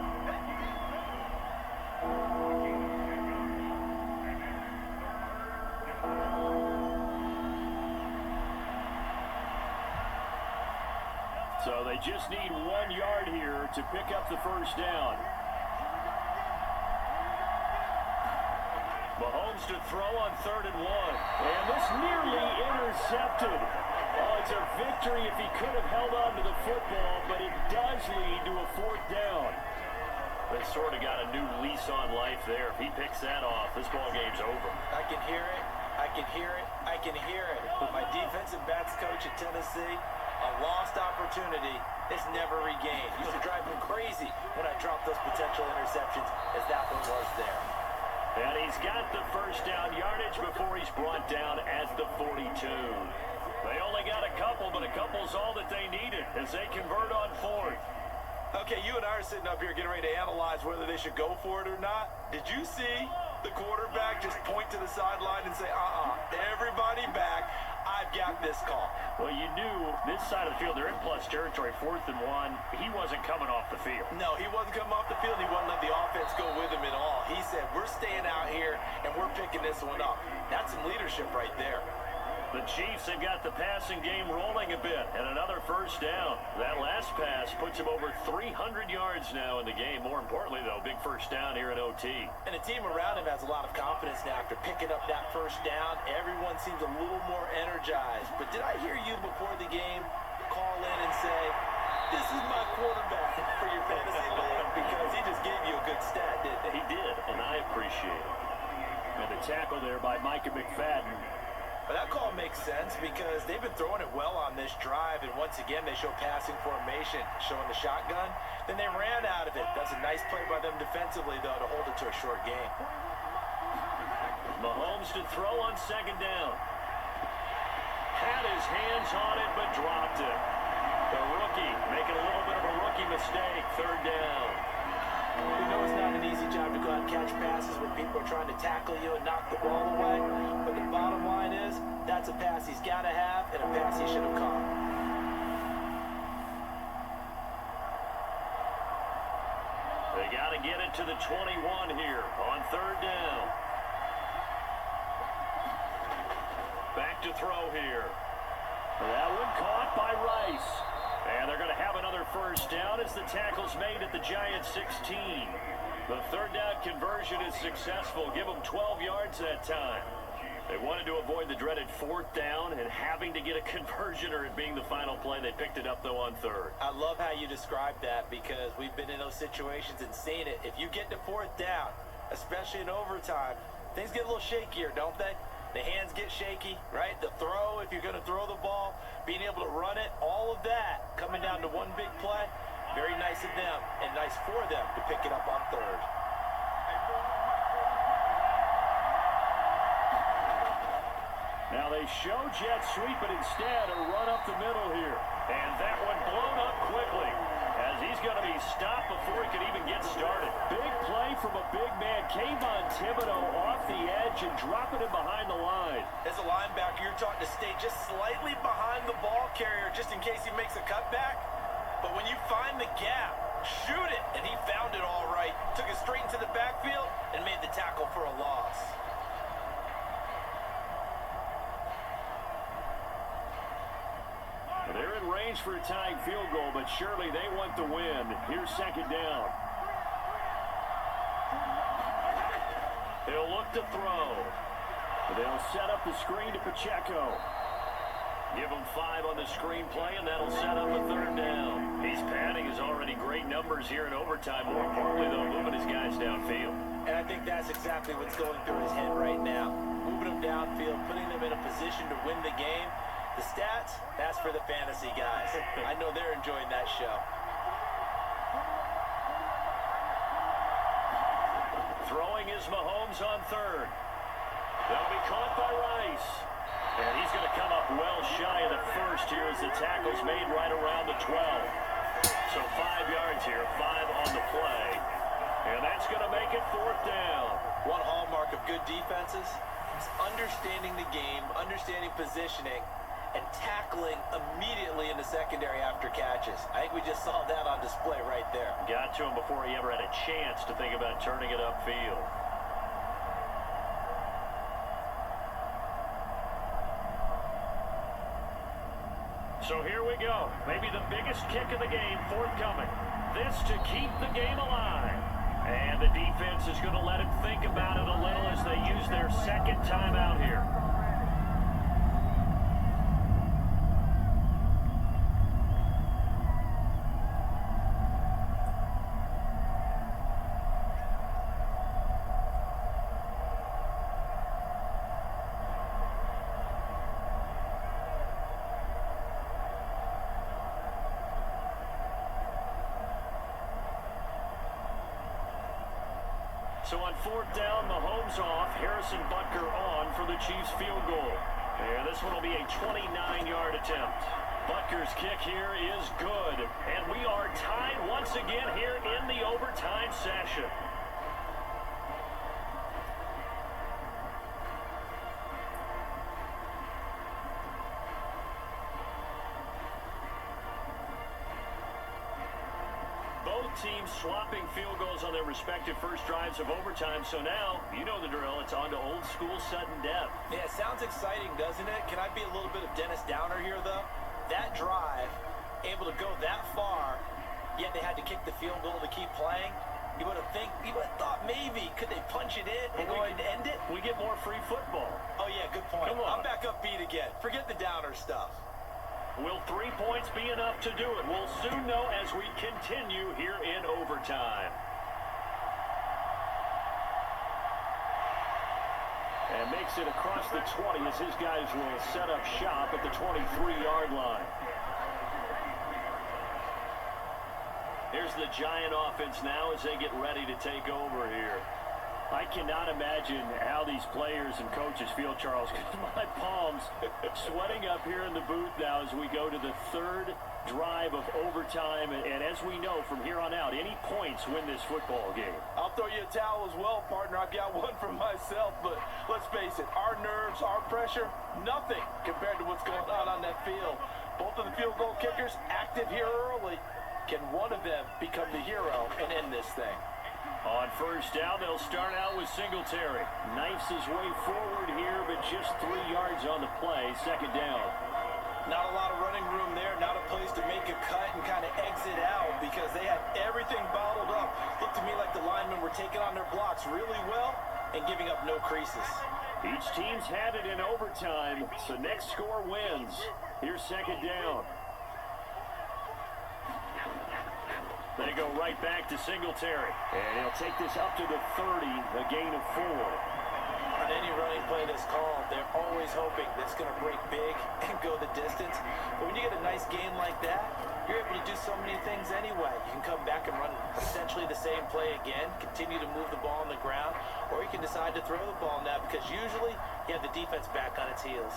So they just need 1 yard here to pick up the first down. Mahomes to throw on 3rd and 1. And this nearly intercepted. Oh, it's a victory if he could have held on to the football, but it does lead to a 4th down. They sort of got a new lease on life there. If he picks that off, this ball game's over. I can hear it. I can hear it. I can hear it. But my defensive backs coach at Tennessee, a lost opportunity is never regained. Used to drive him crazy when I dropped those potential interceptions, as that one was there. And he's got the first down yardage before he's brought down at the 42. They only got a couple, but a couple's all that they needed as they convert on 4th. Okay, you and I are sitting up here getting ready to analyze whether they should go for it or not. Did you see the quarterback just point to the sideline and say, everybody back, I've got this call? Well, you knew this side of the field, they're in plus territory, 4th and 1. He wasn't coming off the field. No, he wasn't coming off the field. He wouldn't let the offense go with him at all. He said, we're staying out here, and we're picking this one up. That's some leadership right there. The Chiefs have got the passing game rolling a bit, and another first down. That last pass puts him over 300 yards now in the game. More importantly, though, big first down here in OT. And the team around him has a lot of confidence now after picking up that first down. Everyone seems a little more energized. But did I hear you before the game call in and say, this is my quarterback for your fantasy league? Because he just gave you a good stat, didn't he? He did, and I appreciate it. And the tackle there by Micah McFadden. But that call makes sense because they've been throwing it well on this drive, and once again they show passing formation, showing the shotgun. Then they ran out of it. That's a nice play by them defensively, though, to hold it to a short game. Mahomes to throw on 2nd down. Had his hands on it, but dropped it. The rookie making a little bit of a rookie mistake, 3rd down. We know it's not an easy job to go out and catch passes when people are trying to tackle you and knock the ball away. But the bottom line is, that's a pass he's got to have and a pass he should have caught. They got to get it to the 21 here on 3rd down. to throw here. That one caught by Rice. And they're going to have another first down as the tackle's made at the Giants 16. The third down conversion is successful. Give them 12 yards that time. They wanted to avoid the dreaded fourth down and having to get a conversion or it being the final play. They picked it up, though, on third. I love how you described that because we've been in those situations and seen it. If you get to fourth down, especially in overtime, things get a little shakier, don't they? The hands get shaky, right? The throw, if you're going to throw the ball, being able to run it, all of that coming down to one big play. Very nice of them and nice for them to pick it up on third. Now they show jet sweep, but instead a run up the middle here. And that one blown up quickly as he's going to be stopped before he could even get started. Big play from a big man. Kayvon Thibodeau off the edge and dropping it behind the line. As a linebacker, you're taught to stay just slightly behind the ball carrier just in case he makes a cutback. But when you find the gap, shoot it. And he found it all right. Took it straight into the backfield and made the tackle for a loss. They're in range for a tying field goal, but surely they want the win. Here's second down. He'll look to throw. They'll set up the screen to Pacheco. Give him 5 on the screen play, and that'll set up a third down. He's padding his already great numbers here in overtime. More importantly, though, moving his guys downfield. And I think that's exactly what's going through his head right now. Moving them downfield, putting them in a position to win the game. The stats, that's for the fantasy guys. I know they're enjoying that show. Throwing is Mahomes on third. They'll be caught by Rice. And he's going to come up well shy of the first here as the tackle's made right around the 12. So 5 yards here, 5 on the play. And that's going to make it fourth down. One hallmark of good defenses is understanding the game, understanding positioning, and tackling immediately in the secondary after catches. I think we just saw that on display right there. Got to him before he ever had a chance to think about turning it upfield. So here we go. Maybe the biggest kick of the game forthcoming. This to keep the game alive. And the defense is going to let him think about it a little as they use their second timeout here. So on fourth down, Mahomes off, Harrison Butker on for the Chiefs field goal. And this one will be a 29-yard attempt. Butker's kick here is good. And we are tied once again here in the overtime session. Teams swapping field goals on their respective first drives of overtime. So now, you know the drill. It's on to old school sudden death. Yeah, sounds exciting, doesn't it? Can I be a little bit of Dennis Downer here, though? That drive, able to go that far, yet they had to kick the field goal to keep playing. You would have thought maybe, could they punch it in and we could end it? We get more free football. Oh, yeah, good point. Come on. I'm back upbeat again. Forget the Downer stuff. Will 3 points be enough to do it? We'll soon know as we continue here in overtime. And makes it across the 20 as his guys will set up shop at the 23-yard line. Here's the Giant offense now as they get ready to take over here. I cannot imagine how these players and coaches feel, Charles, because my palms sweating up here in the booth now as we go to the third drive of overtime. And as we know from here on out, any points win this football game. I'll throw you a towel as well, partner. I've got one for myself, but let's face it, our nerves, our pressure, nothing compared to what's going on that field. Both of the field goal kickers active here early. Can one of them become the hero and end this thing? On first down, they'll start out with Singletary. Knifes his way forward here, but just 3 yards on the play. Second down. Not a lot of running room there, not a place to make a cut and kind of exit out because they had everything bottled up. Looked to me like the linemen were taking on their blocks really well and giving up no creases. Each team's had it in overtime, so next score wins. Here's second down. They go right back to Singletary. And he'll take this up to the 30, a gain of 4. On any running play that's called, they're always hoping that it's going to break big and go the distance. But when you get a nice game like that, you're able to do so many things anyway. You can come back and run essentially the same play again, continue to move the ball on the ground, or you can decide to throw the ball now because usually you have the defense back on its heels.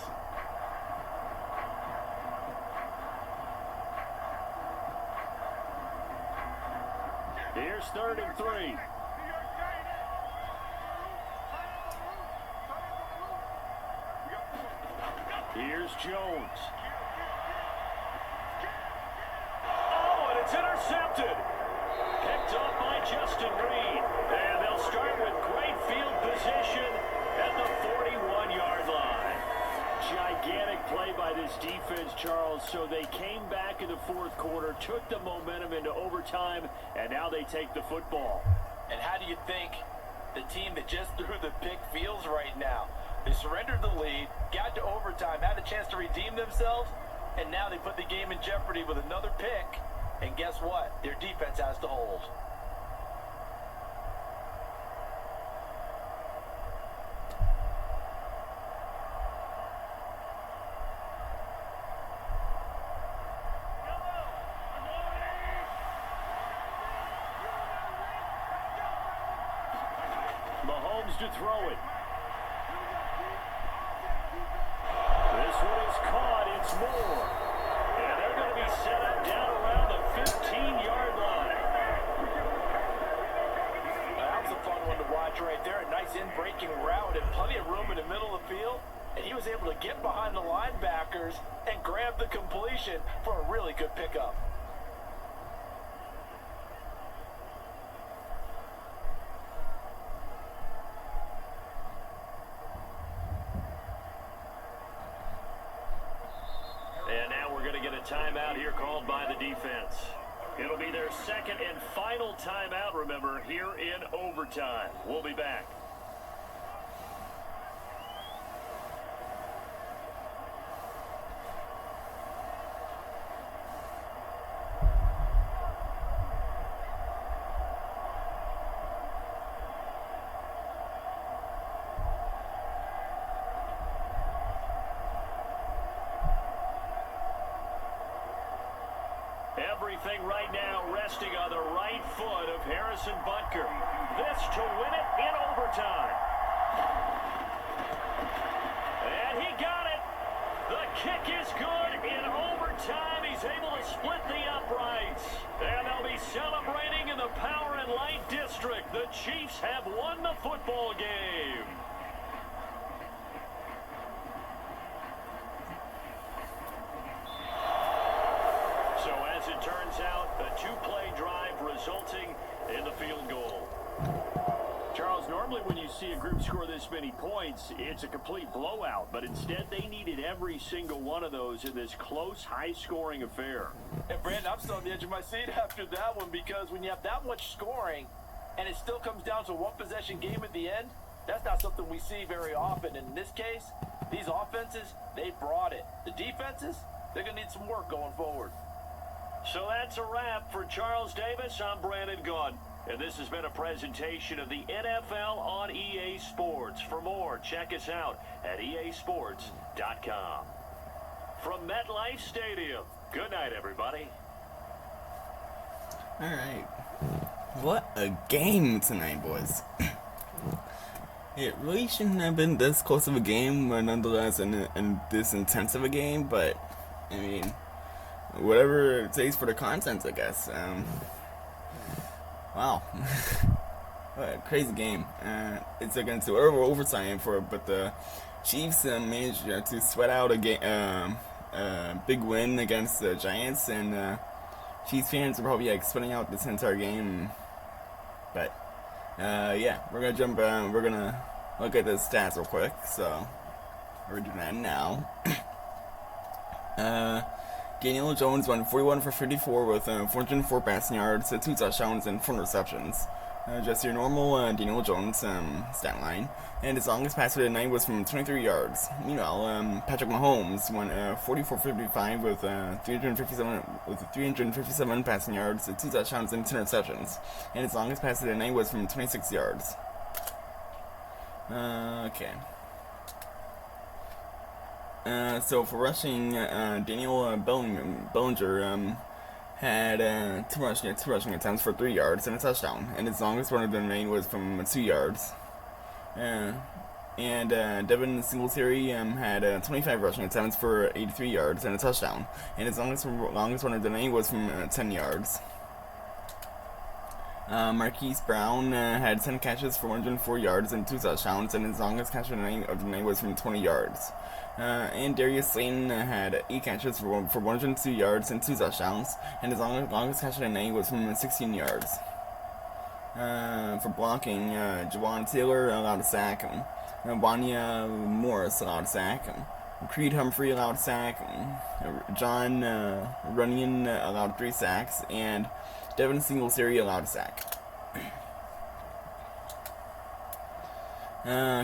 Here's 3rd and 3. Here's Jones. Oh, and it's intercepted. Picked off by Justin Reed. And they'll start with great field position at the 41-yard line. Gigantic play by this defense, Charles. So they came back in the fourth quarter, took the momentum into overtime, and now they take the football. And how do you think the team that just threw the pick feels right now? They surrendered the lead, got to overtime, had a chance to redeem themselves, and now they put the game in jeopardy with another pick. And guess what? Their defense has to hold. Mahomes to throw it. This one is caught. It's Moore. And they're going to be set up down around the 15-yard line. That was a fun one to watch right there. A nice in-breaking route and plenty of room in the middle of the field. And he was able to get behind the linebackers and grab the completion for a really good pickup. And now we're going to get a timeout here called by the defense. It'll be their second and final timeout, remember, here in overtime. We'll be back. Everything right now resting on the right foot of Harrison Butker. This to win it in overtime. And he got it. The kick is good in overtime. He's able to split the uprights. And they'll be celebrating in the Power and Light District. The Chiefs have won the football game. So as it turns out, a two-play drive resulting in the field goal. Charles, normally when you see a group score this many points, it's a complete blowout. But instead, they needed every single one of those in this close, high-scoring affair. And Brandon, I'm still on the edge of my seat after that one because when you have that much scoring and it still comes down to a one-possession game at the end, that's not something we see very often. And in this case, these offenses, they brought it. The defenses, they're going to need some work going forward. So that's a wrap for Charles Davis. I'm Brandon Gunn. And this has been a presentation of the NFL on EA Sports. For more, check us out at easports.com. From MetLife Stadium, good night, everybody. All right. What a game tonight, boys. It really shouldn't have been this close of a game, but nonetheless, and this intense of a game. But, I mean, whatever it takes for the content, I guess. Wow. What a crazy game. It's against overtime but the Chiefs managed to sweat out a big win against the Giants, and Chiefs fans are probably sweating out this entire game. But Yeah, we're gonna look at the stats real quick. So we're doing that now. Daniel Jones went 41 for 54 with 404 passing yards, 2 touchdowns, and 4 receptions. Just your normal Daniel Jones stat line. And his longest pass of the night was from 23 yards. Meanwhile, Patrick Mahomes went 44-55 with 357 passing yards, 2 touchdowns, and 10 receptions. And his longest pass of the night was from 26 yards. Okay. So for rushing, Daniel Bellinger had two rushing attempts for 3 yards and a touchdown, and his longest run of the night was from 2 yards. And Devin Singletary had 25 rushing attempts for 83 yards and a touchdown, and his longest run of the night was from 10 yards. Marquise Brown had 10 catches for 104 yards and 2 touchdowns, and his longest catch of the night was from 20 yards. And Darius Slayton had 8 catches for 102 yards and 2 touchdowns, and his longest catch of the night was from 16 yards. For blocking, Jawan Taylor allowed a sack, Vanya Morris allowed a sack, Creed Humphrey allowed a sack, John Runyon allowed 3 sacks, and Devin Singletary allowed a sack.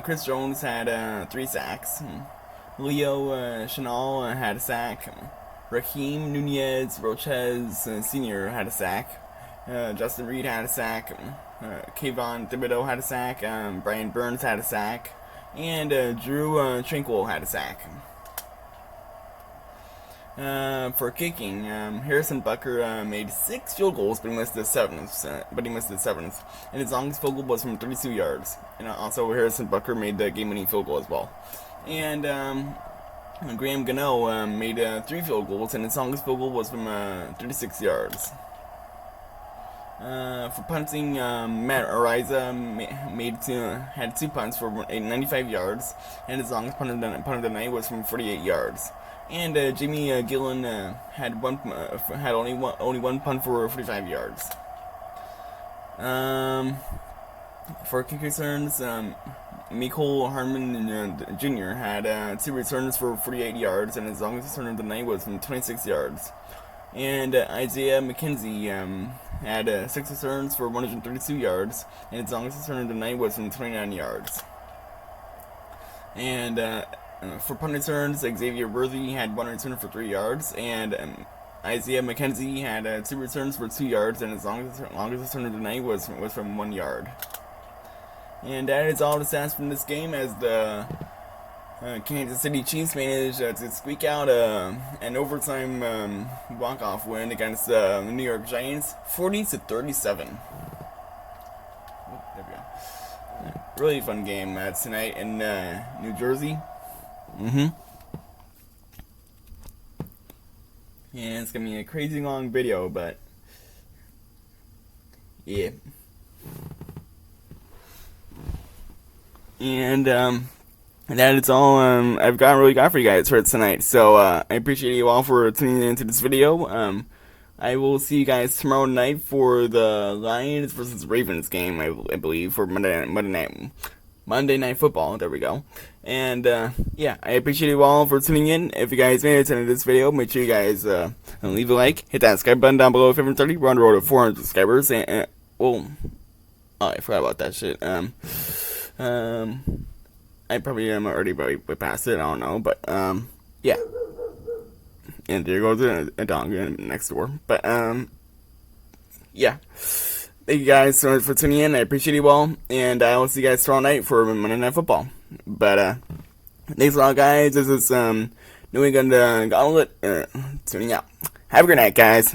Chris Jones had 3 sacks. Leo Chanel had a sack. Raheem Nunez Rochez Sr. had a sack. Justin Reed had a sack. Kayvon Thibodeau had a sack. Brian Burns had a sack. And Drew Tranquil had a sack. For kicking, Harrison Bucker made 6 field goals, but he missed the 7th. And his longest field goal was from 32 yards. And also, Harrison Bucker made the game-winning field goal as well. And Graham Gano made 3 field goals, and his longest field goal was from 36 yards. For punting, Matt Ariza had 2 punts for 95 yards, and his longest punt of the night was from 48 yards. And Jimmy Gillen had only one punt for 45 yards. For kick returns, Mecole Hardman Jr. had 2 returns for 48 yards, and his longest return of the night was from 26 yards. And Isaiah McKenzie had 6 returns for 132 yards, and his longest return of the night was from 29 yards. And for punt returns, Xavier Worthy had 1 return for 3 yards, and Isaiah McKenzie had 2 returns for 2 yards, and his longest return of the night was from 1 yard. And that is all the stats from this game, as the Kansas City Chiefs managed to squeak out an overtime walk-off win against the New York Giants, 40-37. There we go. Really fun game tonight in New Jersey. And it's gonna be a crazy long video, but yeah. And that is all I've got for you guys for tonight. So I appreciate you all for tuning into this video. I will see you guys tomorrow night for the Lions versus Ravens game, I believe, for Monday Night Football. There we go. And yeah, I appreciate you all for tuning in. If you guys made it to the end of this video, make sure you guys leave a like, hit that subscribe button down below if you haven't already. We're on the road to 400 subscribers. And I forgot about that shit. I probably am already past it. I don't know, but yeah. And there goes a dog next door. But yeah. Thank you guys so much for tuning in. I appreciate you all, and I will see you guys tomorrow night for Monday Night Football. But thanks a lot, guys. This is New England Gauntlet tuning out. Have a good night, guys.